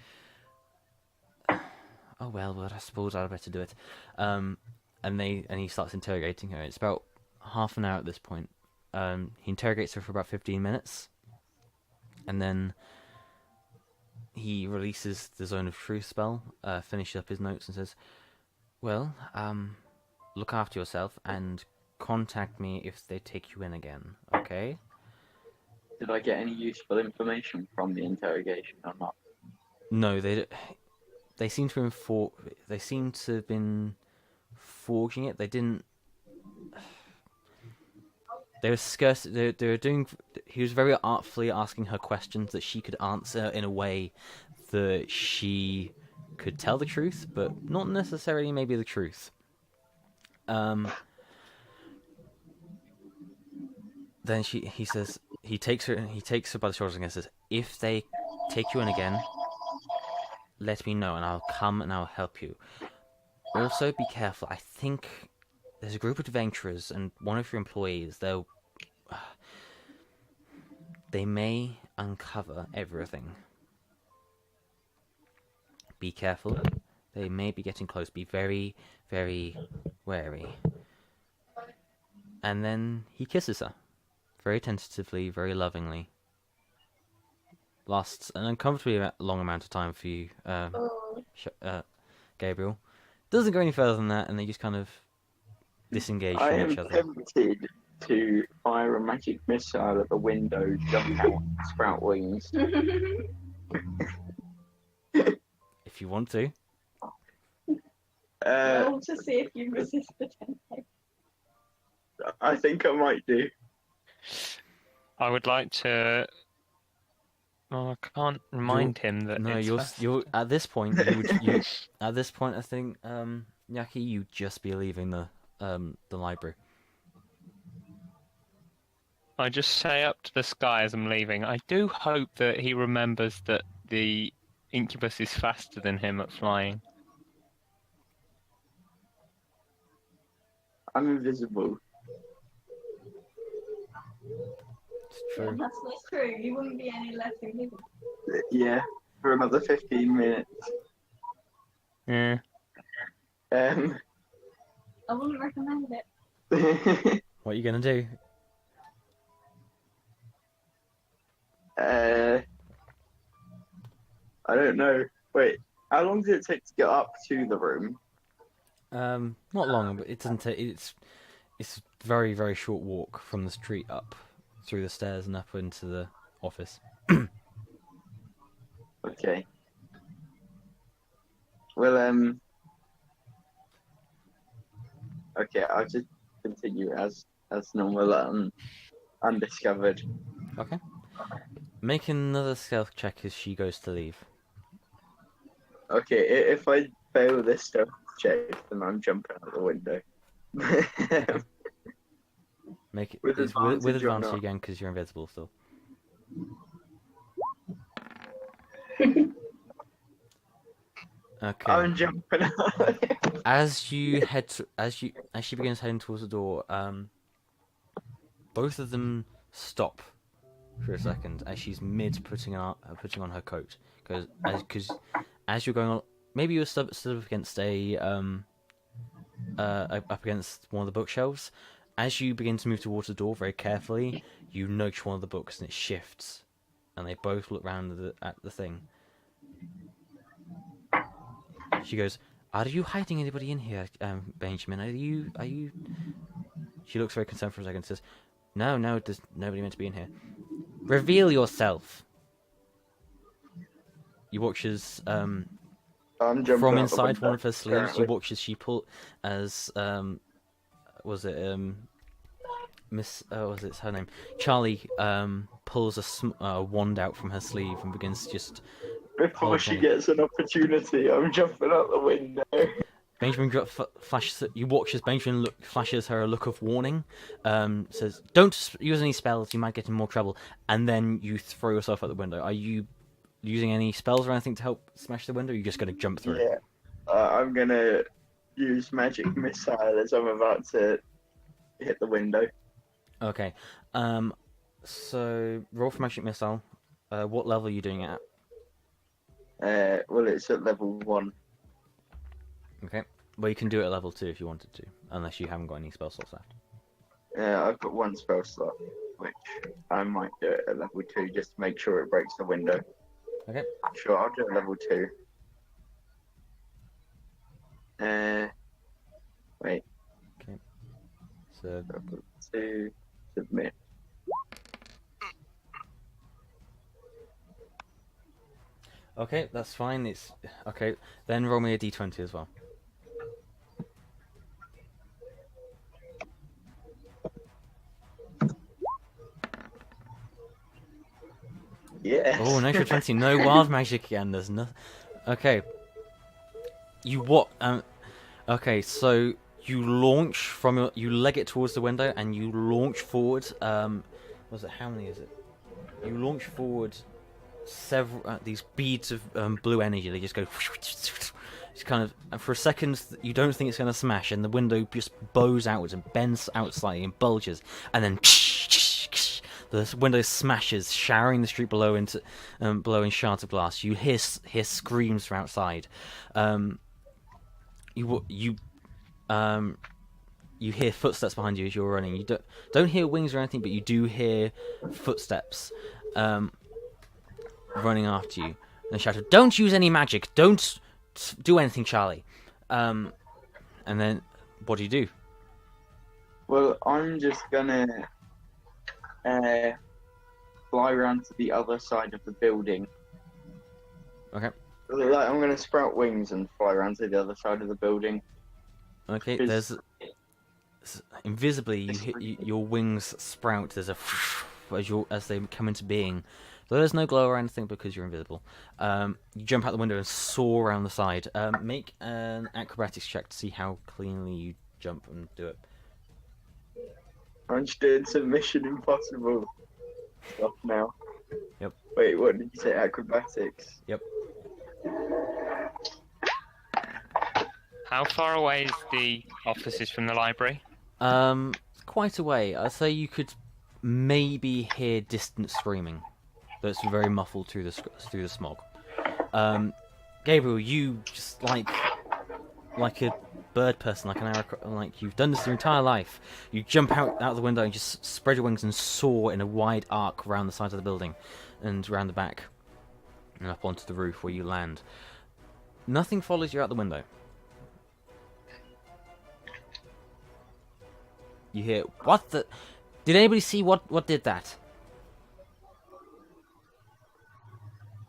"Oh, well, I suppose I'd better do it." And he starts interrogating her. It's about half an hour at this point. He interrogates her for about 15 minutes. And then he releases the Zone of Truth spell, finishes up his notes and says, "Well, look after yourself and contact me if they take you in again, okay?" Did I get any useful information from the interrogation or not? No, they seem to have been forging it. They didn't. They were scarce. They were doing. He was very artfully asking her questions that she could answer in a way that she could tell the truth, but not necessarily maybe the truth. Then he says he takes her by the shoulders and says, "If they take you in again, let me know and I'll come and I'll help you. Also, be careful. I think there's a group of adventurers and one of your employees. They may uncover everything. Be careful. They may be getting close. Be very, very wary." And then he kisses her. Very tentatively, very lovingly. Lasts an uncomfortably long amount of time for you, Gabriel. Doesn't go any further than that, and they just kind of disengage I from am each other. tempted to fire a magic missile at the window, jump out, sprout wings. If you want to. Roll to see if you resist the temptation. I think I might do. I would like to. Oh, I can't remind him that. No, it's you're at this point. At this point, I think, Yaki, you'd just be leaving the library. I just say up to the sky as I'm leaving. I do hope that he remembers that the incubus is faster than him at flying. I'm invisible. It's Yeah, true. that's not true. You wouldn't be any less invisible. Yeah, for another 15 minutes. Yeah. Um, I wouldn't recommend it. What are you gonna do? I don't know. Wait, how long does it take to get up to the room? Not long, but it doesn't take. It's a very, very short walk from the street up through the stairs and up into the office. Okay. Well, okay, I'll just continue as normal, undiscovered. Okay. Make another stealth check as she goes to leave. Okay, if I fail this stealth check, then I'm jumping out the window. Make it With it's advantage with or advantage not? again because you're invisible still. Okay. I'm jumping out. As she begins heading towards the door, both of them stop for a second as she's mid putting on her coat. Because as you're going on, maybe you're stood up against up against one of the bookshelves. As you begin to move towards the door very carefully, you nudge one of the books and it shifts, and they both look round at the thing. She goes, "Are you hiding anybody in here, Benjamin? Are you? She looks very concerned for a second and says, No, there's nobody meant to be in here. Reveal yourself." You watch as, I'm jumping from out the inside window, one of her sleeves, you apparently. watch as she was it her name? Charlie, pulls a wand out from her sleeve and begins just... Before she gets an opportunity, I'm jumping out the window. Benjamin flashes. You watch as Benjamin flashes her a look of warning. Says, "Don't use any spells. You might get in more trouble." And then you throw yourself out the window. Are you using any spells or anything to help smash the window? Or are you just going to jump through? Yeah, I'm gonna use magic missile as I'm about to hit the window. Okay. So roll for magic missile. What level are you doing it at? Well, it's at level 1. Okay. Well, you can do it at level 2 if you wanted to, unless you haven't got any spell slots left. I've got 1 spell slot, which I might do it at level 2 just to make sure it breaks the window. Okay. Sure, I'll do it at level 2. Wait. Okay. So Level 2, submit. okay, that's fine. It's okay. Then roll me a d20 as well. Yes. Oh, natural 20. No wild magic again. There's nothing. Okay. You what? Okay, so you launch from your. You leg it towards the window and you launch forward. Was it? How many is it? You launch forward several these beads of blue energy. They just go. It's kind of, and for a second you don't think it's going to smash, and the window just bows outwards and bends out slightly and bulges, and then the window smashes, showering the street below into below in shards of glass. You hear screams from outside. You hear footsteps behind you as you're running. You don't hear wings or anything, but you do hear footsteps running after you. And they shout, "Don't use any magic! Don't do anything, Charlie." And then, what do you do? Well, I'm just gonna fly around to the other side of the building. Okay. Like, I'm gonna sprout wings and fly around to the other side of the building. Okay. There's invisibly your wings sprout. There's a as they come into being. So there's no glow or anything because you're invisible. You jump out the window and soar around the side. Make an acrobatics check to see how cleanly you jump and do it. I'm just doing some Mission Impossible stuff now. Yep. Wait, what did you say? Acrobatics? Yep. How far away is the offices from the library? Quite a way. I'd say you could maybe hear distant screaming, but it's very muffled through the smog. Gabriel, you just like a bird person, like you've done this your entire life. You jump out the window and just spread your wings and soar in a wide arc around the sides of the building and around the back and up onto the roof where you land. Nothing follows you out the window. You hear, "What the? Did anybody see what did that?"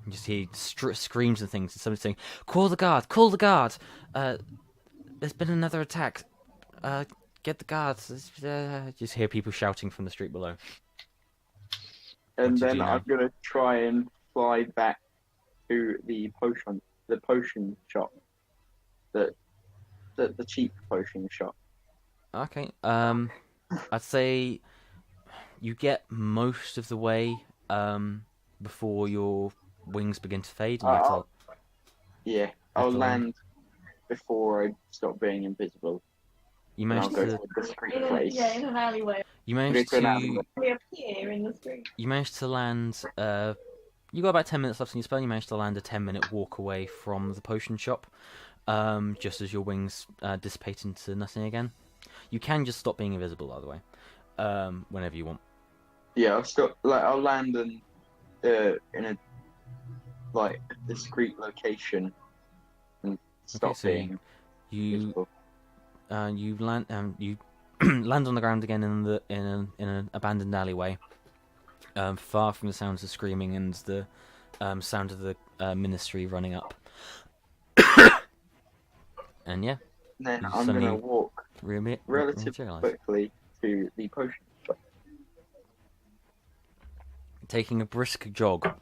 You just hear screams and things, and somebody saying, "Call the guard! Call the guard! There's been another attack. Get the guards!" Just hear people shouting from the street below. And What do you then do now? I'm gonna try and fly back to the potion shop, the cheap potion shop. Okay. I'd say you get most of the way before your wings begin to fade, and you have to. Yeah, I'll land before I stop being invisible. You And I'll managed go to. to a discreet place. Yeah, in an alleyway. You managed Go to an to. alleyway. We appear in the street. You managed to land. You got about 10 minutes left in your spell. You managed to land a 10-minute walk away from the potion shop, just as your wings dissipate into nothing again. You can just stop being invisible, by the way, whenever you want. Yeah, I'll stop. Like, I'll land in a discreet location and stop so being You visible. you land you land on the ground again in an abandoned alleyway, far from the sounds of screaming and the sound of the ministry running up. And yeah, And then you I'm suddenly gonna walk relatively materialize. quickly to the potion shop. Taking a brisk jog,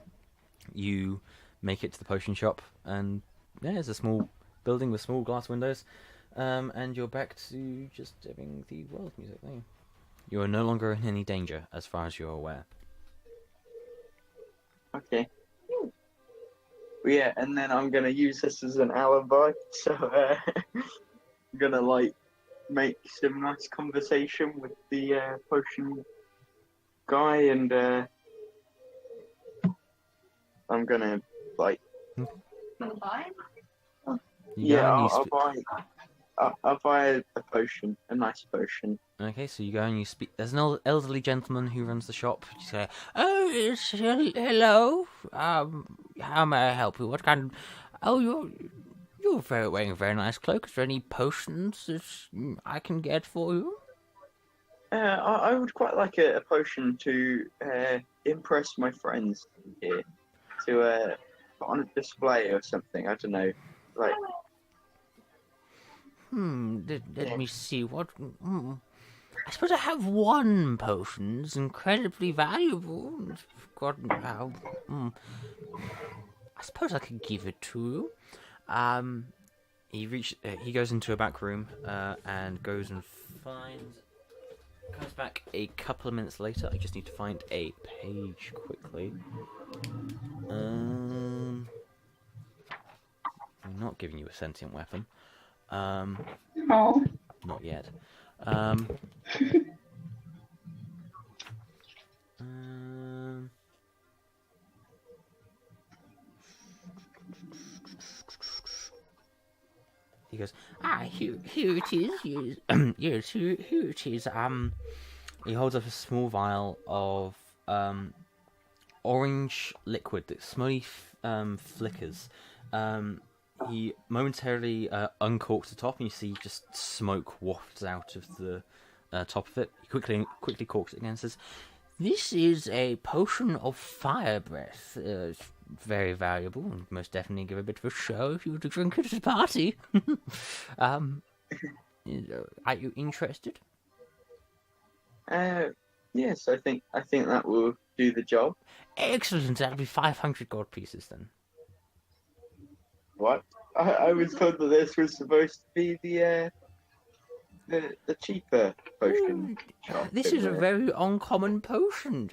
you make it to the potion shop, and yeah, it's a small building with small glass windows, and you're back to just having the world music there. You are no longer in any danger, as far as you're aware. Okay. Well, yeah, and then I'm gonna use this as an alibi. So I'm gonna make some nice conversation with the potion guy, and I'm gonna Wanna buy? You go and you I'll buy a potion, a nice potion. Okay, so you go and you speak. There's an elderly gentleman who runs the shop. You say, "Oh, hello. How may I help you? What kind of? Oh, you're wearing a very nice cloak. Is there any potions that I can get for you?" I would quite like a potion to impress my friends here, to put on a display or something. I don't know, like. Let me see what. I suppose I have one potion. It's incredibly valuable. I've forgotten how. I suppose I could give it to you. He goes into a back room and goes and finds. Comes back a couple of minutes later. I just need to find a page quickly. I'm not giving you a sentient weapon. Oh. Not yet. He goes, here it is. Yes, here it is. He holds up a small vial of orange liquid that slowly flickers. He momentarily uncorks the top, and you see just smoke wafts out of the top of it. He quickly corks it again and says, "This is a potion of fire breath. It's very valuable, and most definitely give a bit of a show if you were to drink it at a party." Are you interested? Yes, I think that will do the job. Excellent. That'll be 500 gold pieces then. What? I was told that this was supposed to be the cheaper potion shop. This is a very uncommon potion.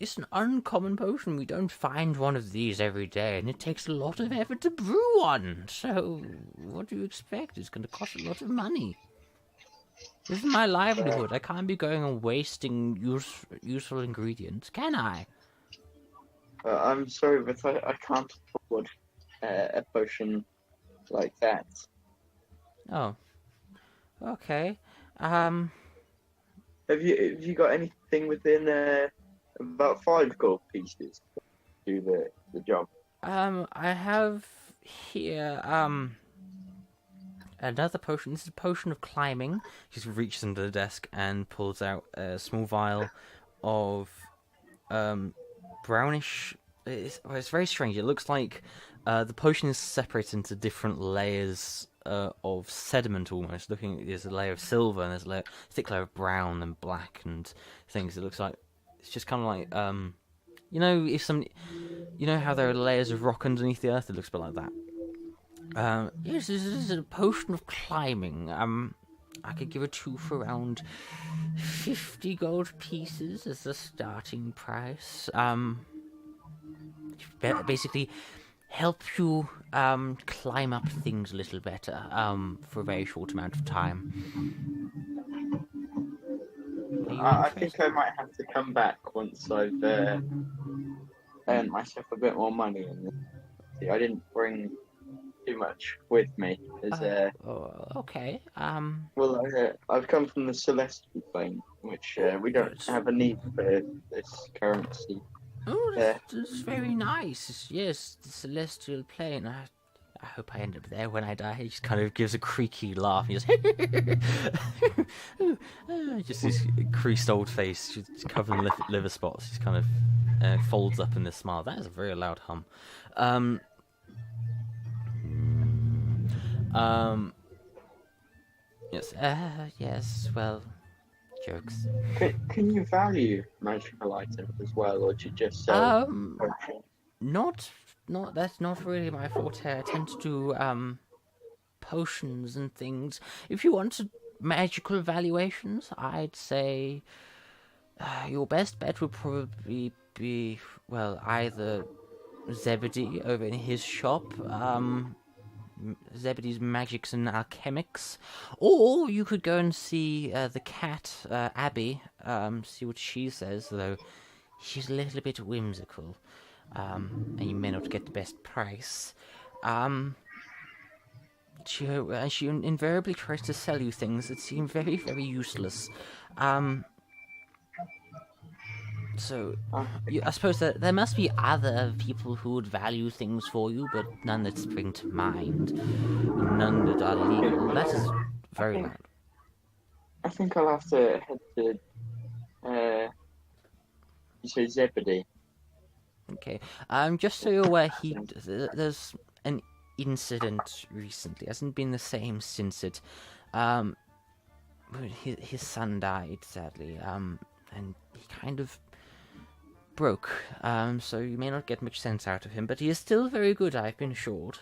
It's an uncommon potion. We don't find one of these every day, and it takes a lot of effort to brew one. So, what do you expect? It's going to cost a lot of money. This is my livelihood. I can't be going and wasting useful ingredients, can I? I'm sorry, but I can't afford a potion like that. Oh. Okay. Have you got anything within about 5 gold pieces to do the job? I have here another potion. This is a potion of climbing. He just reaches under the desk and pulls out a small vial of brownish. It's very strange. It looks like the potion is separated into different layers of sediment almost. There's a layer of silver and there's a thick layer of brown and black and things. It looks like it's just kind of like how there are layers of rock underneath the earth. It looks a bit like that. Yes, this is a potion of climbing. I could give it to you for around 50 gold pieces as the starting price. Basically help you climb up things a little better for a very short amount of time. I think I might have to come back once I've earned myself a bit more money. I didn't bring too much with me. Okay. Well, I've come from the Celestial Plane, which we don't have a need for this currency. Oh, that's very nice. Yes, the Celestial Plane. I hope I end up there when I die. He just kind of gives a creaky laugh. He just, just this creased old face, just covered in liver spots. Just kind of folds up in this smile. That is a very loud hum. Yes. Yes. Well, jokes. Can you value magical items as well, or do you just sell potions? Not. That's not really my forte. I tend to do potions and things. If you want magical valuations, I'd say your best bet would probably be either Zebedee over in his shop. Zebedee's Magics and Alchemics, or you could go and see the cat Abby, see what she says, though she's a little bit whimsical, and you may not get the best price. She invariably tries to sell you things that seem very, very useless. So, I suppose that there must be other people who would value things for you, but none that spring to mind. None that are legal. That is very loud. I think I'll have to head to, you say Zebedee? Okay. Just so you're aware, there's an incident recently. It hasn't been the same since it Um, his son died sadly. And he kind of broke. So you may not get much sense out of him, but he is still very good. I've been assured.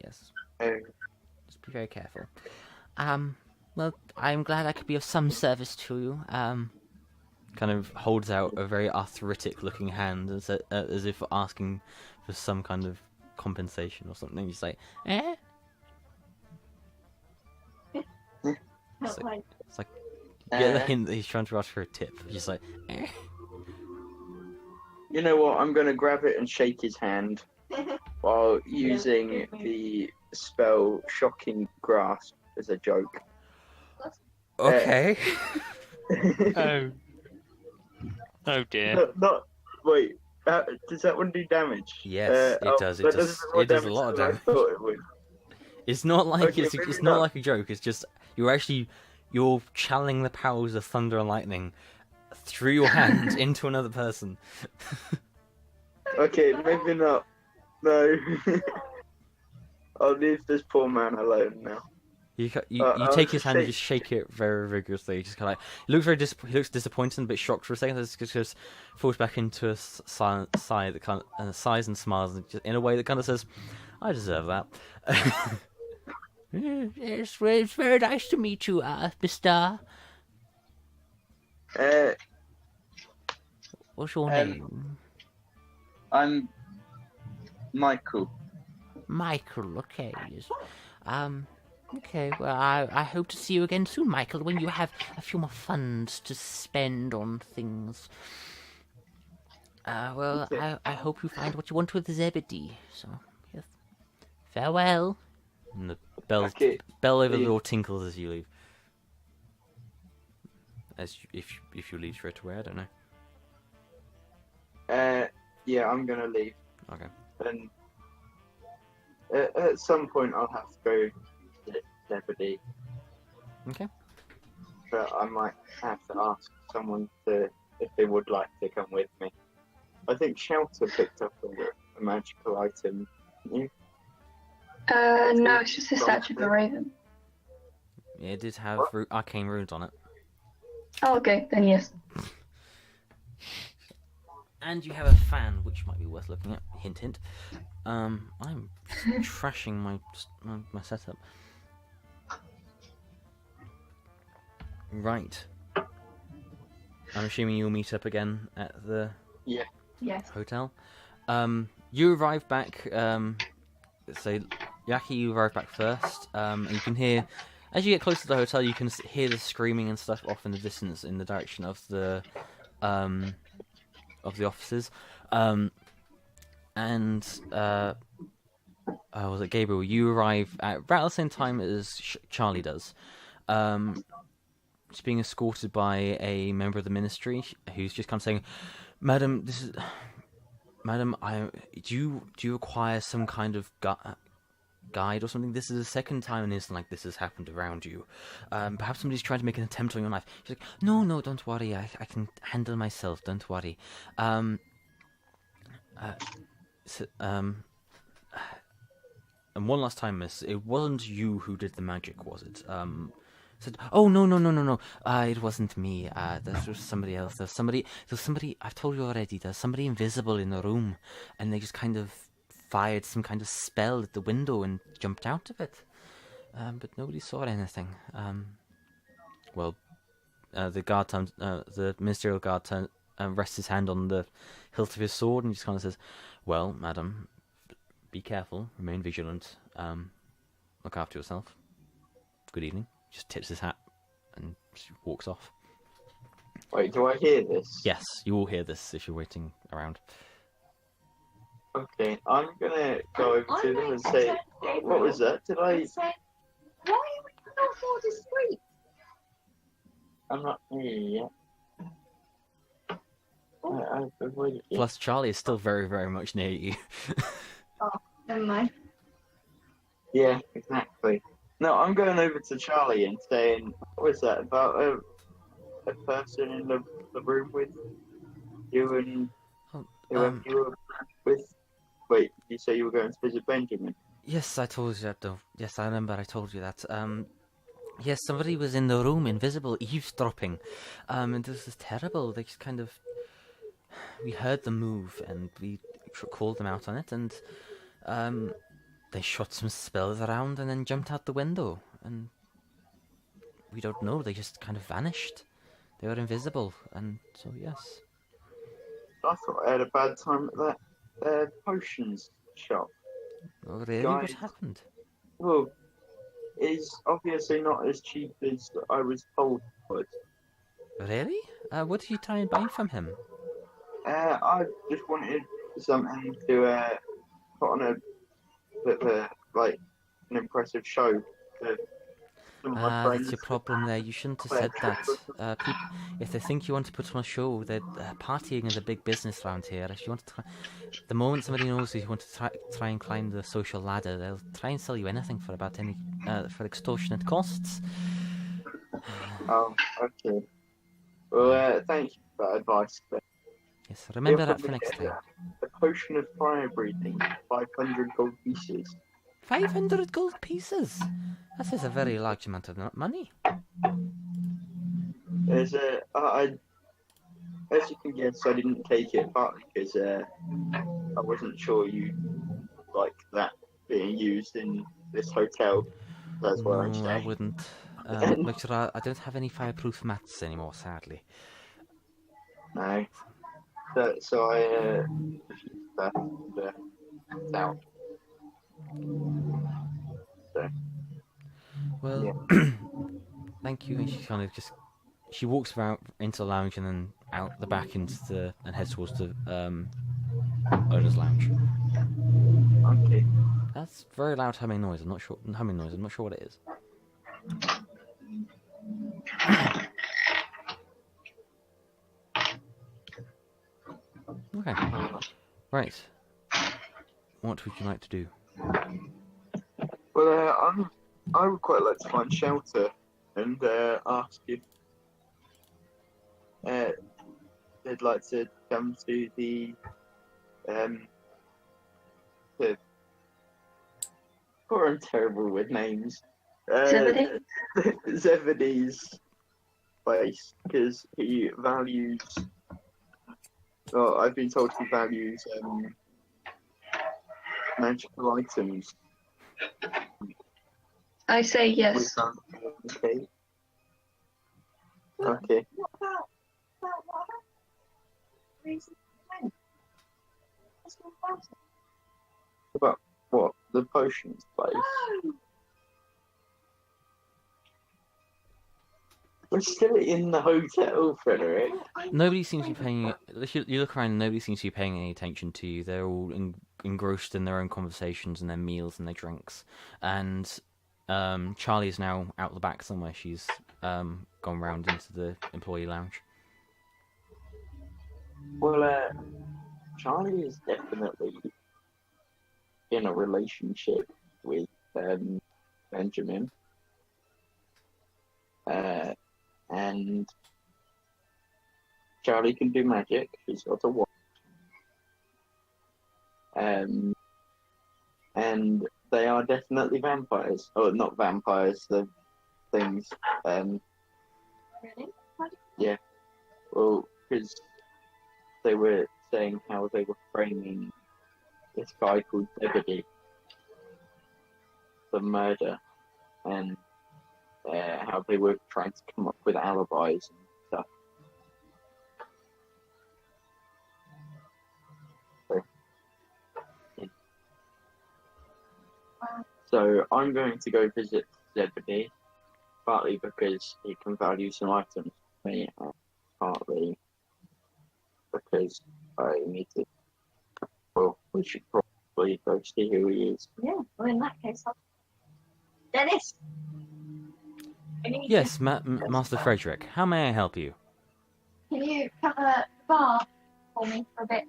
Yes. Oh, Just be very careful. Well, I'm glad I could be of some service to you. Kind of holds out a very arthritic-looking hand as if asking for some kind of compensation or something. Just like, eh? Not like It's like, you get the Uh, hint that he's trying to ask for a tip. Just like, eh? you know what? I'm going to grab it and shake his hand while using give me- the spell Shocking Grasp as a joke. Okay. Oh. Oh dear. Wait. Does that one do damage? Yes, it does. It that does. more It does a lot of than I damage. thought it would. It's not like Okay, it's maybe not not. like a joke. It's just you're channeling the powers of thunder and lightning through your hand into another person. Okay, maybe not. No. I'll leave this poor man alone now. You I'll take his just hand and shake- just shake it very vigorously. Just kind of like he looks very he looks disappointed and a bit shocked for a second. Just falls back into a silent sigh that kind of sighs and smiles in a way that kind of says, "I deserve that." Yes, well, it's very nice to meet you, Mister. What's your name? I'm Michael. Michael. Okay. Yes. Okay. Well, I hope to see you again soon, Michael, when you have a few more funds to spend on things. Well, Okay. I hope you find what you want with Zebedee. So, yes. Farewell. And the bell over the door tinkles as you leave. If you leave straight away, I don't know. Yeah, I'm gonna leave. Okay. And at some point, I'll have to go to Zebedee. Okay. But I might have to ask someone if they would like to come with me. I think Shautha picked up a magical item. You? No, it's just a statue of a raven. Yeah, it did have arcane runes on it. Oh, okay, then yes. And you have a fan, which might be worth looking at. Hint, hint. I'm trashing my setup. Right. I'm assuming you'll meet up again at the yes. hotel. You arrive back. So Jaci, you arrive back first. And you can hear, as you get close to the hotel, you can hear the screaming and stuff off in the distance in the direction of the officers. Was it Gabriel? You arrive at about the same time as Charlie does. It's being escorted by a member of the ministry who's just kind of saying, "Madam, do you require some kind of guide or something? This is the second time an incident like this has happened around you. Perhaps somebody's trying to make an attempt on your life." She's like, "No, don't worry. I can handle myself. Don't worry." And one last time, miss, it wasn't you who did the magic, was it? Said, "Oh, no. It wasn't me. That was somebody else. There's somebody, I've told you already, there's somebody invisible in the room, and they just kind of fired some kind of spell at the window and jumped out of it. But nobody saw anything." The ministerial guard rests his hand on the hilt of his sword and just kind of says, "Well, madam, be careful, remain vigilant, look after yourself. Good evening." Just tips his hat and just walks off. Wait, do I hear this? Yes, you will hear this if you're waiting around. Okay, I'm gonna go over to them and say, "What was that? Did I? And say, why are we not more discreet? I'm not here yet. I've avoided it." Plus, Charlie is still very, very much near you. Never mind. Yeah, exactly. No, I'm going over to Charlie and saying, "What was that about a person in the room with you and Oh, whoever you were with?" Wait, you say you were going to visit Benjamin? Yes, I told you that, though. Yes, I remember I told you that. Yes, somebody was in the room, invisible, eavesdropping. And this is terrible. They just kind of... We heard them move, and we called them out on it, and, they shot some spells around and then jumped out the window. And we don't know, they just kind of vanished. They were invisible, and so, yes. I thought I had a bad time at that potions shop. Oh, really? Guys. What happened? Well, it's obviously not as cheap as I was told it was. Really? What did you try and buy from him? I just wanted something to put on a bit of like an impressive show to some of my friends. That's your problem there. You shouldn't have said that. If they think you want to put on a show, they're partying is a big business around here. If you want to the moment somebody knows you want to try and climb the social ladder, they'll try and sell you anything for about any for extortionate costs. Oh, okay. Well, thank you for that advice. But Yes, remember that for next time. a potion of fire breathing, 500 gold pieces. 500 gold pieces. That is a very large amount of money. There's as you can guess, I didn't take it partly because I wasn't sure you like that being used in this hotel. That's why I'm No, I staying. wouldn't. Look, I don't have any fireproof mats anymore, sadly. No. So I refused that and out. So Well, yeah. thank you. And she kind of she walks around into the lounge and then out the back and heads towards the owner's lounge. Okay. That's very loud humming noise. I'm not sure what it is. Okay. Right. What would you like to do? Well, I would quite like to find Shautha and ask if they'd like to come to the poor I'm terrible with names. Zebedee? Zebedee's place because he values. Well, I've been told he values magical items. I say yes. Okay. Okay. What about what happened? Reason for What's all about it? About what? The potions place. No! We're still in the hotel, Frederick. Nobody seems to be paying. You look around, and nobody seems to be paying any attention to you. They're all engrossed in their own conversations and their meals and their drinks. And Charlie is now out the back somewhere. She's gone round into the employee lounge. Well, Charlie is definitely in a relationship with Benjamin. And Charlie can do magic. She's got a wand. And they are definitely vampires. Oh, not vampires. The things. Really? Well, because they were saying how they were framing this guy called Zebedee for murder, and how they were trying to come up with alibis and stuff. So I'm going to go visit Zebedee, partly because he can value some items for me, and partly because I need to. Well, we should probably go see who he is. Yeah, well, in that case, Dennis! I need Yes, Master Frederick. How may I help you? Can you cover the bar for me for a bit?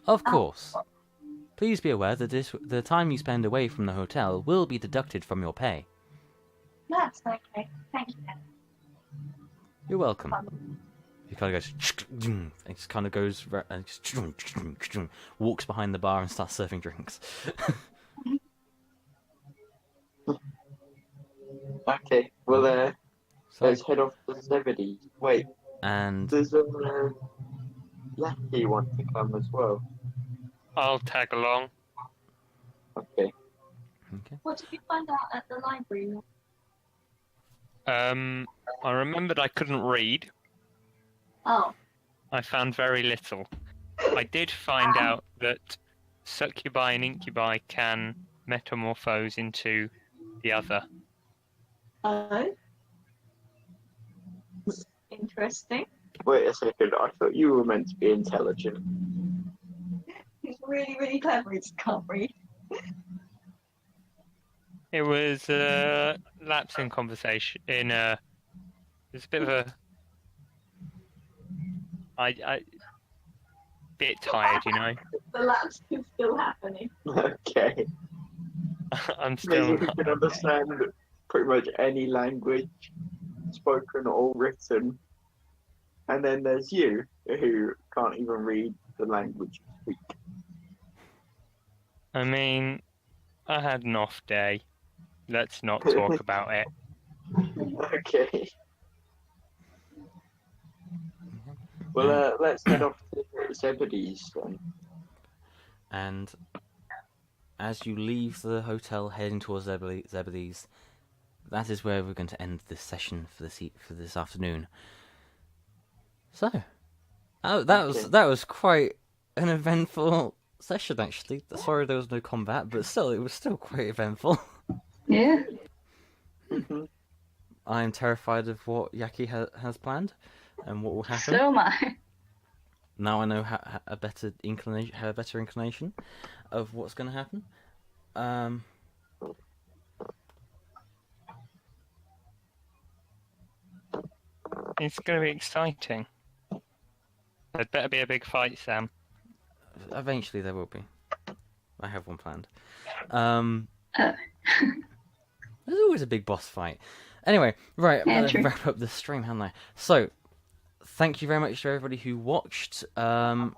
Of course. Please be aware that the time you spend away from the hotel will be deducted from your pay. That's okay. Thank you. You're welcome. He kind of goes, and just kind of goes and just walks behind the bar and starts serving drinks. Okay, well, So, let's head off to Zebedee. Wait, and does Yankee want to come as well? I'll tag along. Okay. okay. What did you find out at the library? I remembered I couldn't read. Oh, I found very little. I did find out that succubi and incubi can metamorphose into the other. oh, interesting. Wait a second, I thought you were meant to be intelligent. He's really, really clever. He just can't read. It was a lapse in conversation. It's a bit of a. I bit tired, you know. The lapse is still happening. Okay. I'm Maybe still. we can understand pretty much any language, spoken or written. And then there's you, who can't even read the language you speak. I mean, I had an off day. Let's not talk about it. Okay. Well, let's head off to Zebedee's then. And as you leave the hotel heading towards Zebedee's, that is where we're going to end this session for this afternoon. So, that was quite an eventful session actually. Sorry there was no combat, but still it was still quite eventful. Yeah. I am terrified of what Yaki has planned and what will happen. So am I. Now I know a better inclination of what's going to happen. It's going to be exciting. There'd better be a big fight, Sam. Eventually there will be. I have one planned. There's always a big boss fight. Anyway, right, I'm going to wrap up the stream, haven't I? So, thank you very much to everybody who watched. I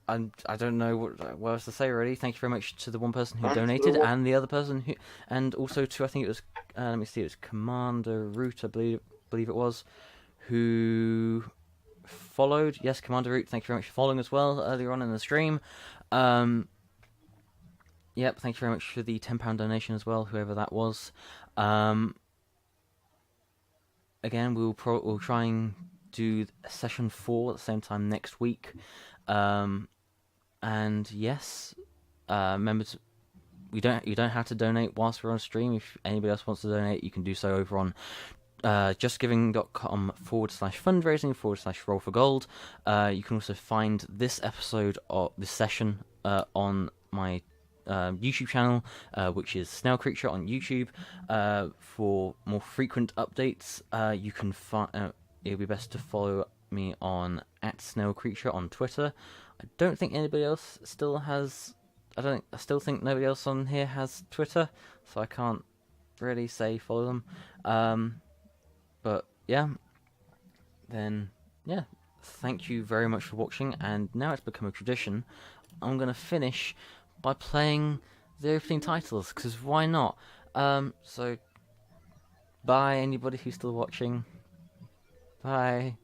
don't know what else to say really. Thank you very much to the one person who donated and the other person who, and also to I think it was let me see, it was Commander Root, I believe it was, who followed. Yes, Commander Root, thank you very much for following as well earlier on in the stream. Yep, thank you very much for the £10 donation as well, whoever that was. Again, we'll try and do session 4 at the same time next week. And yes, remember you don't have to donate whilst we're on stream. If anybody else wants to donate, you can do so over on justgiving.com/fundraising/roll4gold. You can also find this episode of this session on my YouTube channel, which is Snail Creature on YouTube. For more frequent updates, you can it'll be best to follow me on @snailcreature on Twitter. I don't think anybody else still has. I still think nobody else on here has Twitter, so I can't really say follow them. But yeah, then yeah, thank you very much for watching. And now it's become a tradition. I'm gonna finish by playing the opening titles, because why not? So bye anybody who's still watching. Bye.